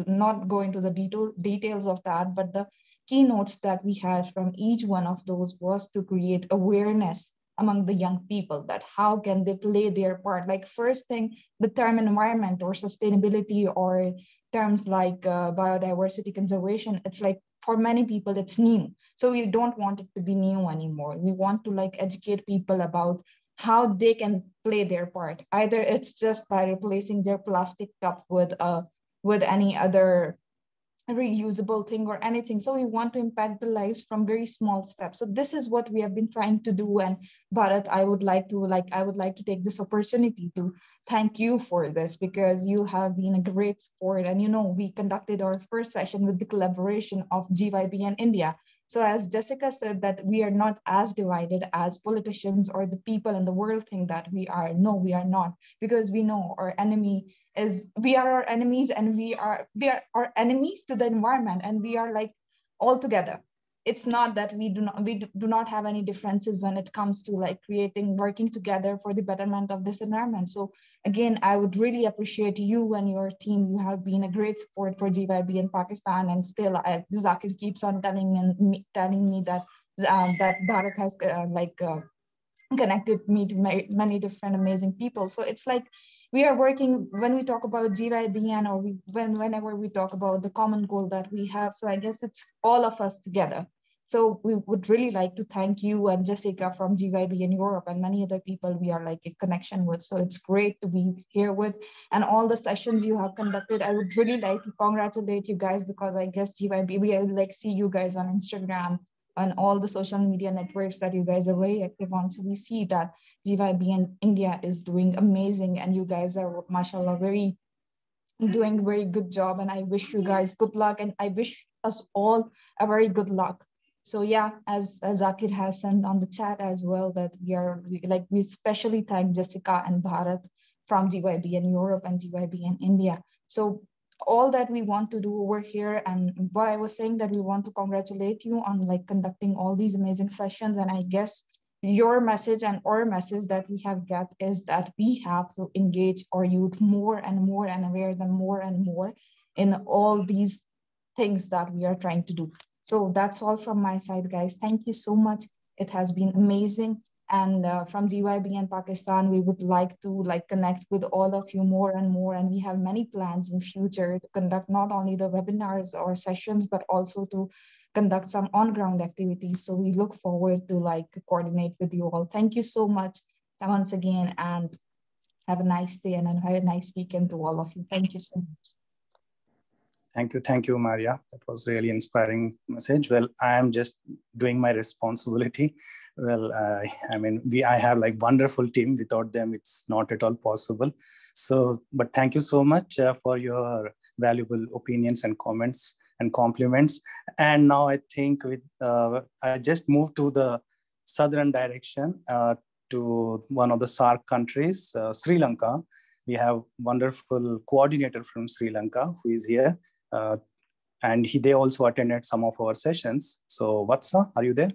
not go into the details of that, but the keynotes that we had from each one of those was to create awareness among the young people, that how can they play their part. Like first thing, the term environment or sustainability or terms like biodiversity conservation, it's like for many people it's new. So we don't want it to be new anymore. We want to like educate people about how they can play their part. Either it's just by replacing their plastic cup with any other reusable thing or anything. So we want to impact the lives from very small steps. So this is what we have been trying to do. And Bharat, I would like to take this opportunity to thank you for this, because you have been a great support. And we conducted our first session with the collaboration of GYBN India. So as Jessica said, that we are not as divided as politicians or the people in the world think that we are. No, we are not, because we know our enemy is, we are our enemies, and we are our enemies to the environment, and we are like all together. It's not that we do not have any differences when it comes to like working together for the betterment of this environment. So again, I would really appreciate you and your team. You have been a great support for GYB in Pakistan, and still Zakir keeps on telling me that that Bharat has connected me to many different amazing people. So it's like we are working, when we talk about GYBN, or whenever we talk about the common goal that we have. So I guess it's all of us together. So we would really like to thank you and Jessica from GYBN Europe and many other people we are like in connection with. So it's great to be here with, and all the sessions you have conducted. I would really like to congratulate you guys, because I guess GYB, we like see you guys on Instagram and all the social media networks that you guys are very active on. So we see that GYBN India is doing amazing, and you guys are, mashallah, doing very good job. And I wish you guys good luck, and I wish us all a very good luck. So yeah, as Zakir has sent on the chat as well, that we especially thank Jessica and Bharat from GYBN Europe and GYBN India. So all that we want to do over here, and what I was saying, that we want to congratulate you on like conducting all these amazing sessions. And I guess your message and our message that we have got is that we have to engage our youth more and more and aware them more and more in all these things that we are trying to do. So that's all from my side, guys. Thank you so much. It has been amazing. And from GYBN Pakistan, we would like to connect with all of you more and more. And we have many plans in future to conduct not only the webinars or sessions, but also to conduct some on-ground activities. So we look forward to coordinate with you all. Thank you so much once again, and have a nice day and a nice weekend to all of you. Thank you so much. Thank you, Maria. That was really inspiring message. Well, I am just doing my responsibility. Well, I have wonderful team. Without them, it's not at all possible. So, but thank you so much for your valuable opinions and comments and compliments. And now I think I just moved to the southern direction to one of the SAARC countries, Sri Lanka. We have wonderful coordinator from Sri Lanka who is here. And they also attended some of our sessions. So Vatsa, are you there?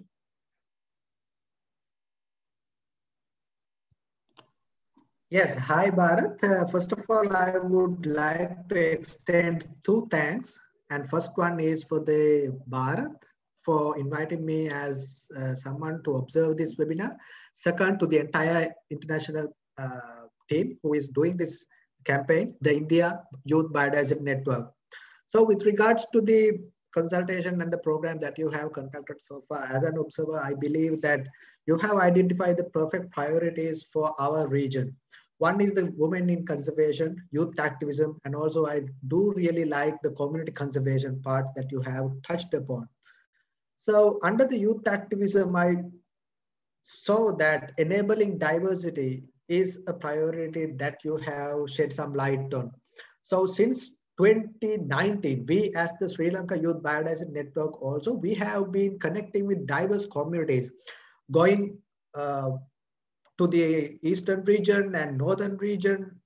Yes, hi Bharat. First of all, I would like to extend 2 thanks. And first one is for the Bharat for inviting me as someone to observe this webinar. Second, to the entire international team who is doing this campaign, the India Youth Biodiversity Network. So with regards to the consultation and the program that you have conducted so far, as an observer, I believe that you have identified the perfect priorities for our region. One is the women in conservation, youth activism, and also I do really like the community conservation part that you have touched upon. So under the youth activism, I saw that enabling diversity is a priority that you have shed some light on. So since 2019, we as the Sri Lanka Youth Biodiversity Network also, we have been connecting with diverse communities, going to the eastern region and northern region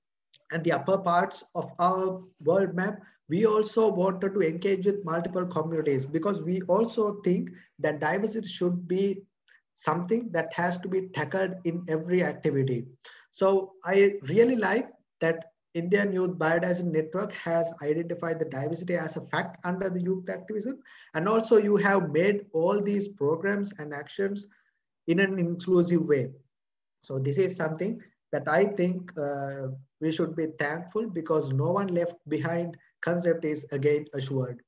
and the upper parts of our world map. We also wanted to engage with multiple communities because we also think that diversity should be something that has to be tackled in every activity. So I really like that Indian Youth Biodiversity Network has identified the diversity as a fact under the youth activism. And also you have made all these programs and actions in an inclusive way. So this is something that I think we should be thankful, because no one left behind concept is again assured.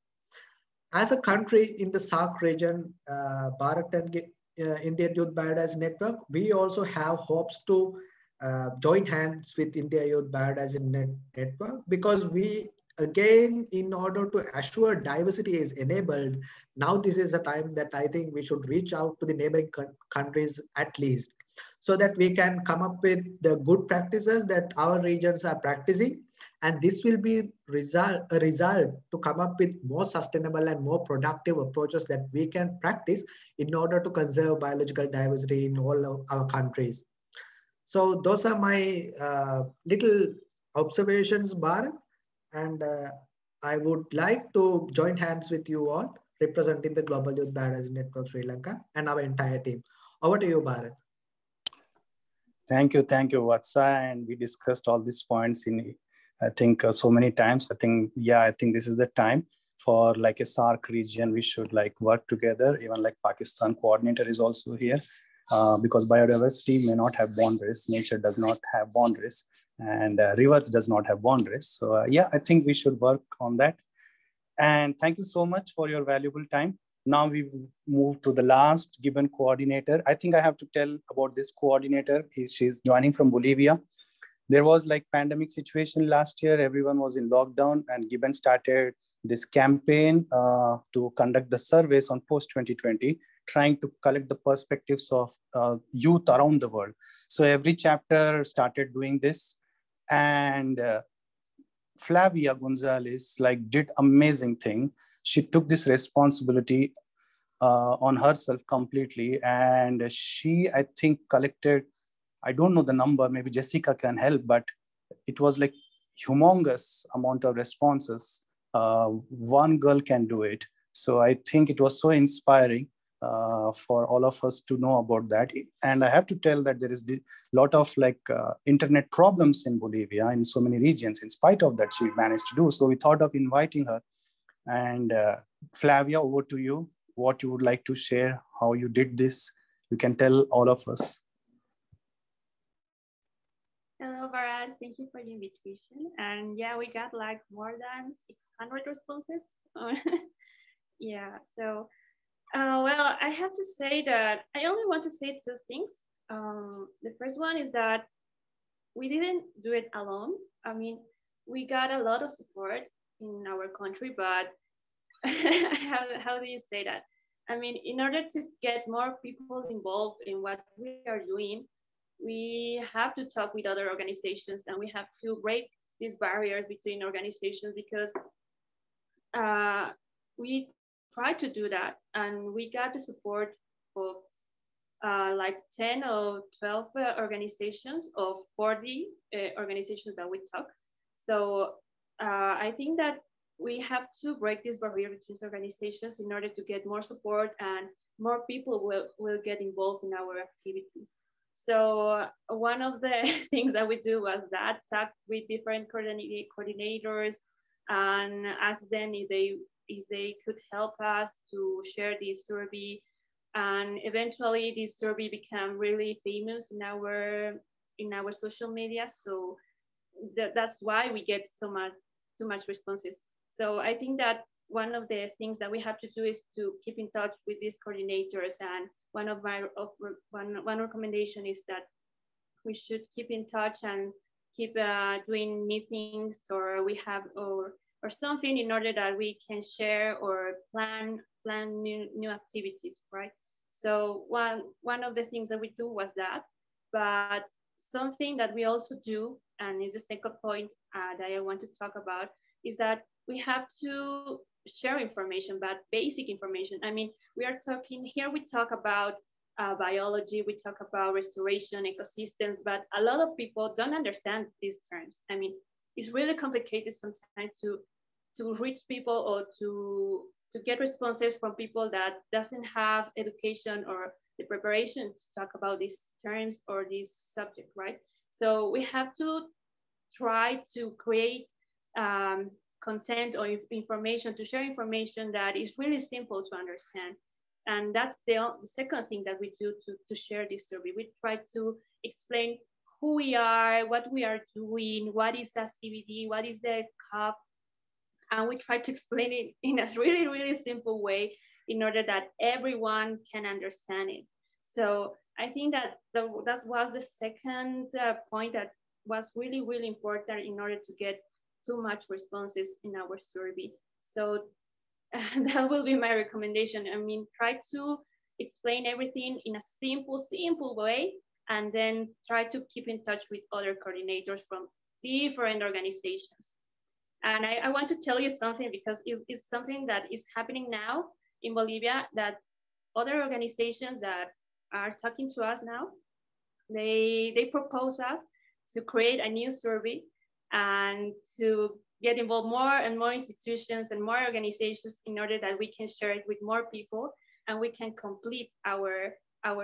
As a country in the SAARC region, Bharat and Indian Youth Biodiversity Network, we also have hopes to join hands with India Youth Biodiversity Network, because we, again, in order to assure diversity is enabled, now this is a time that I think we should reach out to the neighboring countries at least, so that we can come up with the good practices that our regions are practicing. And this will be a result to come up with more sustainable and more productive approaches that we can practice in order to conserve biological diversity in all of our countries. So those are my little observations, Bharat. And I would like to join hands with you all, representing the Global Youth Biodiversity Network Sri Lanka and our entire team. Over to you, Bharat. Thank you, Vatsa. And we discussed all these points in, I think, so many times. I think this is the time for like a SAARC region. We should like work together. Even like Pakistan coordinator is also here, because biodiversity may not have boundaries. Nature does not have boundaries, and rivers does not have boundaries. So I think we should work on that. And thank you so much for your valuable time. Now we move to the last GYBN coordinator. I think I have to tell about this coordinator. She's joining from Bolivia. There was like pandemic situation last year. Everyone was in lockdown, and GYBN started this campaign to conduct the surveys on post-2020, trying to collect the perspectives of youth around the world. So every chapter started doing this, and Flavia Gonzalez like did amazing thing. She took this responsibility on herself completely, and she, I think, collected, I don't know the number, maybe Jessica can help, but it was like humongous amount of responses. One girl can do it. So I think it was so inspiring for all of us to know about that. And I have to tell that there is a lot of like internet problems in Bolivia in so many regions. In spite of that, she managed to do. So we thought of inviting her. And Flavia, over to you. What you would like to share, how you did this, you can tell all of us. Hello, Bharat. Thank you for the invitation. And yeah, we got like more than 600 responses. So, well, I have to say that I only want to say two things. The first one is that we didn't do it alone. I mean, we got a lot of support in our country, but how do you say that? I mean, in order to get more people involved in what we are doing, we have to talk with other organizations, and we have to break these barriers between organizations, because we tried to do that, and we got the support of like 10 or 12 organizations of 40 organizations that we talk. So I think that we have to break this barrier between organizations in order to get more support, and more people will get involved in our activities. So one of the things that we do was that, talk with different coordinators and ask them if they could help us to share this survey. And eventually this survey became really famous in our social media. So that's why we get so much responses. So I think that one of the things that we have to do is to keep in touch with these coordinators. And one recommendation is that we should keep in touch and keep doing meetings, or we have or something, in order that we can share or plan new activities, right? So one of the things that we do was that. But something that we also do, and is the second point that I want to talk about, is that we have to share information, but basic information. I mean, we are talking here, we talk about biology, we talk about restoration, ecosystems, but a lot of people don't understand these terms. I mean, it's really complicated sometimes to reach people, or to get responses from people that doesn't have education or the preparation to talk about these terms or this subject, right? So we have to try to create content or information, to share information that is really simple to understand. And that's the second thing that we do to share this survey. We try to explain who we are, what we are doing, what is a CBD, what is the cup, and we try to explain it in a really, really simple way in order that everyone can understand it. So I think that that was the second point that was really, really important in order to get too much responses in our survey. So that will be my recommendation. I mean, try to explain everything in a simple way, and then try to keep in touch with other coordinators from different organizations. And I want to tell you something, because it's something that is happening now in Bolivia, that other organizations that are talking to us now, they propose us to create a new survey and to get involved more and more institutions and more organizations in order that we can share it with more people and we can complete our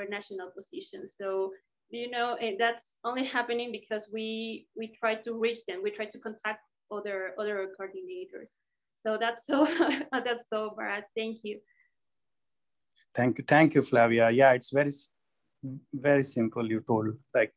national position. So, you know, that's only happening because we try to reach them. We try to contact other coordinators. So that's so that's so bad. Thank you. Thank you, Flavia. Yeah, it's very simple. You told, like,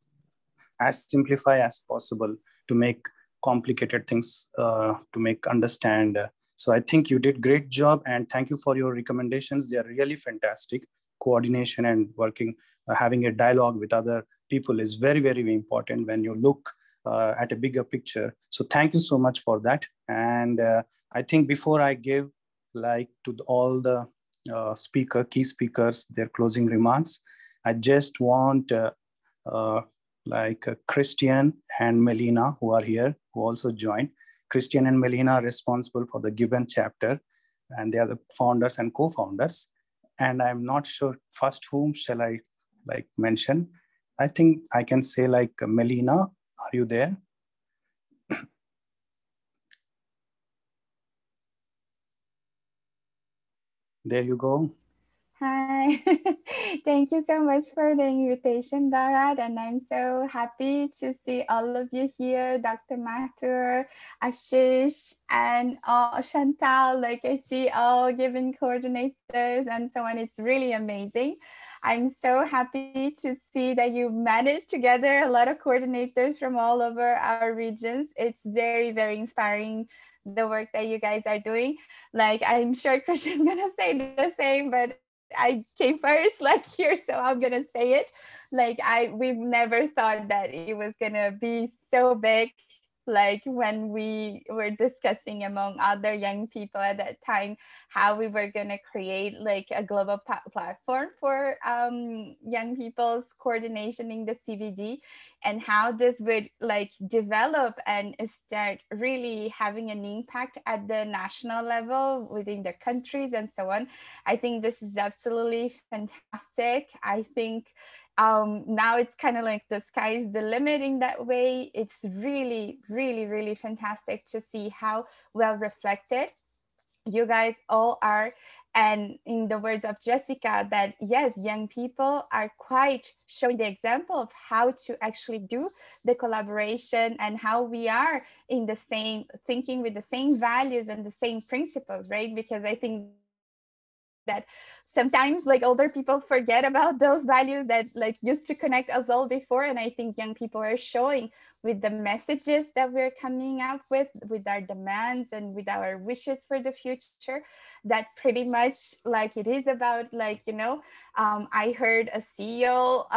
as simplify as possible to make complicated things to make understand. So I think you did great job, and thank you for your recommendations. They are really fantastic. Coordination and working, having a dialogue with other people is very, very important when you look at a bigger picture. So thank you so much for that. And I think before I give to all the key speakers, their closing remarks, I just want Christian and Melina, who are here, who also joined. Christian and Melina are responsible for the GYBN chapter, and they are the founders and co-founders. And I'm not sure first whom shall I mention. I think I can say Melina, are you there? There you go. Hi, thank you so much for the invitation, Bharat, and I'm so happy to see all of you here, Dr. Mathur, Ashish, and Chantal. I see all GYBN coordinators and so on. It's really amazing. I'm so happy to see that you managed to gather a lot of coordinators from all over our regions. It's very, very inspiring, the work that you guys are doing. I'm sure Christian's gonna say the same, but I came first here, so I'm gonna say it. We've never thought that it was gonna be so big, when we were discussing among other young people at that time how we were gonna create a global platform for young people's coordination in the CBD, and how this would develop and start really having an impact at the national level within the countries and so on. I think this is absolutely fantastic. I think now it's kind of the sky is the limit in that way. It's really, really, really fantastic to see how well reflected you guys all are. And in the words of Jessica, that yes, young people are quite showing the example of how to actually do the collaboration and how we are in the same thinking with the same values and the same principles, right? Because I think that sometimes older people forget about those values that used to connect us all before. And I think young people are showing with the messages that we're coming up with our demands and with our wishes for the future, that pretty much it is about I heard a CEO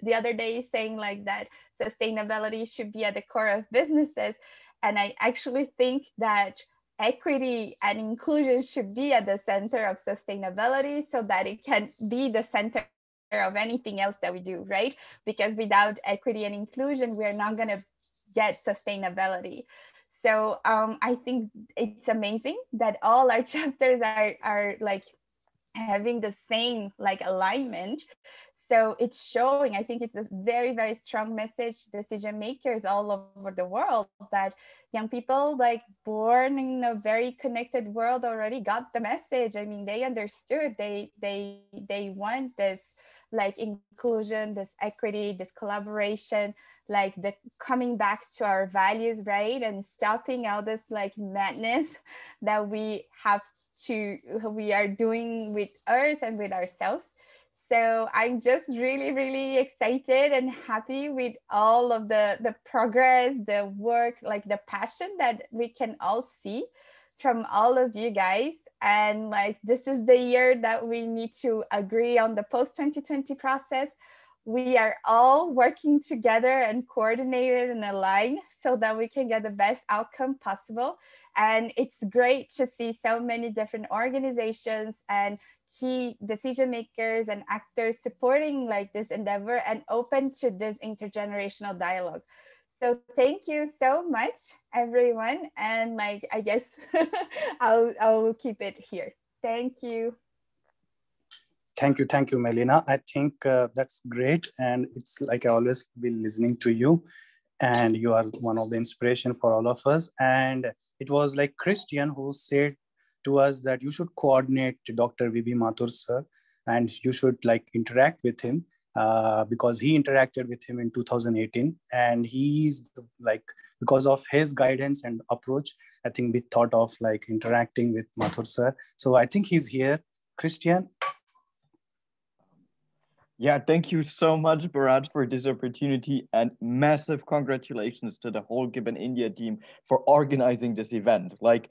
the other day saying that sustainability should be at the core of businesses. And I actually think that equity and inclusion should be at the center of sustainability, so that it can be the center of anything else that we do, right? Because without equity and inclusion, we're not going to get sustainability. So I think it's amazing that all our chapters are having the same alignment. So it's showing, I think it's a very, very strong message, decision makers all over the world, that young people born in a very connected world already got the message. I mean, they understood, they want this like inclusion, this equity, this collaboration, like the coming back to our values, right? And stopping all this like madness that we are doing with Earth and with ourselves. So I'm just really, really excited and happy with all of the progress, the work, like the passion that we can all see from all of you guys. And like, this is the year that we need to agree on the post-2020 process. We are all working together and coordinated and aligned so that we can get the best outcome possible. And it's great to see so many different organizations and key decision makers and actors supporting like this endeavor and open to this intergenerational dialogue. So thank you so much, everyone. And like, I guess I'll keep it here. Thank you. Thank you, Melina. I think that's great. And it's like I always been listening to you, and you are one of the inspiration for all of us. And it was like Christian who said to us that you should coordinate Dr. V.B.Mathur sir, and you should like interact with him because he interacted with him in 2018. And he's like, because of his guidance and approach, I think we thought of like interacting with Mathur sir. So I think he's here. Christian. Yeah, thank you so much, Bharat, for this opportunity, and massive congratulations to the whole GYBN India team for organizing this event. Like,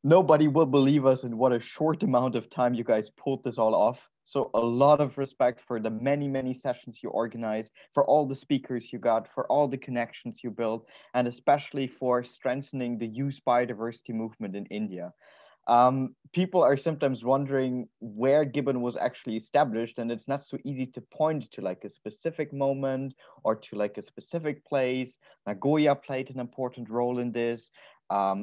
nobody will believe us in what a short amount of time you guys pulled this all off. So a lot of respect for the many, many sessions you organized, for all the speakers you got, for all the connections you built, and especially for strengthening the youth biodiversity movement in India. People are sometimes wondering where GYBN was actually established, and it's not so easy to point to like a specific moment or to like a specific place. Nagoya played an important role in this.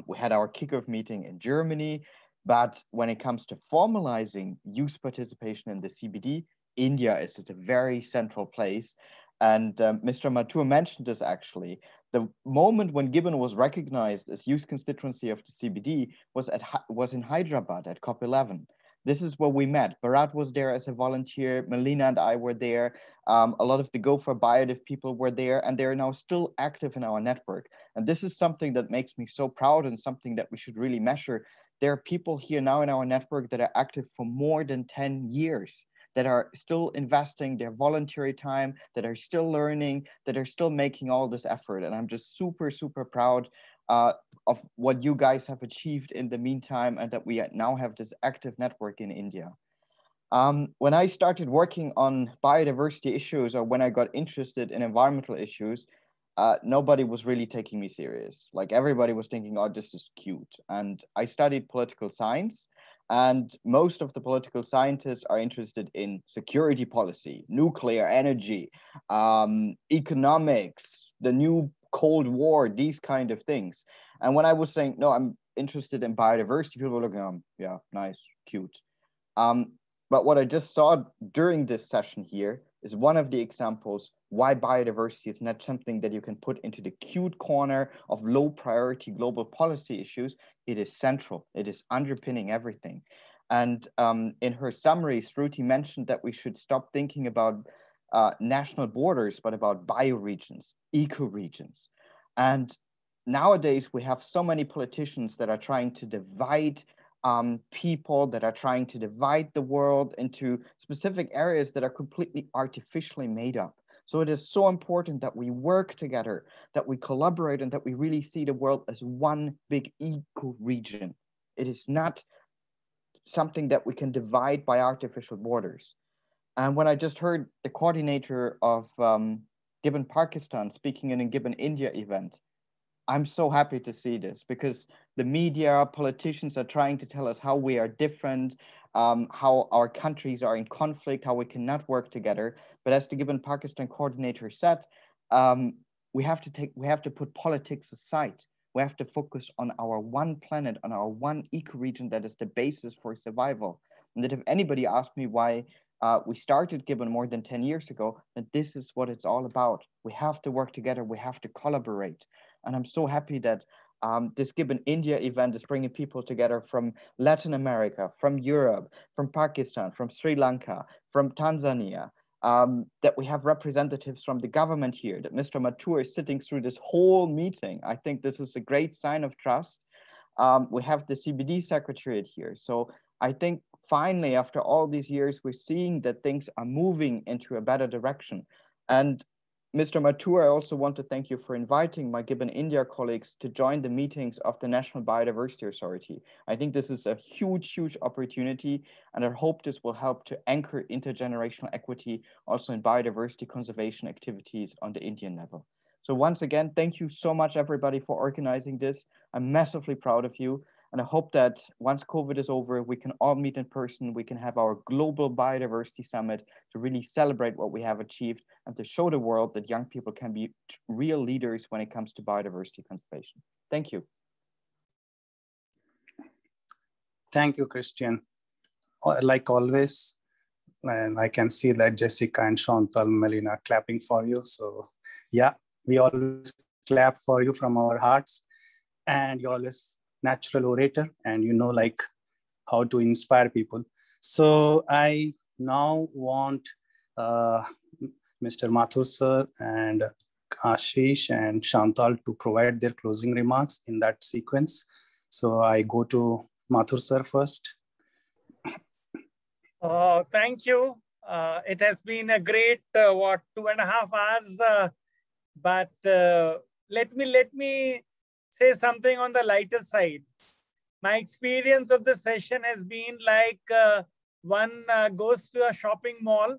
We had our kickoff meeting in Germany, but when it comes to formalizing youth participation in the CBD, India is at a very central place. And Mr. Mathur mentioned this actually. The moment when GYBN was recognized as youth constituency of the CBD was in Hyderabad at COP11. This is where we met. Bharat was there as a volunteer. Melina and I were there. A lot of the Go for Biodiv people were there, and they're now still active in our network. And this is something that makes me so proud and something that we should really measure. There are people here now in our network that are active for more than 10 years. That are still investing their voluntary time, that are still learning, that are still making all this effort. And I'm just super, super proud of what you guys have achieved in the meantime, and that we now have this active network in India. When I started working on biodiversity issues, or when I got interested in environmental issues, nobody was really taking me serious. Like, everybody was thinking, oh, this is cute. And I studied political science. And most of the political scientists are interested in security policy, nuclear energy, economics, the new Cold War, these kind of things. And when I was saying, no, I'm interested in biodiversity, people were looking, yeah, nice, cute. But what I just saw during this session here is one of the examples why biodiversity is not something that you can put into the cute corner of low priority global policy issues. It is central. It is underpinning everything. And in her summary, Shruti mentioned that we should stop thinking about national borders, but about bioregions, ecoregions. And nowadays we have so many politicians that are trying to divide people, that are trying to divide the world into specific areas that are completely artificially made up. So it is so important that we work together, that we collaborate, and that we really see the world as one big eco-region. It is not something that we can divide by artificial borders. And when I just heard the coordinator of GYBN Pakistan speaking in a GYBN India event, I'm so happy to see this, because the media, politicians are trying to tell us how we are different, how our countries are in conflict, how we cannot work together. But as the GYBN Pakistan coordinator said, we have to put politics aside. We have to focus on our one planet, on our one ecoregion that is the basis for survival. And that if anybody asked me why we started GYBN more than 10 years ago, then this is what it's all about. We have to work together. We have to collaborate. And I'm so happy that this GYBN India event is bringing people together from Latin America, from Europe, from Pakistan, from Sri Lanka, from Tanzania, that we have representatives from the government here, that Mr. Mathur is sitting through this whole meeting. I think this is a great sign of trust. We have the CBD Secretariat here. So I think finally, after all these years, we're seeing that things are moving into a better direction. And Mr. Mathur, I also want to thank you for inviting my GYBN India colleagues to join the meetings of the National Biodiversity Authority. I think this is a huge, huge opportunity, and I hope this will help to anchor intergenerational equity also in biodiversity conservation activities on the Indian level. So once again, thank you so much, everybody, for organizing this. I'm massively proud of you. And I hope that once COVID is over, we can all meet in person. We can have our global biodiversity summit to really celebrate what we have achieved and to show the world that young people can be real leaders when it comes to biodiversity conservation. Thank you. Thank you, Christian. Like always, and I can see that Jessica and Chantal, Melina clapping for you. So yeah, we always clap for you from our hearts, and you're always natural orator, and you know like how to inspire people. So I now want Mr. Mathur sir and Ashish and Chantal to provide their closing remarks in that sequence. So I go to Mathur sir first. Oh, thank you. It has been a great 2.5 hours, but let me say something on the lighter side. My experience of the session has been like one goes to a shopping mall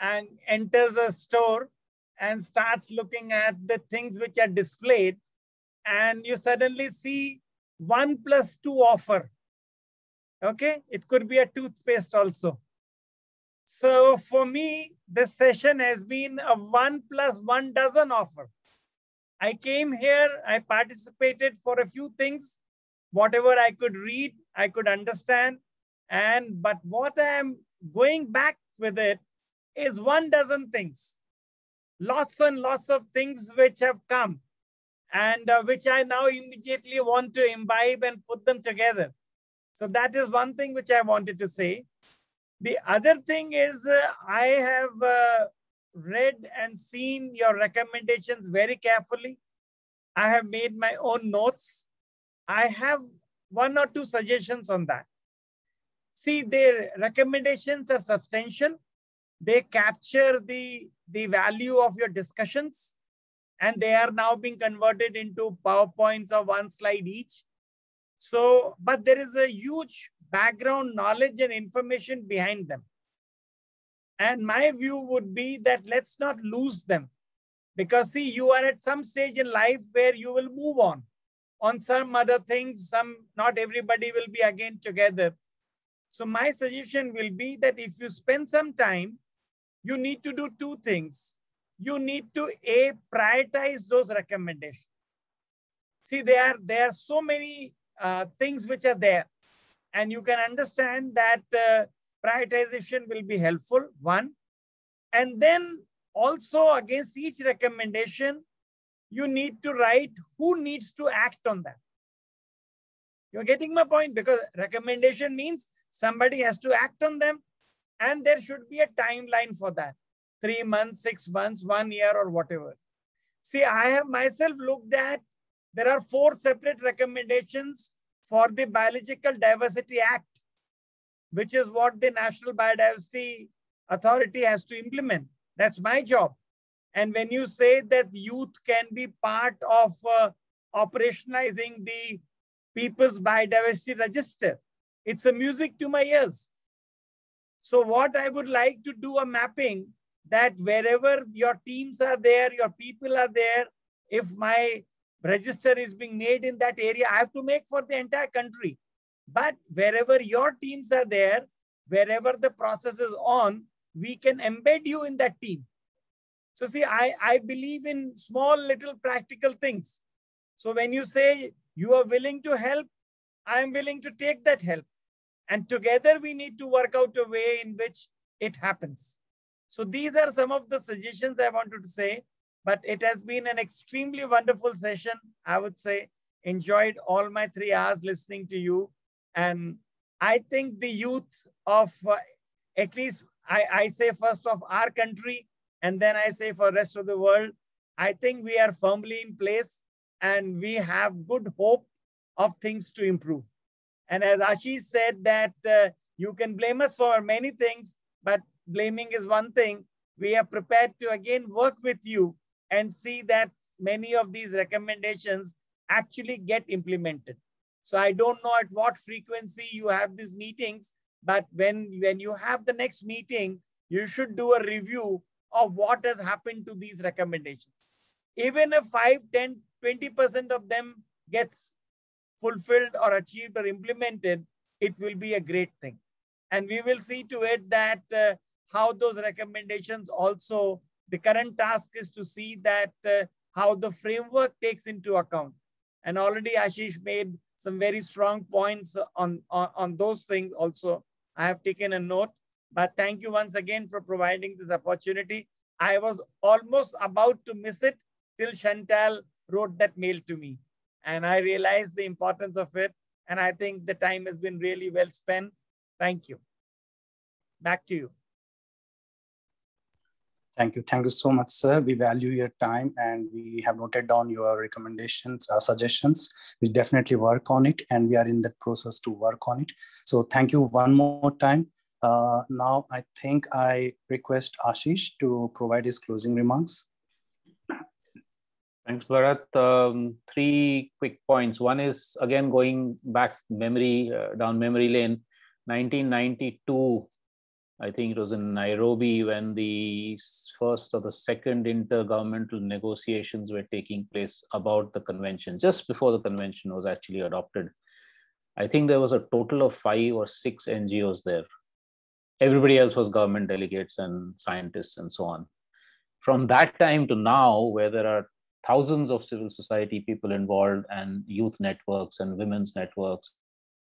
and enters a store and starts looking at the things which are displayed, and you suddenly see 1+2 offer. Okay, it could be a toothpaste also. So for me, this session has been a 1+1 dozen offer. I came here, I participated for a few things, whatever I could read, I could understand. But what I am going back with it is 1 dozen things. Lots and lots of things which have come and which I now immediately want to imbibe and put them together. So that is one thing which I wanted to say. The other thing is I have read and seen your recommendations very carefully. I have made my own notes. I have 1 or 2 suggestions on that. See, their recommendations are substantial. They capture the value of your discussions, and they are now being converted into PowerPoints of 1 slide each. So, but there is a huge background knowledge and information behind them. And my view would be that let's not lose them, because see, you are at some stage in life where you will move on some other things. Not everybody will be again together. So my suggestion will be that if you spend some time, you need to do 2 things. You need to prioritize those recommendations. See, there are so many things which are there, and you can understand that prioritization will be helpful, 1. And then also against each recommendation, you need to write who needs to act on that. You're getting my point? Because recommendation means somebody has to act on them, and there should be a timeline for that. 3 months, 6 months, 1 year, or whatever. See, I have myself looked at, there are 4 separate recommendations for the Biological Diversity Act, which is what the National Biodiversity Authority has to implement. That's my job. And when you say that youth can be part of operationalizing the People's Biodiversity Register, it's a music to my ears. So what I would like to do a mapping that wherever your teams are there, your people are there, if my register is being made in that area, I have to make for the entire country. But wherever your teams are there, wherever the process is on, we can embed you in that team. So see, I believe in small little practical things. So when you say you are willing to help, I am willing to take that help. And together we need to work out a way in which it happens. So these are some of the suggestions I wanted to say, but it has been an extremely wonderful session. I would say enjoyed all my 3 hours listening to you. And I think the youth of at least I say first of our country, and then I say for rest of the world. I think we are firmly in place and we have good hope of things to improve. And as Ashish said that you can blame us for many things, but blaming is one thing. We are prepared to again work with you and see that many of these recommendations actually get implemented. So I don't know at what frequency you have these meetings, but when you have the next meeting, you should do a review of what has happened to these recommendations. Even if 5, 10, 20% of them gets fulfilled or achieved or implemented, it will be a great thing. And we will see to it that how those recommendations also, the current task is to see that how the framework takes into account. And already Ashish made some very strong points on those things also. I have taken a note, but thank you once again for providing this opportunity. I was almost about to miss it till Chantal wrote that mail to me. And I realized the importance of it. And I think the time has been really well spent. Thank you. Back to you. Thank you. Thank you so much, sir. We value your time and we have noted down your recommendations, suggestions. We definitely work on it and we are in the process to work on it. So thank you one more time. Now I think I request Ashish to provide his closing remarks. Thanks, Bharat. 3 quick points. One is, again, going back down memory lane, 1992, I think it was in Nairobi when the first or the second intergovernmental negotiations were taking place about the convention, just before the convention was actually adopted. I think there was a total of 5 or 6 NGOs there. Everybody else was government delegates and scientists and so on. From that time to now, where there are thousands of civil society people involved and youth networks and women's networks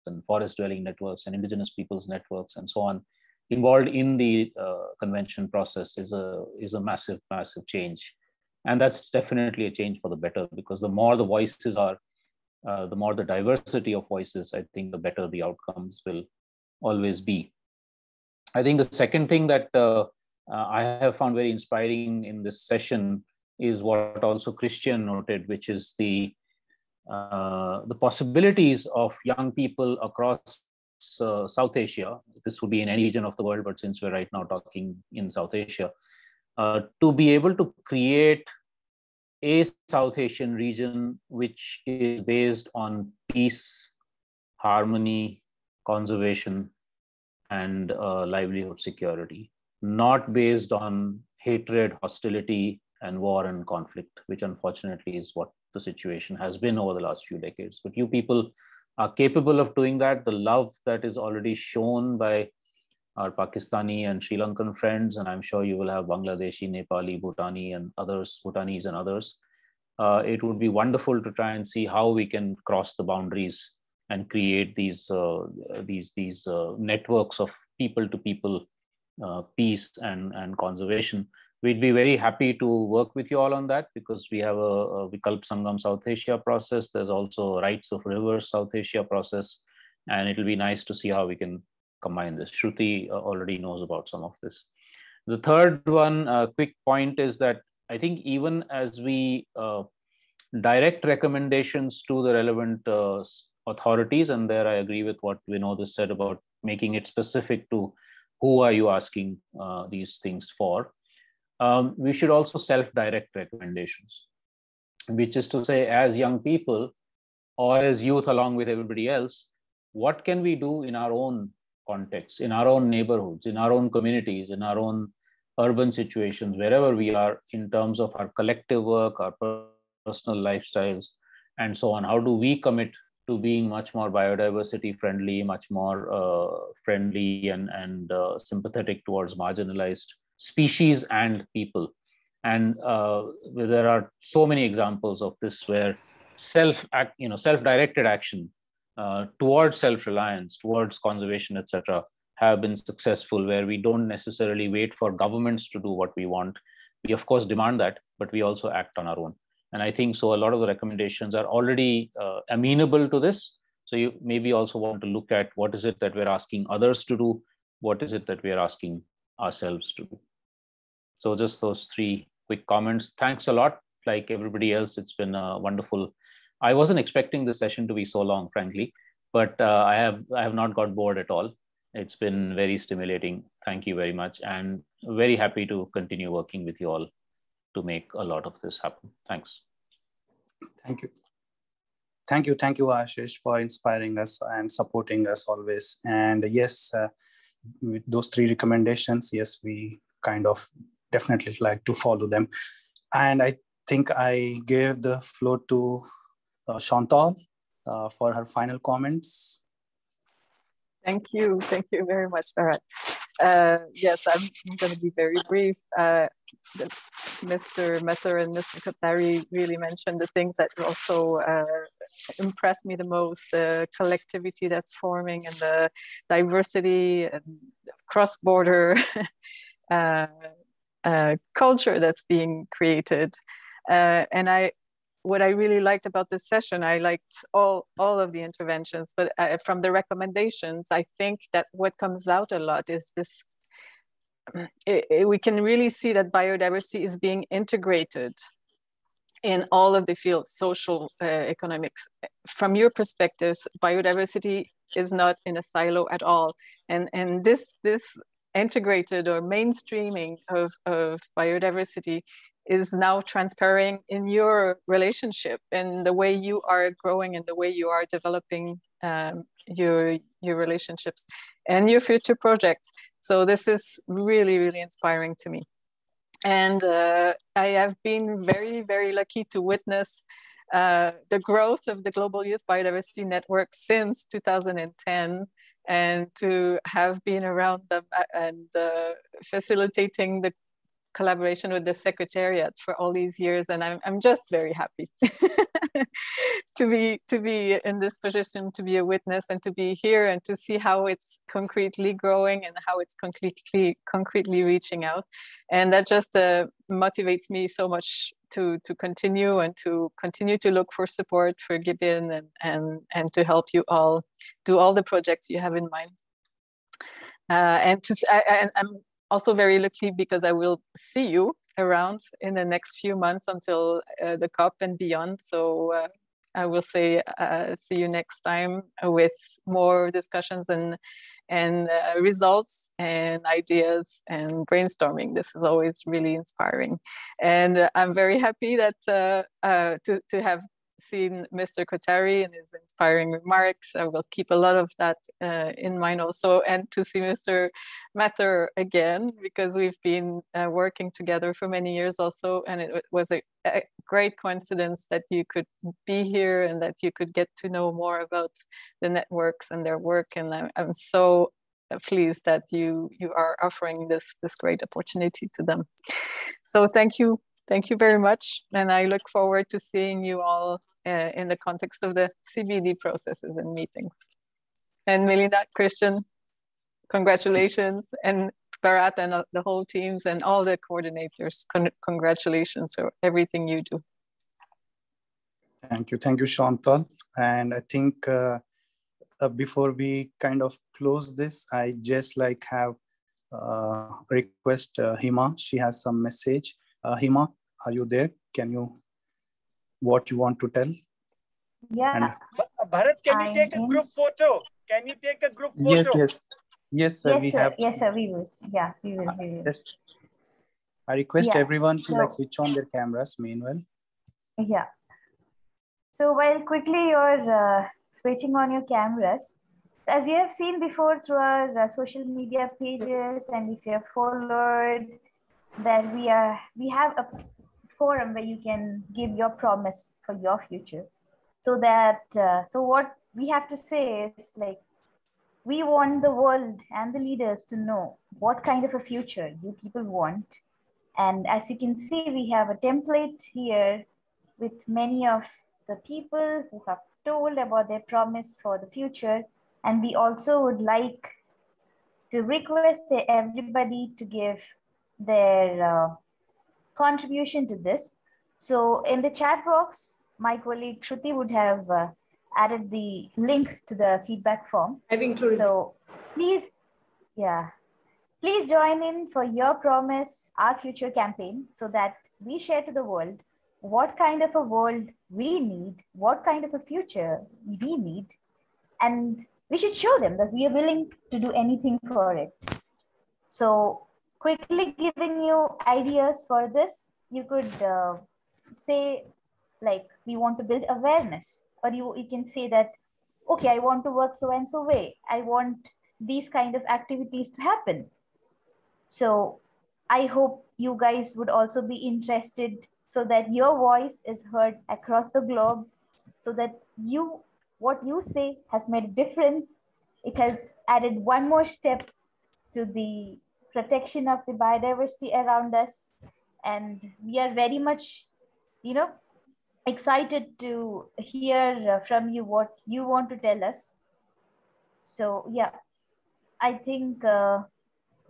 and forest dwelling networks and indigenous peoples networks and so on, involved in the convention process is a massive, massive change. And that's definitely a change for the better, because the more the voices are, the more the diversity of voices, I think the better the outcomes will always be. I think the second thing that I have found very inspiring in this session is what also Christian noted, which is the possibilities of young people across South Asia. This would be in any region of the world, but since we're right now talking in South Asia, to be able to create a South Asian region which is based on peace, harmony, conservation, and livelihood security, not based on hatred, hostility, and war and conflict, which unfortunately is what the situation has been over the last few decades. But you people are capable of doing that. The love that is already shown by our Pakistani and Sri Lankan friends, and I'm sure you will have Bangladeshi, Nepali, Bhutanese and others. It would be wonderful to try and see how we can cross the boundaries and create these networks of people to people peace and conservation. We'd be very happy to work with you all on that, because we have a Vikalp Sangam South Asia process. There's also Rights of Rivers South Asia process, and it'll be nice to see how we can combine this. Shruti already knows about some of this. The third one, quick point, is that I think even as we direct recommendations to the relevant authorities, and there I agree with what Vinod has said about making it specific to who are you asking these things for. We should also self-direct recommendations, which is to say, as young people or as youth along with everybody else, what can we do in our own context, in our own neighborhoods, in our own communities, in our own urban situations, wherever we are, in terms of our collective work, our personal lifestyles, and so on. How do we commit to being much more biodiversity friendly, much more friendly and sympathetic towards marginalized species and people? And there are so many examples of this where self-directed action towards self-reliance, towards conservation, etc., have been successful, where we don't necessarily wait for governments to do what we want. We of course demand that, but we also act on our own. And I think so a lot of the recommendations are already amenable to this. So you maybe also want to look at what is it that we're asking others to do, what is it that we're asking ourselves to do. So just those 3 quick comments. Thanks a lot. Like everybody else, it's been wonderful. I wasn't expecting this session to be so long, frankly, but I have not got bored at all. It's been very stimulating. Thank you very much, and very happy to continue working with you all to make a lot of this happen. Thanks. Thank you. Thank you, Ashish, for inspiring us and supporting us always. And yes, with those 3 recommendations, yes, we kind of definitely like to follow them. And I think I gave the floor to Chantal for her final comments. Thank you very much, Bharat. Yes, I'm going to be very brief. Mr. Mathur and Mr. Kothari really mentioned the things that also impressed me the most, the collectivity that's forming and the diversity and cross-border culture that's being created. And what I really liked about this session, I liked all of the interventions, but from the recommendations, I think that what comes out a lot is this, we can really see that biodiversity is being integrated in all of the fields, social, economics. From your perspectives, biodiversity is not in a silo at all. And this integrated or mainstreaming of biodiversity is now transparent in your relationship and the way you are growing and the way you are developing your relationships and your future projects. So this is really, really inspiring to me. And I have been very, very lucky to witness the growth of the Global Youth Biodiversity Network since 2010, and to have been around them and facilitating the collaboration with the Secretariat for all these years, and I'm just very happy to be in this position, to be a witness, and to be here and to see how it's concretely growing and how it's concretely reaching out, and that just motivates me so much to continue and to continue to look for support for GYBN and to help you all do all the projects you have in mind. And I'm also very lucky because I will see you around in the next few months until the COP and beyond. So I will say see you next time with more discussions and results and ideas and brainstorming. This is always really inspiring. And I'm very happy that to have seen Mr. Kothari and his inspiring remarks. I will keep a lot of that in mind also, and to see Mr. Mathur again, because we've been working together for many years also, and it was a great coincidence that you could be here and that you could get to know more about the networks and their work, and I'm so pleased that you are offering this great opportunity to them. So thank you very much, and I look forward to seeing you all in the context of the CBD processes and meetings. And Melinda, Christian, congratulations, and Bharat and the whole teams and all the coordinators, congratulations for everything you do. Thank you, Chantal. And I think before we kind of close this, I just like have request Hima. She has some message. Hima, are you there? Can you, what you want to tell? Yeah. Bharat, can you take a group photo? Can you take a group photo? Yes, sir. Yes, sir, we will. Yeah, we will. I request everyone to like switch on their cameras meanwhile. Yeah. So while quickly you're switching on your cameras, as you have seen before through our social media pages, and if you have followed, that we have a forum where you can give your promise for your future. So that so what we have to say is, like, we want the world and the leaders to know what kind of a future you people want. And as you can see, we have a template here with many of the people who have told about their promise for the future. And we also would like to request everybody to give their contribution to this. So in the chat box, my colleague Shruti would have added the link to the feedback form. I've included. So please, Please join in for Your Promise, Our Future campaign so that we share to the world what kind of a world we need, what kind of a future we need, and we should show them that we are willing to do anything for it. So quickly giving you ideas for this, you could say like, we want to build awareness, or you can say that, okay, I want to work so and so way. I want these kind of activities to happen. So I hope you guys would also be interested so that your voice is heard across the globe, so that what you say has made a difference. It has added one more step to the protection of the biodiversity around us. And we are very much, excited to hear from you what you want to tell us. So yeah, I think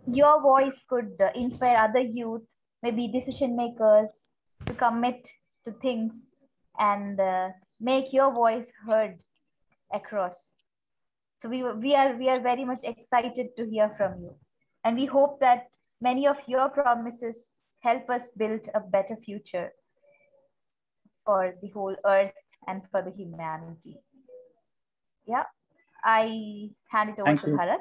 your voice could inspire other youth, maybe decision makers, to commit to things and make your voice heard across. So we are very much excited to hear from you, and we hope that many of your promises help us build a better future for the whole earth and for the humanity. Yeah, I hand it over to Bharat.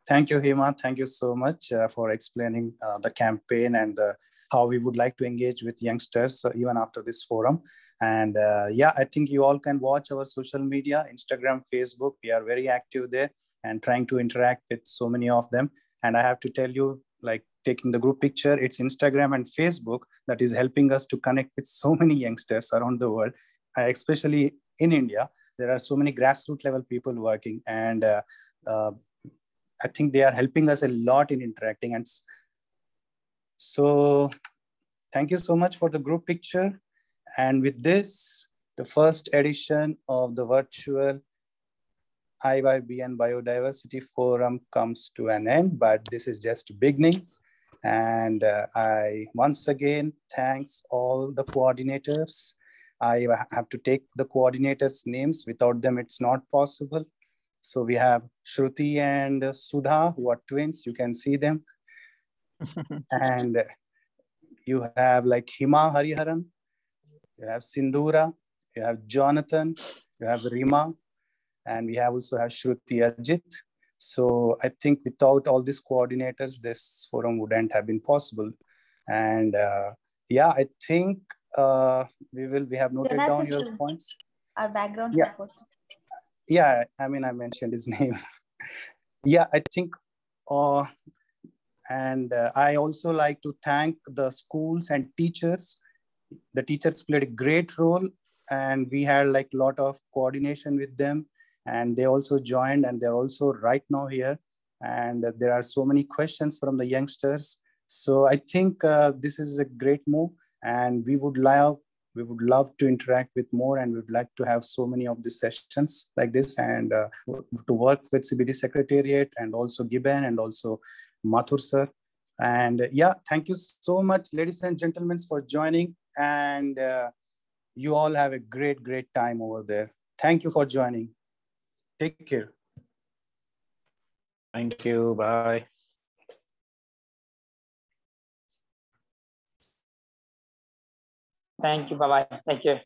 Thank you, Hema. Thank you so much for explaining the campaign and how we would like to engage with youngsters even after this forum. And yeah, I think you all can watch our social media, Instagram, Facebook. We are very active there and trying to interact with so many of them. And I have to tell you, like taking the group picture, it's Instagram and Facebook that is helping us to connect with so many youngsters around the world, especially in India. There are so many grassroots level people working, and I think they are helping us a lot in interacting. And so thank you so much for the group picture. And with this, the first edition of the virtual IYBN Biodiversity Forum comes to an end, but this is just beginning. And I once again thanks all the coordinators. I have to take the coordinators' names. Without them, it's not possible. So we have Shruti and Sudha, who are twins. You can see them. And you have like Hima Hariharan, you have Sindhura, you have Jonathan, you have Rima, and we also have Shruti Ajit. So I think without all these coordinators, this forum wouldn't have been possible. And yeah, I think we have noted Jonathan down your points. Our background support. Yeah, I mean, I mentioned his name. Yeah, I think, and I also like to thank the schools and teachers. The teachers played a great role, and we had like a lot of coordination with them, and they also joined, and they're also right now here. And there are so many questions from the youngsters. So I think this is a great move, and we would love to interact with more, and we would like to have so many of these sessions like this, and to work with CBD Secretariat and also GYBN and also Mathur sir. And yeah, thank you so much, ladies and gentlemen, for joining. And you all have a great time over there. Thank you for joining. Take care. Thank you. Bye. Thank you. Bye-bye. Thank you.